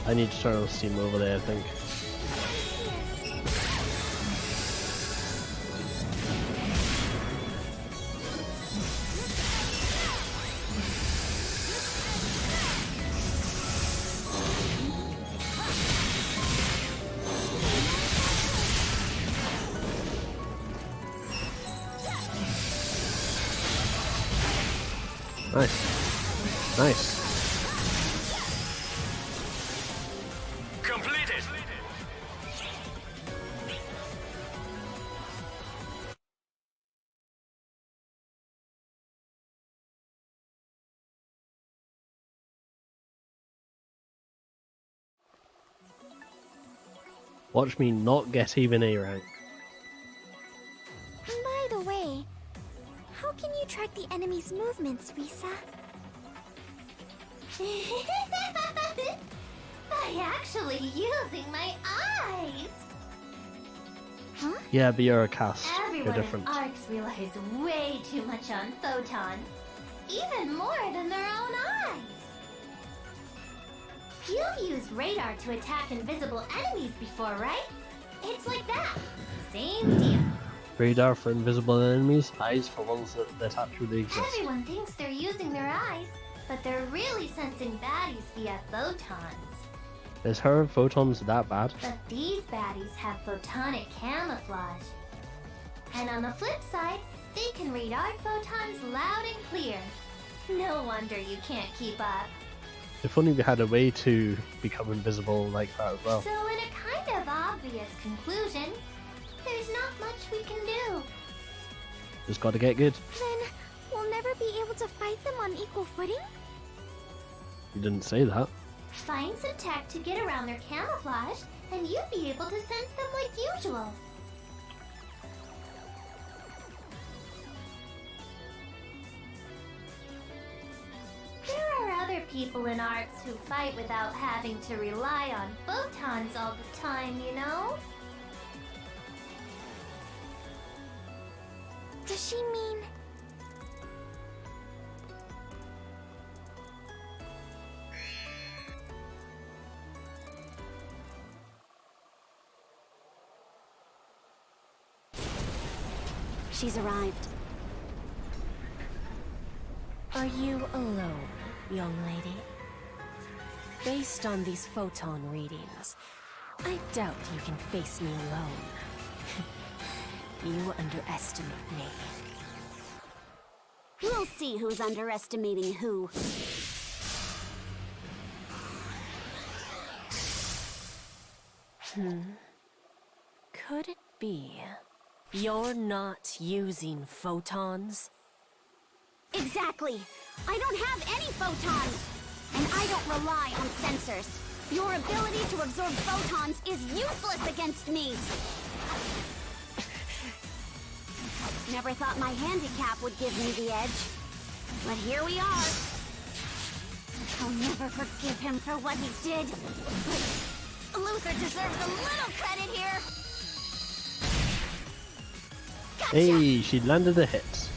I need to turn on Steam over there, I think. Nice. Nice. Completed. Watch me not get even A rank. By the way, how can you track the enemy's movements, Risa? By actually using my eyes! Huh? Yeah, but you're a cast. You're Everyone different. in ARCS relies way too much on photons. Even more than their own eyes. You've used radar to attack invisible enemies before, right? It's like that. Same deal. Radar for invisible enemies, eyes for ones that actually exist. Everyone thinks they're using their eyes, but they're really sensing baddies via photons. Is her photons that bad? But these baddies have photonic camouflage. And on the flip side, they can read our photons loud and clear. No wonder you can't keep up. If only we had a way to become invisible like that as well. So in a kind of obvious conclusion, there's not much we can do. Just gotta get good. Then we'll never be able to fight them on equal footing? You didn't say that. Find some tech to get around their camouflage, and you'd be able to sense them like usual. There are other people in ARCS who fight without having to rely on photons all the time, you know? Does she mean... She's arrived. Are you alone, young lady? Based on these photon readings, I doubt you can face me alone. You underestimate me. We'll see who's underestimating who. Could it be you're not using photons? Exactly. I don't have any photons. And I don't rely on sensors. Your ability to absorb photons is useless against me. Never thought my handicap would give me the edge. But here we are. I'll never forgive him for what he did. But Luther deserves a little credit here. Hey, she landed a hit.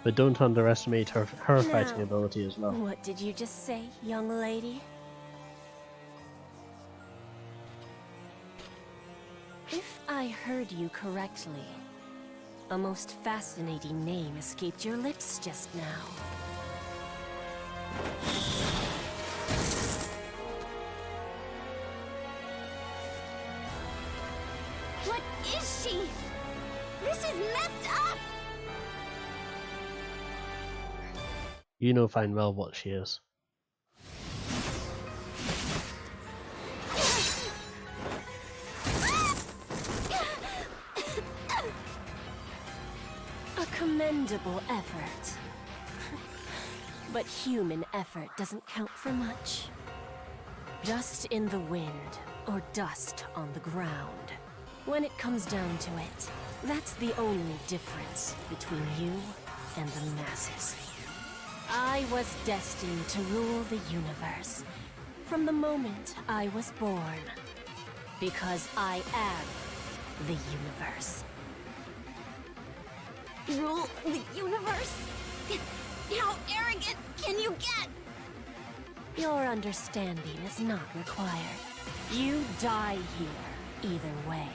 But don't underestimate her fighting Now, ability as well. What did you just say, young lady? If I heard you correctly, a most fascinating name escaped your lips just now. What is she? This is messed up! You know fine well what she is. A commendable effort. But human effort doesn't count for much. Dust in the wind, or dust on the ground. When it comes down to it, that's the only difference between you and the masses. I was destined to rule the universe from the moment I was born. Because I am the universe. Rule the universe? How arrogant can you get? Your understanding is not required. You die here, either way.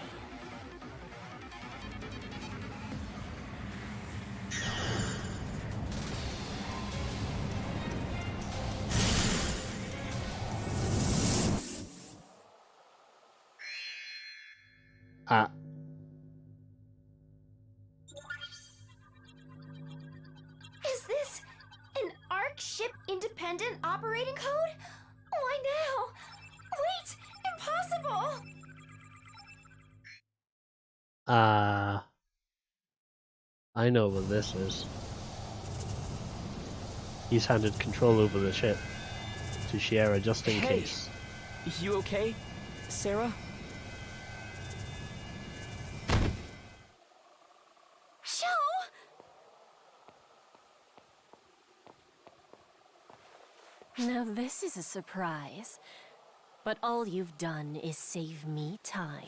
Is this an ARC ship independent operating code? Why now? Wait! Impossible! I know what this is. He's handed control over the ship to Shiera just in case. You okay, Sarah? Now this is a surprise, but all you've done is save me time.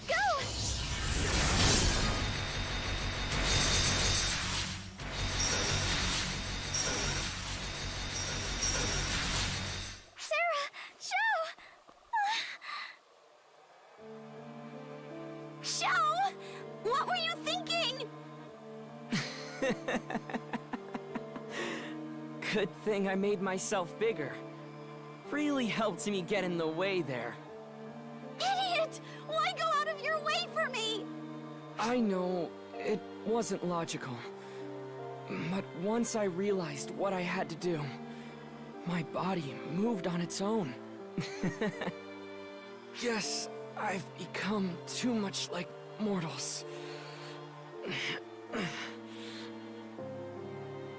Go! Sarah! Sho! Sho! What were you thinking? Good thing I made myself bigger. Really helped me get in the way there. Idiot! Why go out of your way for me? I know, it wasn't logical. But once I realized what I had to do, my body moved on its own. Yes, I've become too much like mortals.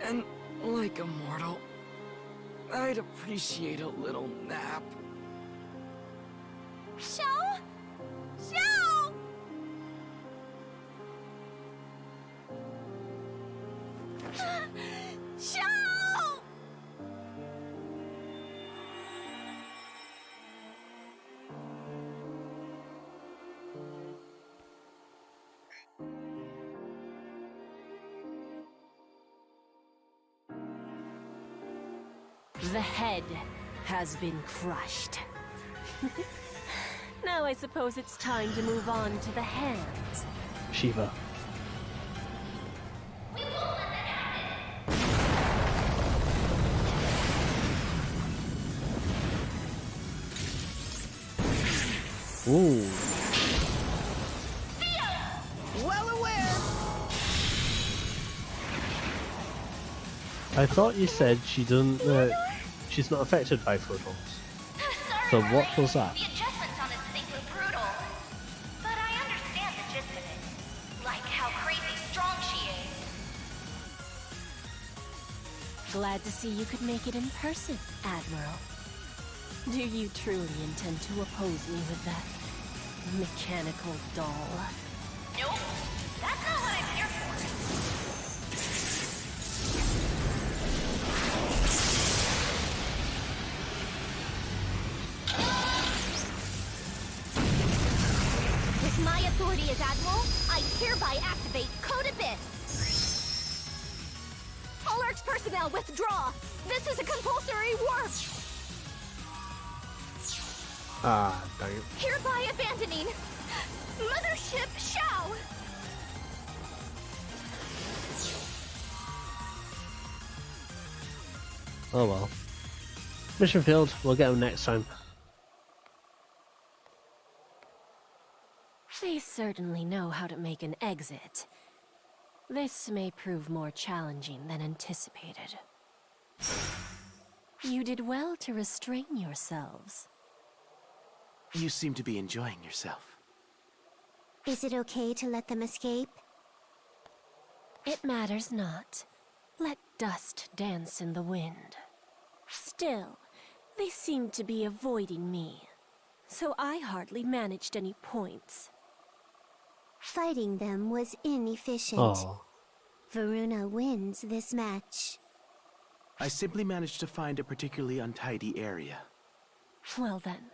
And like a mortal, I'd appreciate a little nap. Sho! Sho! Sho! The head has been crushed. Now I suppose it's time to move on to the hands. Shiva. Ooh. Well aware. I thought you said she doesn't. She's not affected by photons. So what was that? The adjustments on this thing were brutal. But I understand the gist of it. Like how crazy strong she is. Glad to see you could make it in person, Admiral. Do you truly intend to oppose me with that mechanical doll? Nope. That's not what I'm here for. as Admiral, I hereby activate Code Abyss. All ARC's personnel withdraw. This is a compulsory warp. Ah, dang it. Hereby abandoning Mothership Shao. Oh well. Mission failed. We'll get them next time. They certainly know how to make an exit. This may prove more challenging than anticipated. You did well to restrain yourselves. You seem to be enjoying yourself. Is it okay to let them escape? It matters not. Let dust dance in the wind. Still, they seem to be avoiding me, so I hardly managed any points. Fighting them was inefficient. Oh. Varuna wins this match. I simply managed to find a particularly untidy area. Well then,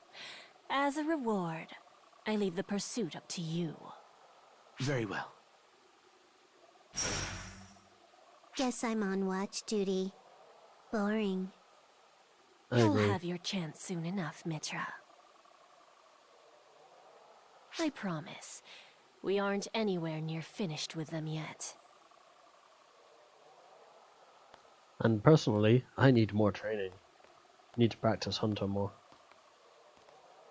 as a reward, I leave the pursuit up to you. Very well. Guess I'm on watch duty. Boring. I You'll agree. have your chance soon enough, Mitra. I promise, we aren't anywhere near finished with them yet. And personally, I need more training. Need to practice Hunter more.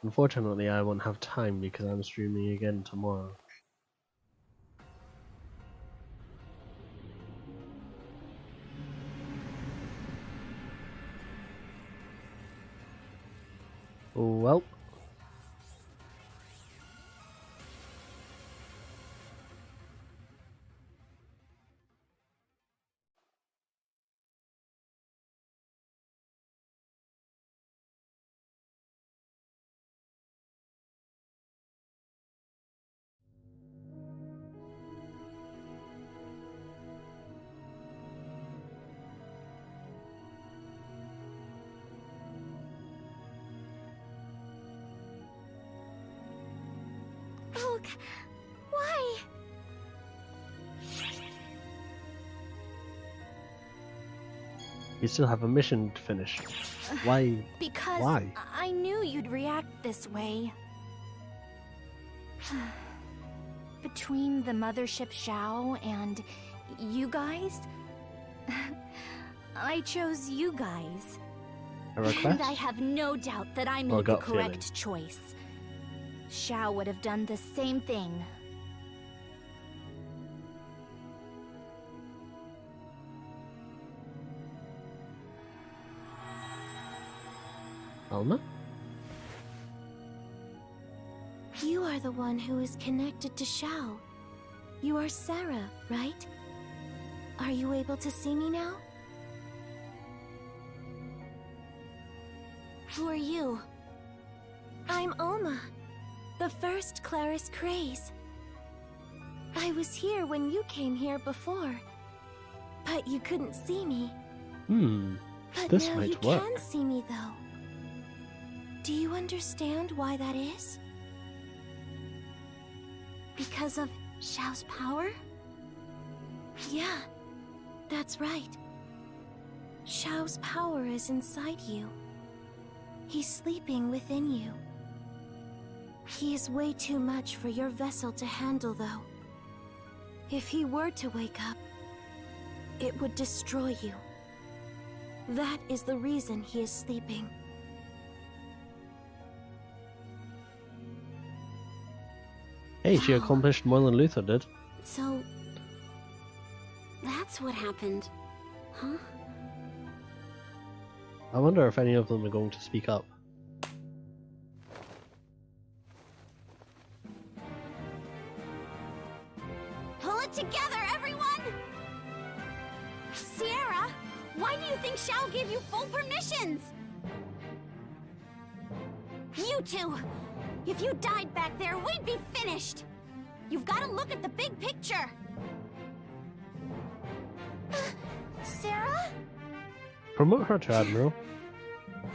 Unfortunately, I won't have time because I'm streaming again tomorrow. Well. Look, why? You still have a mission to finish. Why? Because Why? I knew you'd react this way. Between the Mothership Shao and you guys, I chose you guys. A request? And I have no doubt that I Or made the gut correct choice. Shao would have done the same thing. Alma? You are the one who is connected to Shao. You are Sarah, right? Are you able to see me now? Who are you? I'm Alma, the first Claris Craze. I was here when you came here before, but you couldn't see me. This But now might you work. can see me, though. Do you understand why that is? Because of Shao's power? Yeah, that's right. Shao's power is inside you. He's sleeping within you. He is way too much for your vessel to handle, though. If he were to wake up, it would destroy you. That is the reason he is sleeping. Hey, she accomplished more than Luther did. So... that's what happened, huh? I wonder if any of them are going to speak up. Pull it together, everyone! Sierra, why do you think Shao gave you full permissions? You two! If you died back there, we'd be finished! You've got to look at the big picture! Sarah? Promote her to Admiral.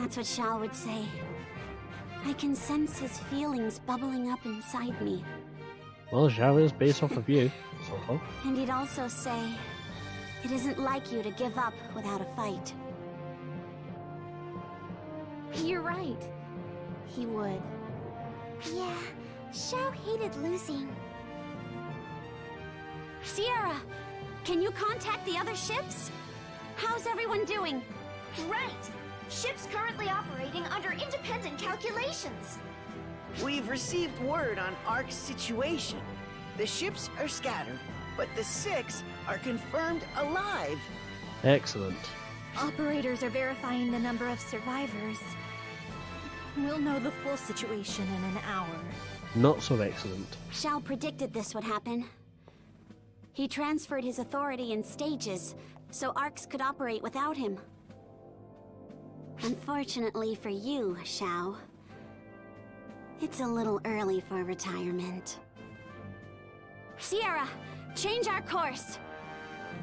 That's what Shao would say. I can sense his feelings bubbling up inside me. Well, Zhao is based off of you, sort of. And he'd also say, it isn't like you to give up without a fight. You're right. He would. Yeah, Xiao hated losing. Sierra, can you contact the other ships? How's everyone doing? Right! Ships currently operating under independent calculations. We've received word on Ark's situation. The ships are scattered, but the 6 are confirmed alive. Excellent. Operators are verifying the number of survivors. We'll know the full situation in an hour. Not so excellent. Xiao predicted this would happen. He transferred his authority in stages, so Arcs could operate without him. Unfortunately for you, Xiao, it's a little early for retirement. Sierra, change our course.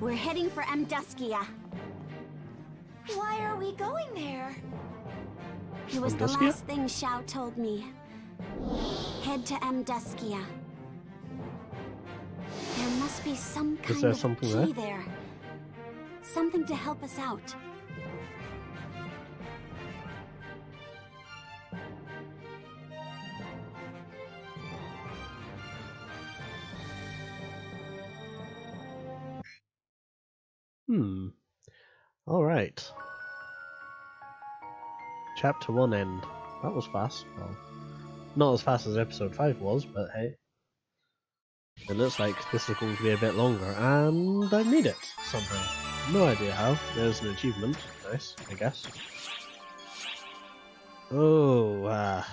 We're heading for Amduskia. Why are we going there? It was the last thing Xiao told me. Head to Amduskia. There must be some kind of key there. Something to help us out. Alright. Chapter 1 end. That was fast. Well, not as fast as episode 5 was, but hey. It looks like this is going to be a bit longer, and I made it somehow. No idea how. There's an achievement. Nice, I guess. Oh,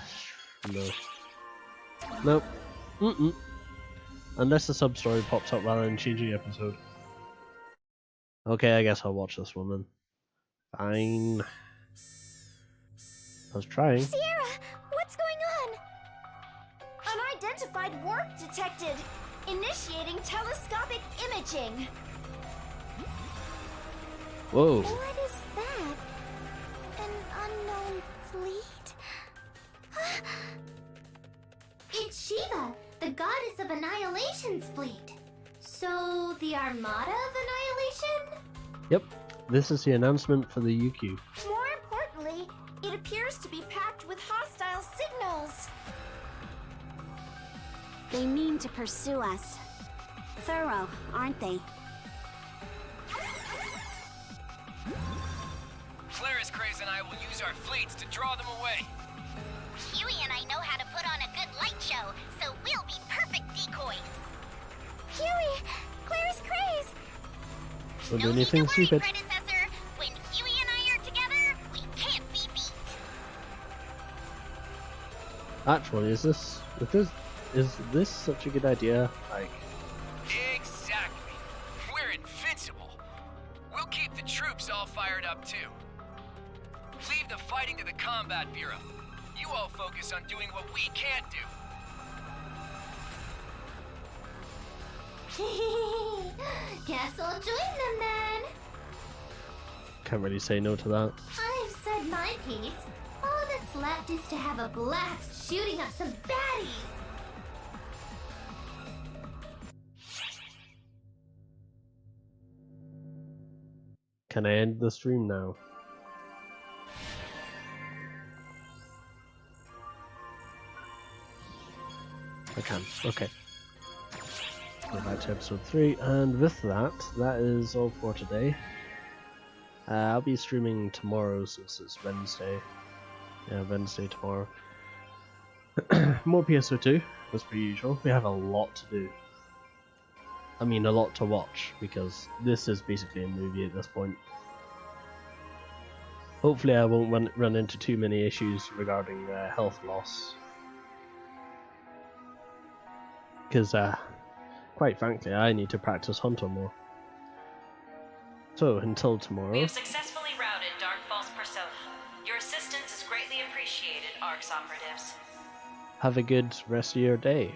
no. Nope. Unless the sub-story pops up rather than changing the episode. Okay, I guess I'll watch this one then. Fine. I was trying. Sierra, what's going on? Unidentified warp detected. Initiating telescopic imaging. Whoa. What is that? An unknown fleet? It's Shiva, the goddess of Annihilation's fleet. So, the Armada of Annihilation? Yep, this is the announcement for the UQ. More importantly, it appears to be packed with hostile signals. They mean to pursue us. Thorough, aren't they? Claris Craze and I will use our fleets to draw them away. Huey and I know how to put on a good light show, so we'll be perfect decoys. Huey! Claris Craze! Don't do anything stupid. Predecessor. When Huey and I are together, we can't be beat. Actually, is this such a good idea? Like, Exactly. We're invincible. We'll keep the troops all fired up too. Leave the fighting to the Combat Bureau. You all focus on doing what we can't do. Guess I'll join them then. can't really say no to that. I've said my piece. All that's left is to have a blast shooting up some baddies. Can I end the stream now? I can. Okay. Go back to episode 3, and with that, that is all for today. I'll be streaming tomorrow since it's Wednesday. Yeah, Wednesday tomorrow. More PSO2, as per usual. We have a lot to do. I mean, a lot to watch, because this is basically a movie at this point. Hopefully I won't run into too many issues regarding health loss. Because, quite frankly, I need to practice Hunter more. So, until tomorrow... We have successfully routed Dark False Persona. Your assistance is greatly appreciated, ARCS operatives. Have a good rest of your day.